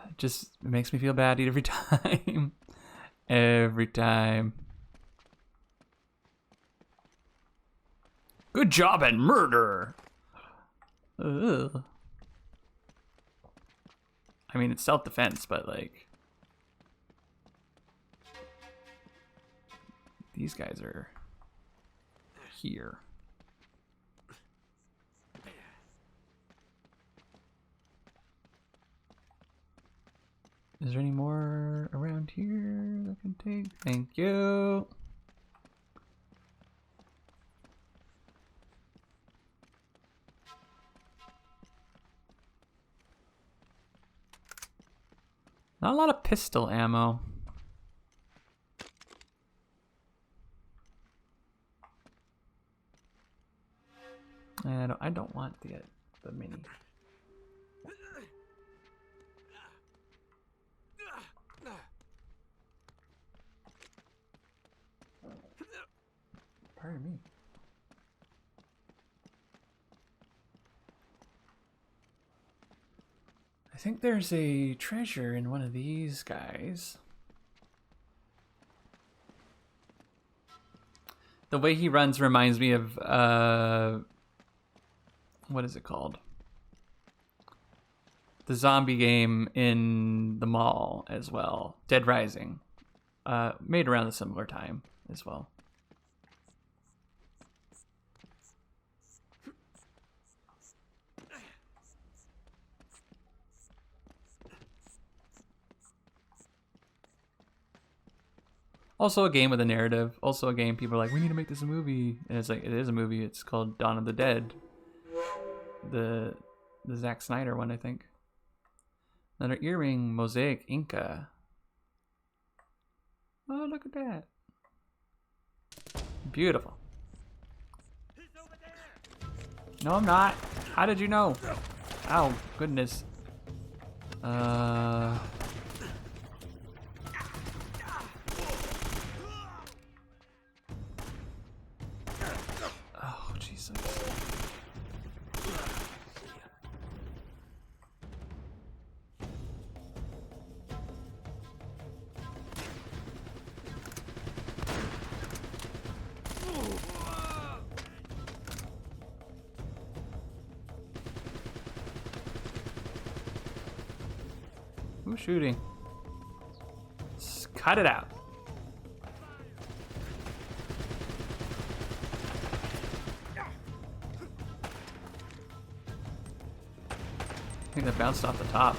It just makes me feel bad every time. Every time. Good job at murder. Ugh. I mean, it's self-defense, but like, these guys are here. Is there any more around here that I can take? Thank you. Not a lot of pistol ammo. I don't want the mini. Pardon me. I think there's a treasure in one of these guys. The way he runs reminds me of what is it called? The zombie game in the mall as well. Dead Rising. Made around a similar time as well. Also a game with a narrative. Also a game people are like, we need to make this a movie. And it's like, it is a movie. It's called Dawn of the Dead. The Zack Snyder one, I think. Another earring, mosaic, Inca. Oh, look at that. Beautiful. No, I'm not. How did you know? Oh, goodness. Oh, Jesus. Who's shooting? Let's cut it out. I think that bounced off the top.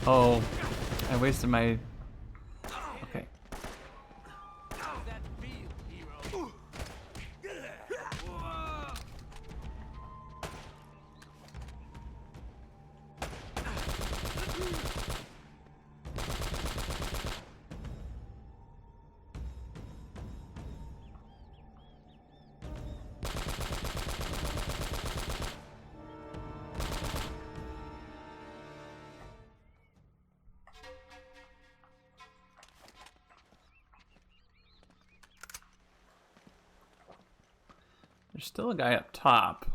Oh, I wasted my... Okay. There's still a guy up top.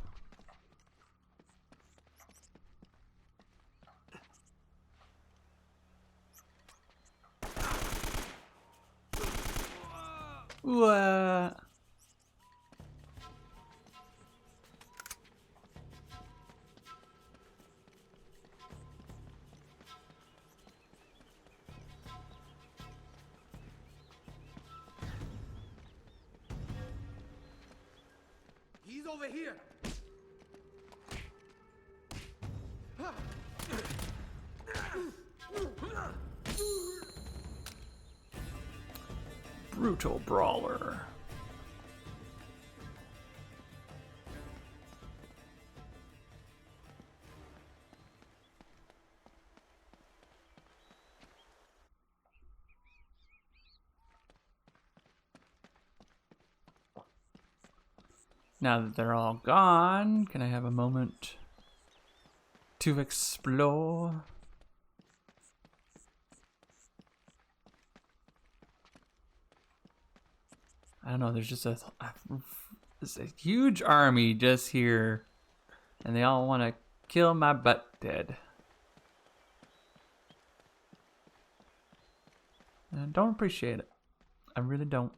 What? He's over here. Brutal brawler. Now that they're all gone, can I have a moment to explore? I don't know, there's just a huge army just here, and they all want to kill my butt dead. And I don't appreciate it. I really don't.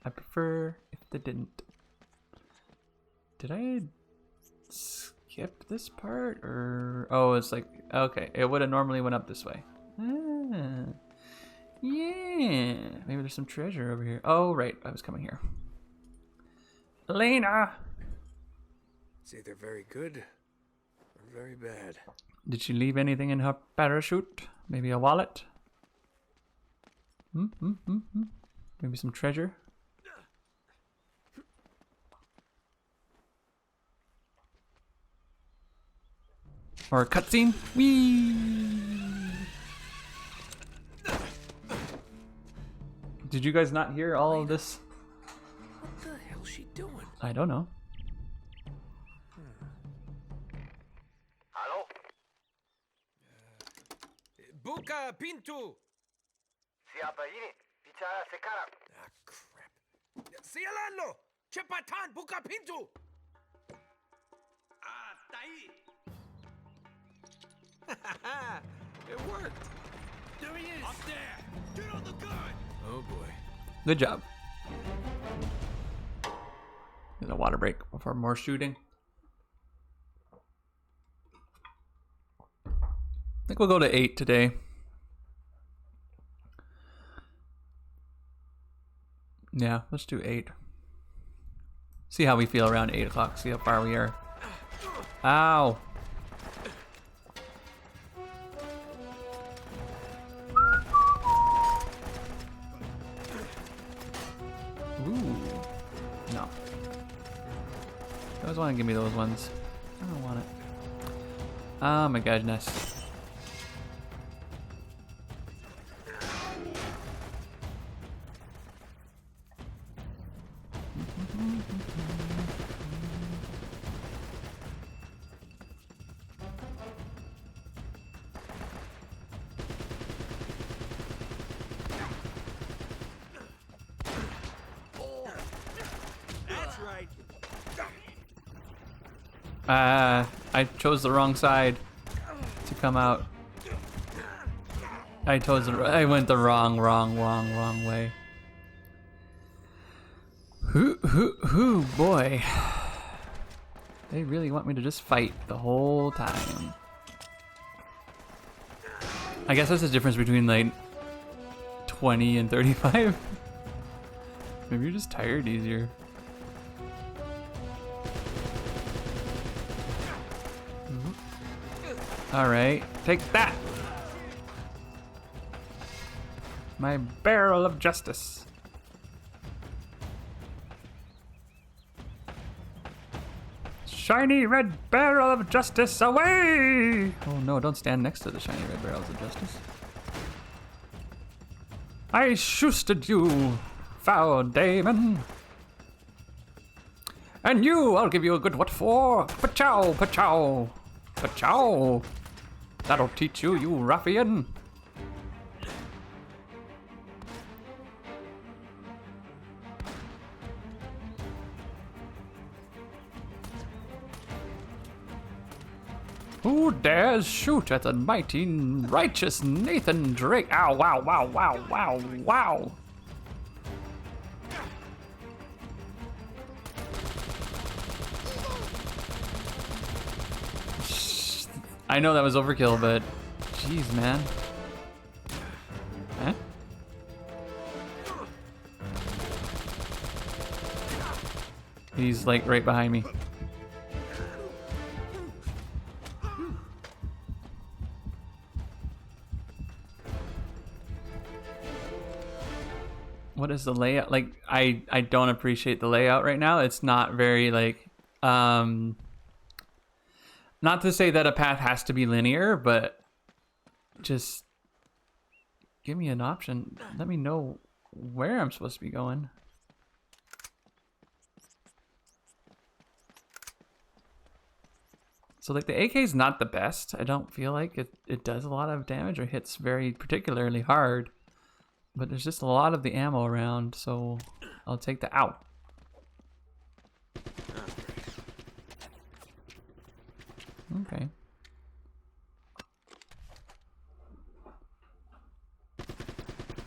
I prefer if they didn't. Did I skip this part? Or oh, it's like, okay, it would have normally went up this way. Ah. Yeah, maybe there's some treasure over here. Oh, right, I was coming here. Elena! It's either very good or very bad. Did she leave anything in her parachute? Maybe a wallet? Maybe some treasure? Or a cutscene? Whee! Did you guys not hear all of this? What the hell's she doing? I don't know. Hello? Buka Pintu! Siapa ini? Bicara sekarang. Ah, crap. Sialano! Cepatan, buka pintu! Ah, tai! It worked. There he is. Up there. Get on the gun. Oh boy. Good job. Get a water break before more shooting. I think we'll go to 8 today. Yeah, let's do 8. See how we feel around 8 o'clock. See how far we are. Ow. Ooh. No. You always want to give me those ones. I don't want it. Oh my goodness. I chose the wrong side to come out. I went the wrong way. Who, boy. They really want me to just fight the whole time. I guess that's the difference between like 20 and 35. Maybe you're just tired easier. Alright, take that! My barrel of justice. Shiny red barrel of justice, away! Oh no, don't stand next to the shiny red barrels of justice. I shoosted you, foul Damon. And you, I'll give you a good what for. Pachow, pachow, pachow. That'll teach you, you ruffian. Who dares shoot at the mighty righteous Nathan Drake? Ow, wow, wow, wow, wow, wow. I know that was overkill, but jeez, man. Eh? He's like right behind me. What is the layout? Like, I don't appreciate the layout right now. It's not very like, not to say that a path has to be linear, but just give me an option. Let me know where I'm supposed to be going. So like the AK is not the best. I don't feel like it does a lot of damage or hits very particularly hard. But there's just a lot of the ammo around, so I'll take the ow. Okay.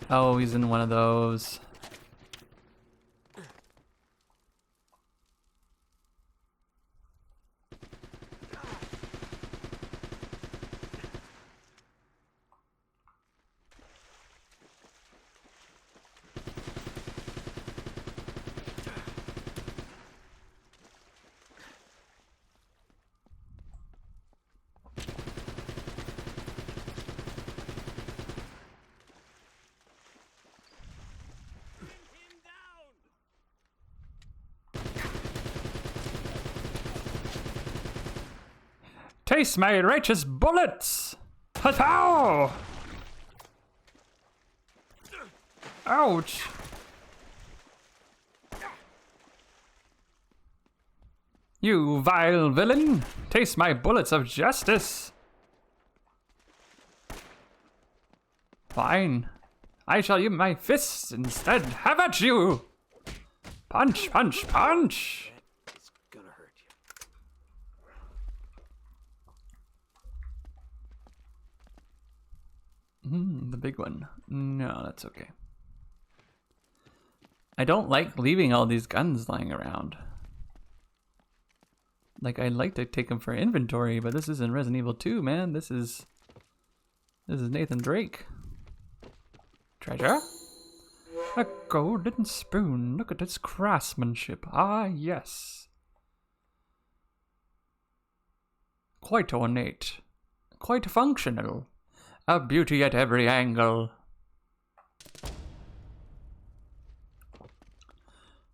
Oh, he's in one of those. Taste my righteous bullets! Hatow! Ouch! You vile villain! Taste my bullets of justice! Fine. I shall use my fists instead. Have at you! Punch, punch, punch! It's gonna hurt you. The big one. No, that's okay. I don't like leaving all these guns lying around. Like, I'd like to take them for inventory, but this isn't Resident Evil 2, man. This is Nathan Drake. Treasure? A golden spoon. Look at its craftsmanship. Ah, yes. Quite ornate. Quite functional. A beauty at every angle.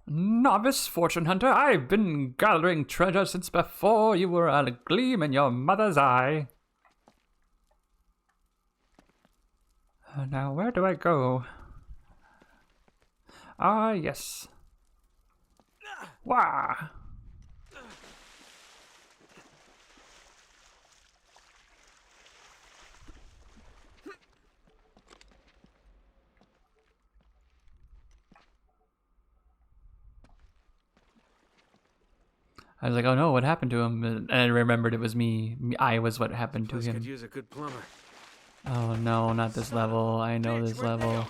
Novice fortune hunter, I've been gathering treasure since before you were a gleam in your mother's eye. Now, where do I go? Ah, yes. Wah! I was like, oh no, what happened to him? And I remembered it was me. I was what happened to Place him. could use a good plumber. Oh no, not this level. I know this level.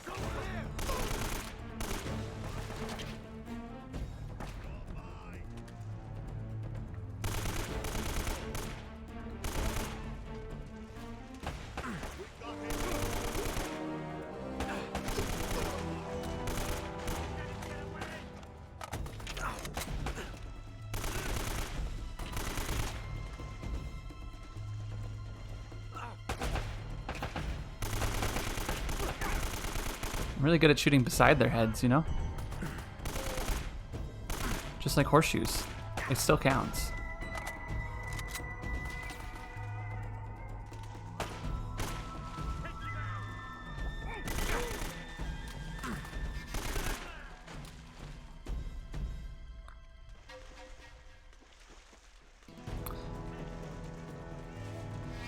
I'm really good at shooting beside their heads, you know? Just like horseshoes. It still counts.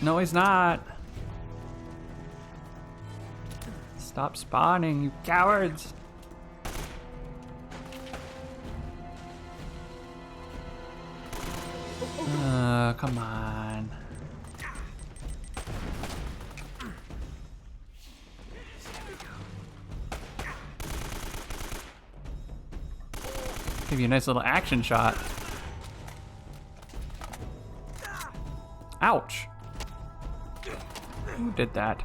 No, he's not. Stop spawning, you cowards! Come on. Give you a nice little action shot. Ouch! Who did that?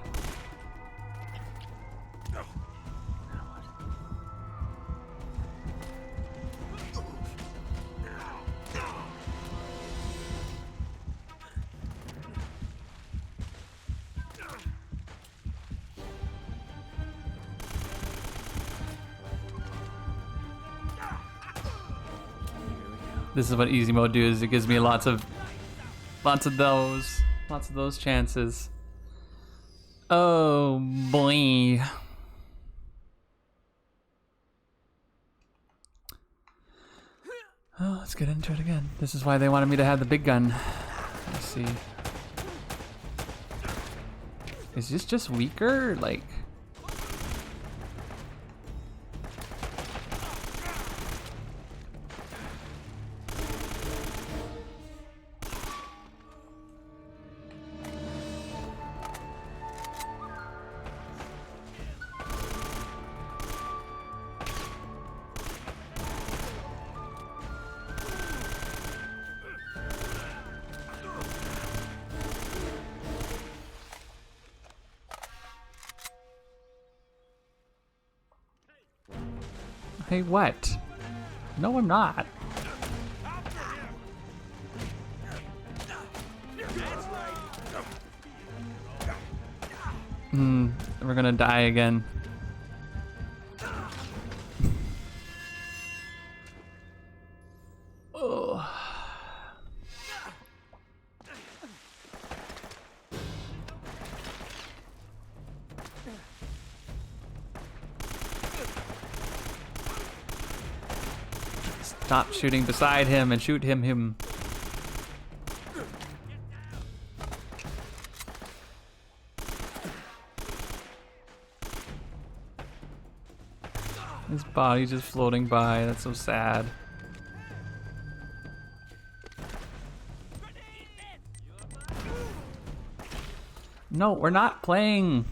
This is what easy mode does. It gives me lots of those chances. Oh boy. Oh, let's get into it again. This is why they wanted me to have the big gun. Let's see. Is this just weaker? Like. Hey, what? No, I'm not. We're gonna die again. Oh. Stop shooting beside him and shoot him. His body's just floating by. That's so sad. No, we're not playing.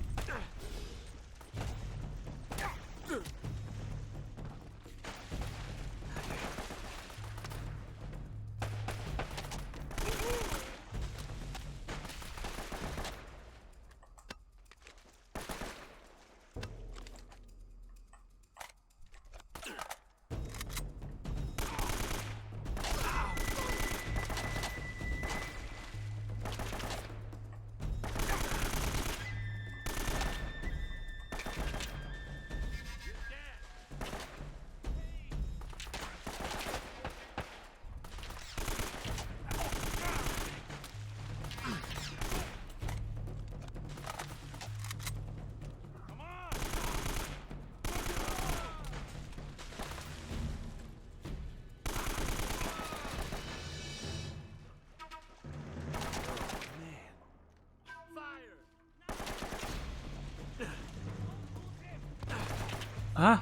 Ah,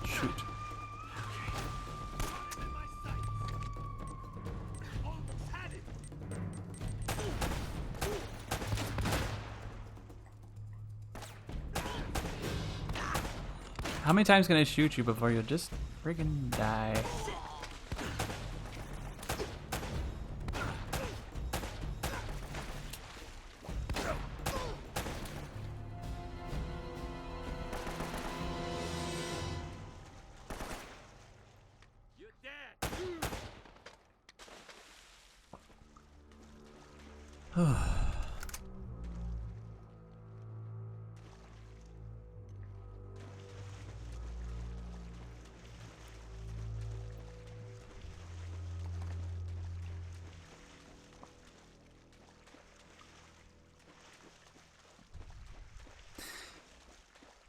shoot. How many times can I shoot you before you'll just friggin' die?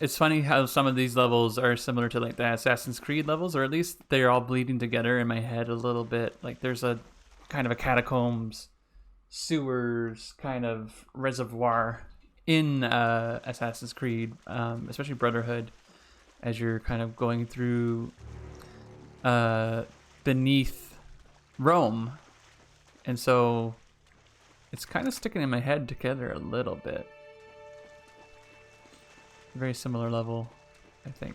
It's funny how some of these levels are similar to like the Assassin's Creed levels, or at least they're all bleeding together in my head a little bit. Like there's a kind of a catacombs, sewers kind of reservoir in Assassin's Creed, especially Brotherhood, as you're kind of going through beneath Rome. And so it's kind of sticking in my head together a little bit. Very similar level, I think.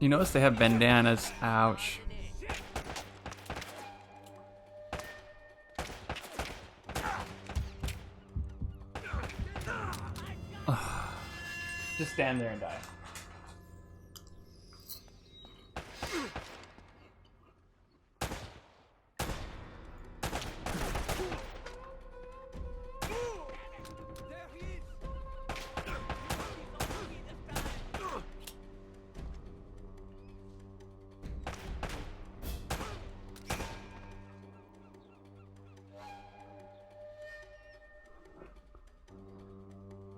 You notice they have bandanas. Ouch. Just stand there and die.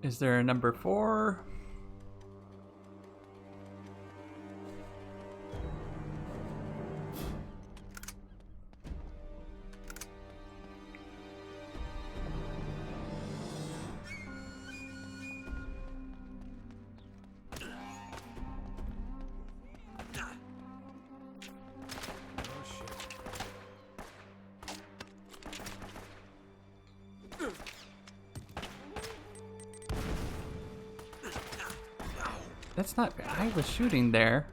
Is there a number 4? That's not. I was shooting there.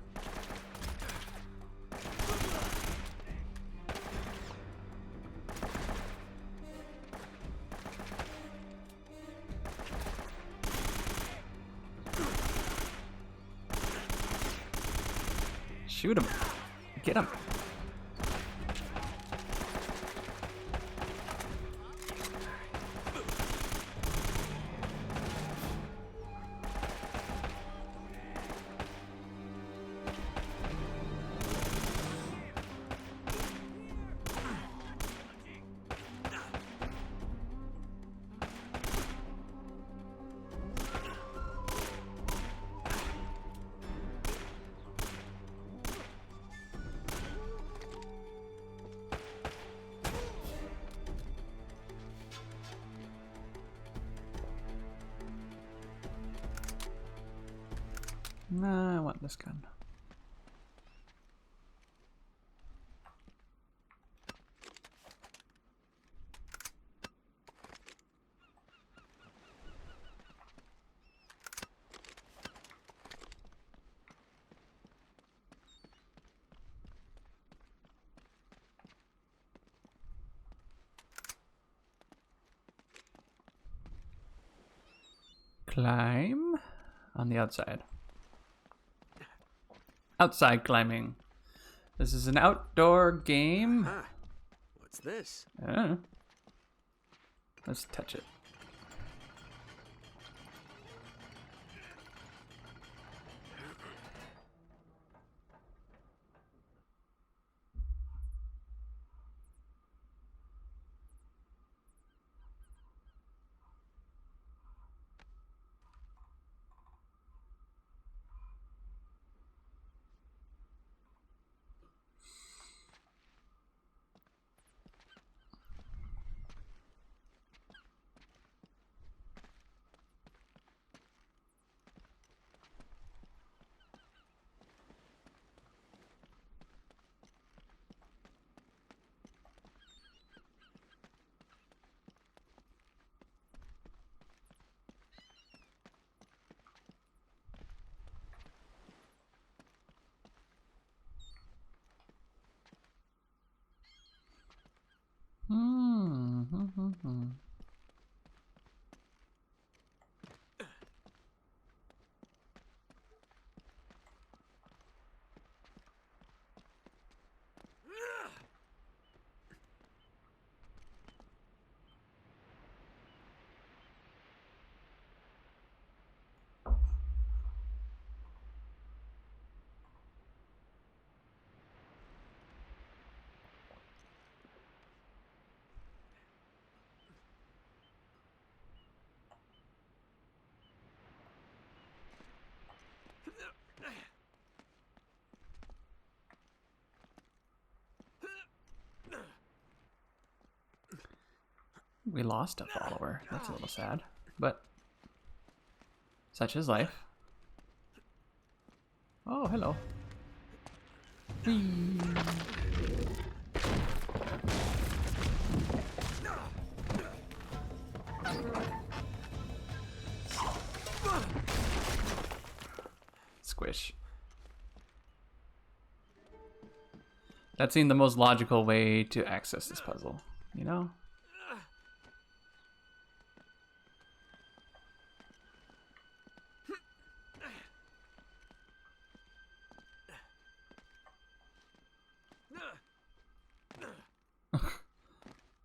Shoot him. Get him. Nah, I want this gun. Climb on the outside. Outside climbing. This is an outdoor game. Huh. What's this? I don't know. Let's touch it. We lost a follower. That's a little sad, but such is life. Oh, hello. Whee. Squish. That seemed the most logical way to access this puzzle, you know?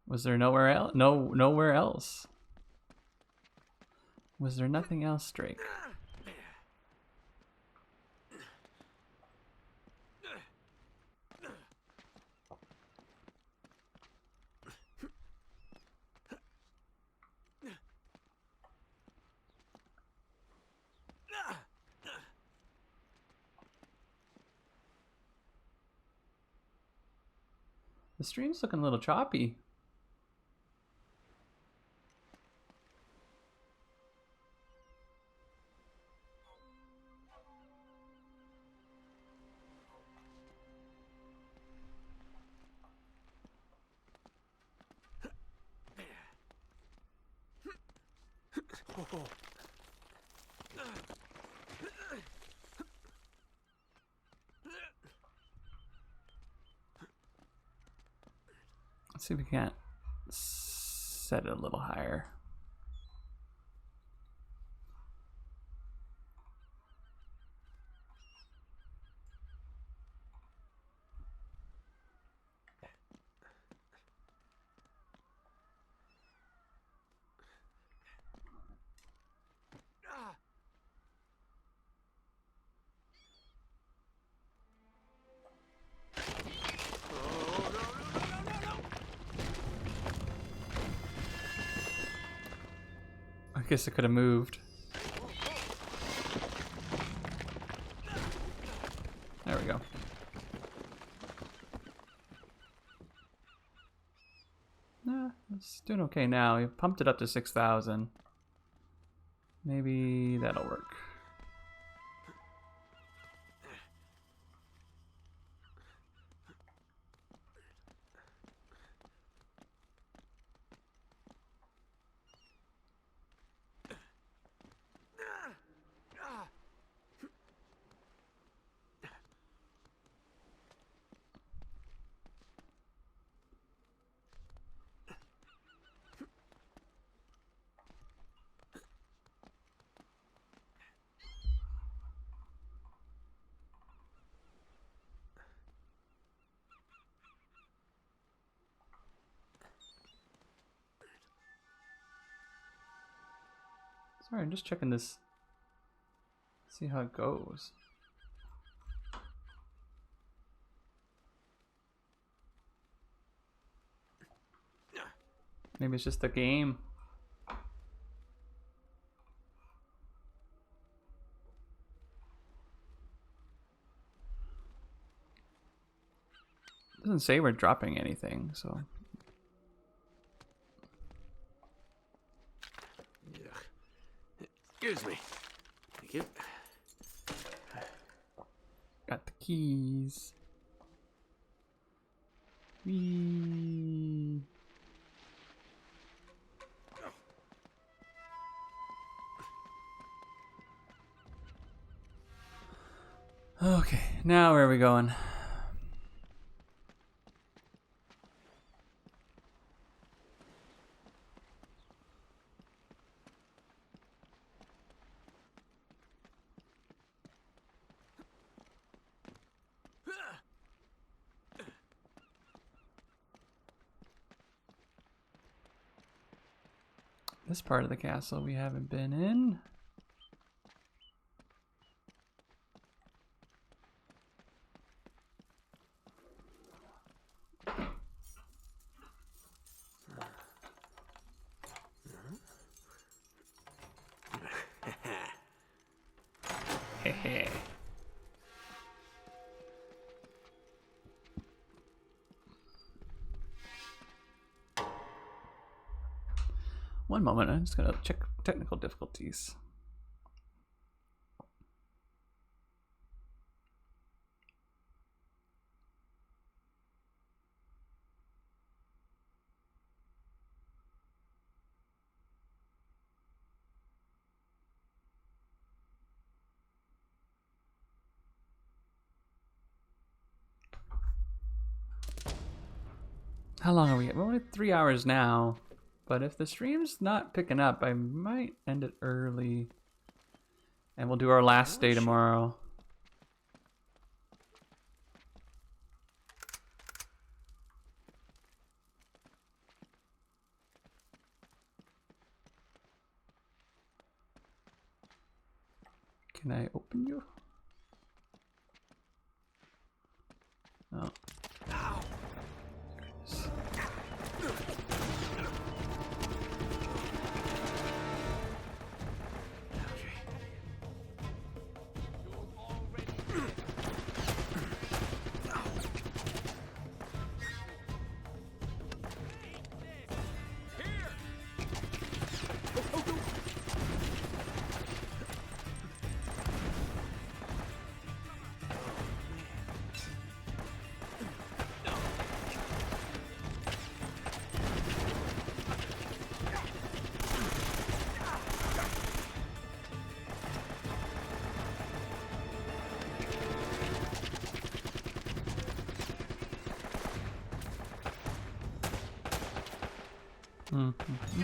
Was there nowhere else? Nowhere else. Was there nothing else, Drake? The stream's looking a little choppy. Let's see if we can't set it a little higher. I guess it could have moved. There we go. Nah, it's doing okay now. We pumped it up to 6,000. Maybe that'll work. Sorry, I'm just checking this. See how it goes. Maybe it's just the game. It doesn't say we're dropping anything, so. Excuse me. Thank you. Got the keys. Whee. Okay, now where are we going? This part of the castle we haven't been in. Hehe. One moment, I'm just gonna check technical difficulties. How long are we? We're only 3 hours now. But if the stream's not picking up, I might end it early. And we'll do our last day tomorrow. Can I open you? Oh. There it is. Mm-hmm.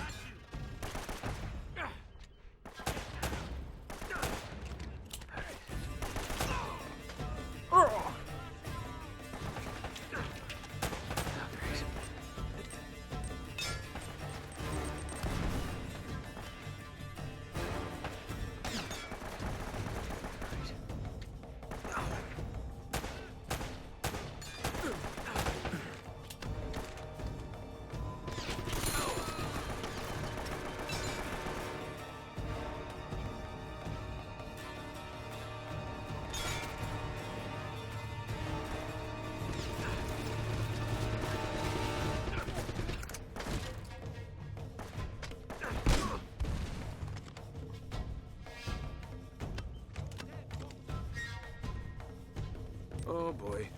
Oh boy.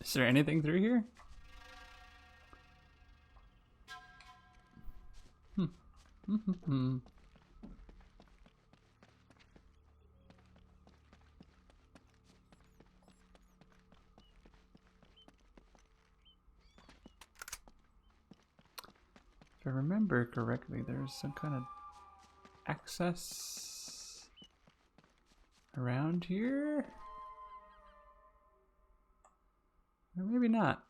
Is there anything through here? If I remember correctly, there's some kind of access around here? Or maybe not.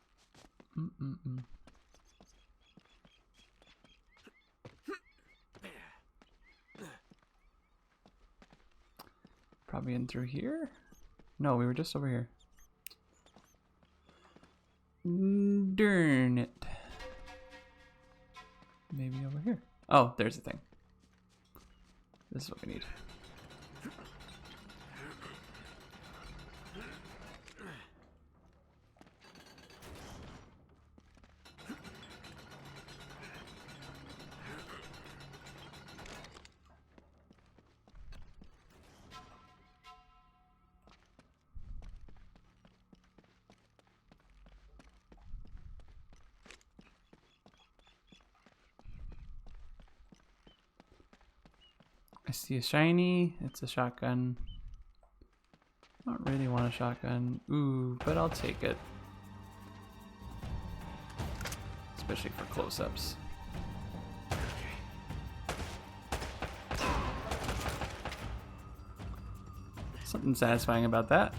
Probably in through here? No, we were just over here. Darn it. Maybe over here. Oh, there's the thing. This is what we need. I see a shiny. It's a shotgun. I don't really want a shotgun. Ooh, but I'll take it. Especially for close-ups. Something satisfying about that.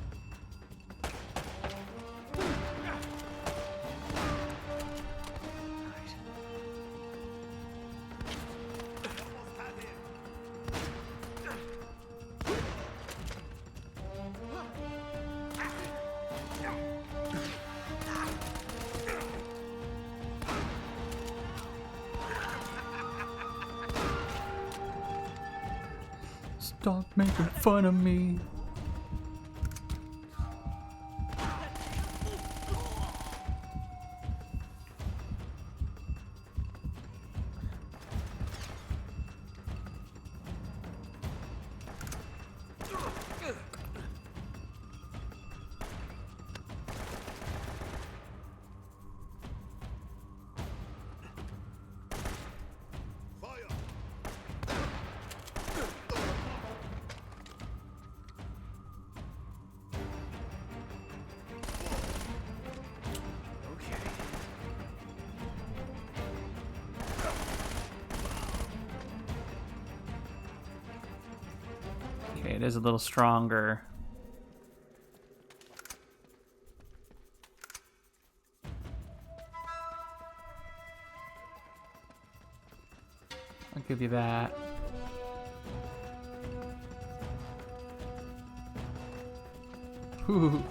Stop making fun of me. Okay, it is a little stronger. I'll give you that. Whew.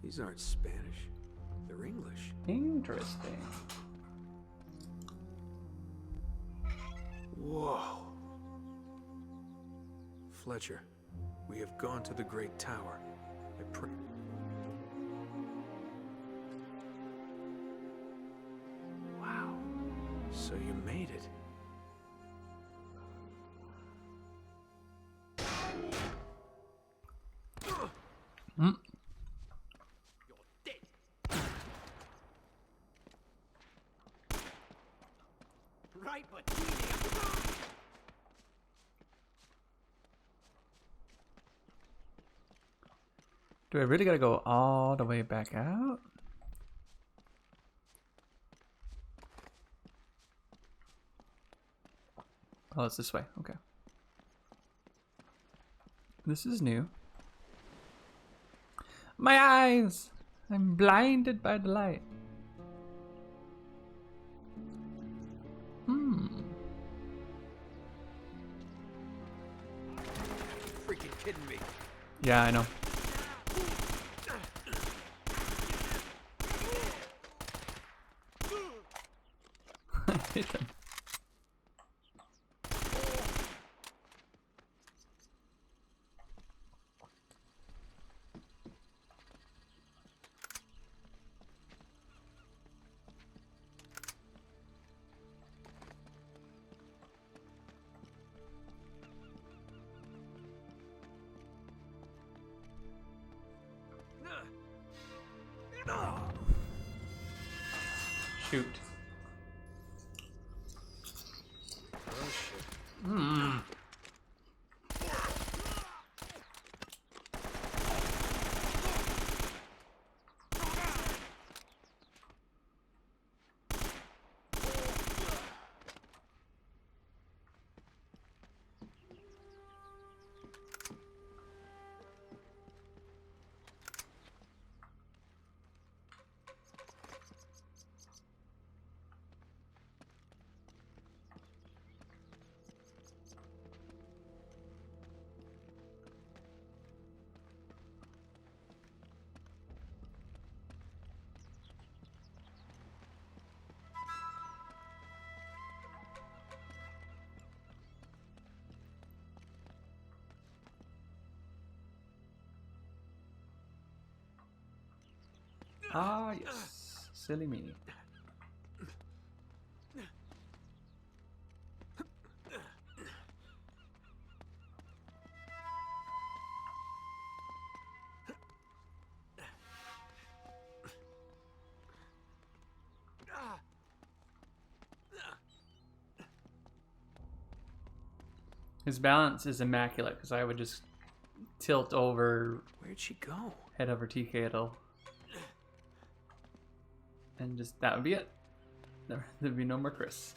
These aren't Spanish. They're English. Interesting. Whoa. Fletcher, we have gone to the Great Tower. I pray. Wow. So you made it. Hmm. Right, but Do I really gotta go all the way back out? Oh, it's this way. Okay. This is new. My eyes! I'm blinded by the light. freaking kidding me. Yeah, I know. I hit him. Shoot. Oh shit. Hmm. Ah, yes. Silly me. His balance is immaculate because I would just tilt over, Where'd she go? head over TK'll. And just, that would be it. There'd be no more Chris.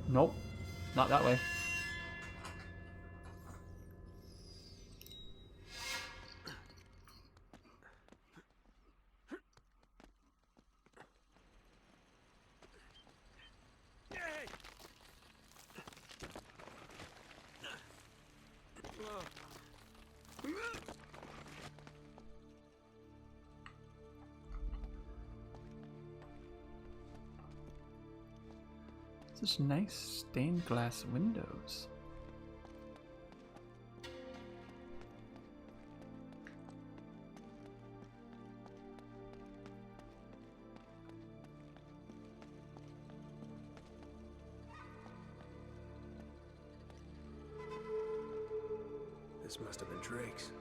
Nope, not that way. Such nice stained glass windows. This must have been Drake's.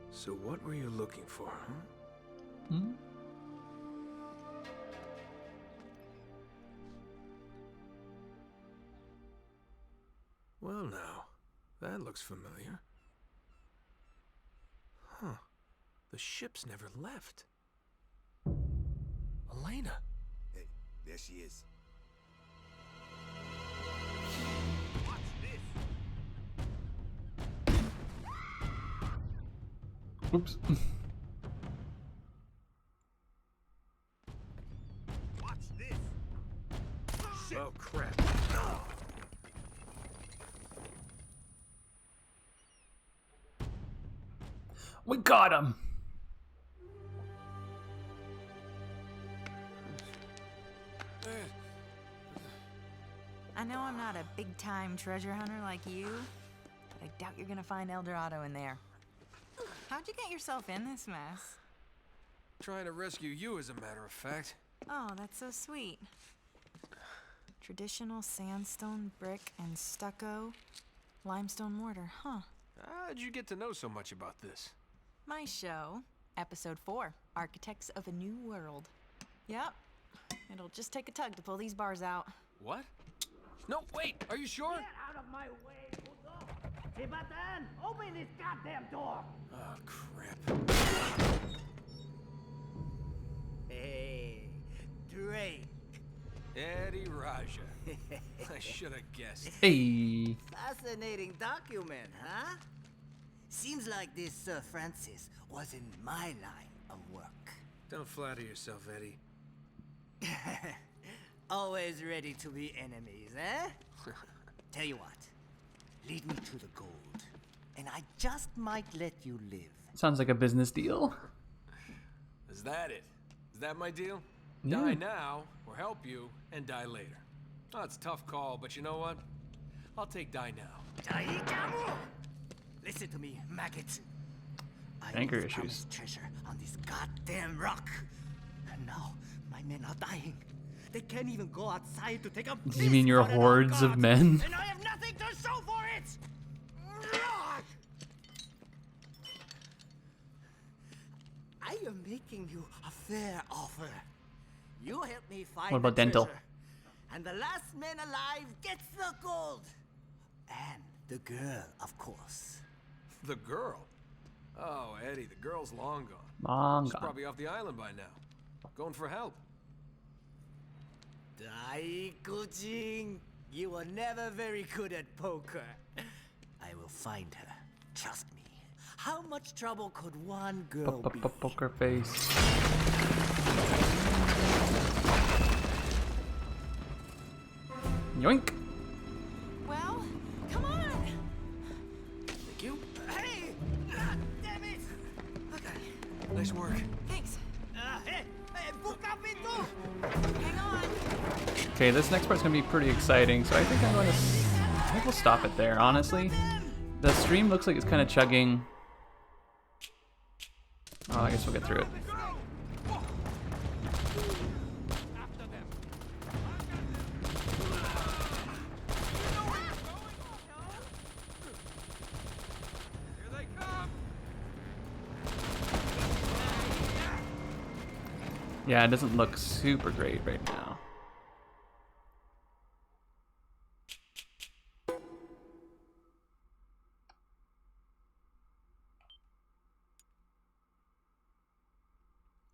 So what were you looking for, huh? Hmm? Well now, that looks familiar. Huh. The ship's never left. Elena. Hey, there she is. Oops. Oh crap. We got him! I know I'm not a big-time treasure hunter like you, but I doubt you're gonna find El Dorado in there. How'd you get yourself in this mess? Trying to rescue you, as a matter of fact. Oh, that's so sweet. Traditional sandstone, brick, and stucco, limestone mortar, huh? How'd you get to know so much about this? My show, Episode 4, Architects of a New World. Yep, it'll just take a tug to pull these bars out. What? No, wait, are you sure? Get out of my way, puto! Tibatan, open this goddamn door! Oh, crap. Hey, Drake. Eddie Raja. I should have guessed. Hey! Fascinating document, huh? Seems like this Sir Francis was in my line of work. Don't flatter yourself, Eddie. Always ready to be enemies, eh? Tell you what, lead me to the gold, and I just might let you live. Sounds like a business deal. Is that it? Is that my deal? Yeah. Die now, or help you, and die later. Oh, it's a tough call, but you know what? I'll take die now. Listen to me, maggot. Anger was issues. promised treasure on this goddamn rock. And now my men are dying. They can't even go outside to take a Do you mean your piss out hordes our of gods, men? And I have nothing to show for it! I am making you a fair offer. You help me find What about the dental? treasure, and the last man alive gets the gold. And the girl, of course. The girl? Oh, Eddie, the girl's long gone. Long She's gone. probably off the island by now. Going for help. Daikujin, you were never very good at poker. I will find her. Trust me. How much trouble could one girl be? Poker face. Yoink. Well, come on. Thank you. Hey! Damn it! Okay. Nice work. Thanks. Hey! Hey! Buka pinto! Hang on. Okay, this next part's gonna be pretty exciting, so I think I think we'll stop it there, honestly. The stream looks like it's kind of chugging. Oh, I guess we'll get through it. Yeah, it doesn't look super great right now.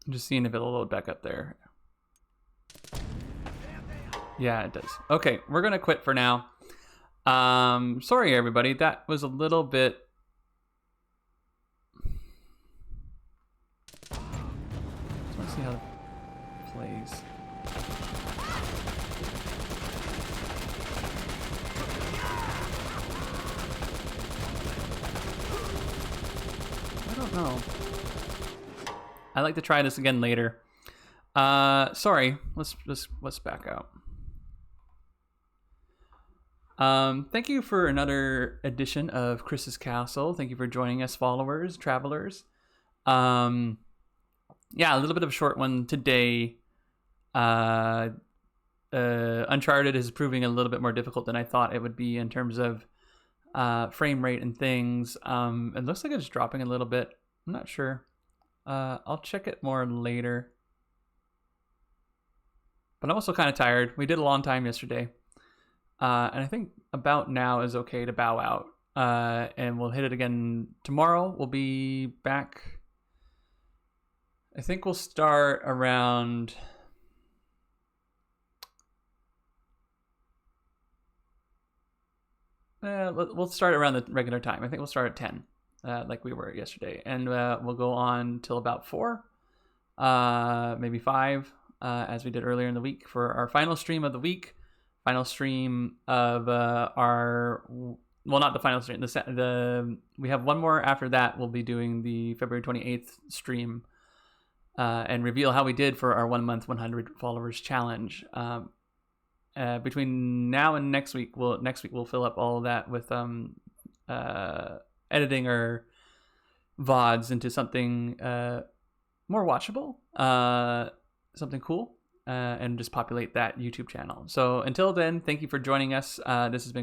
I'm just seeing if it'll load back up there. Yeah, it does. Okay, we're gonna quit for now. Sorry everybody, that was a little bit. Just want to see how it plays. I don't know. I'd like to try this again later. Sorry, let's back out. Thank you for another edition of Chris's Castle. Thank you for joining us, followers, travelers. Yeah, a little bit of a short one today. Uncharted is proving a little bit more difficult than I thought it would be in terms of frame rate and things. It looks like it's dropping a little bit. I'm not sure. I'll check it more later. But I'm also kind of tired. We did a long time yesterday. And I think about now is okay to bow out. And we'll hit it again tomorrow. We'll be back. I think we'll start around... we'll start around the regular time. I think we'll start at 10. Like we were yesterday, and we'll go on till about 4, maybe 5, as we did earlier in the week for our final stream of the week. Final stream of our, well, not the final stream. We have one more after that. We'll be doing the February 28th stream and reveal how we did for our 1 month 100 followers challenge. Between now and next week we'll fill up all of that with editing our VODs into something more watchable, something cool, and just populate that YouTube channel. So until then, thank you for joining us. This has been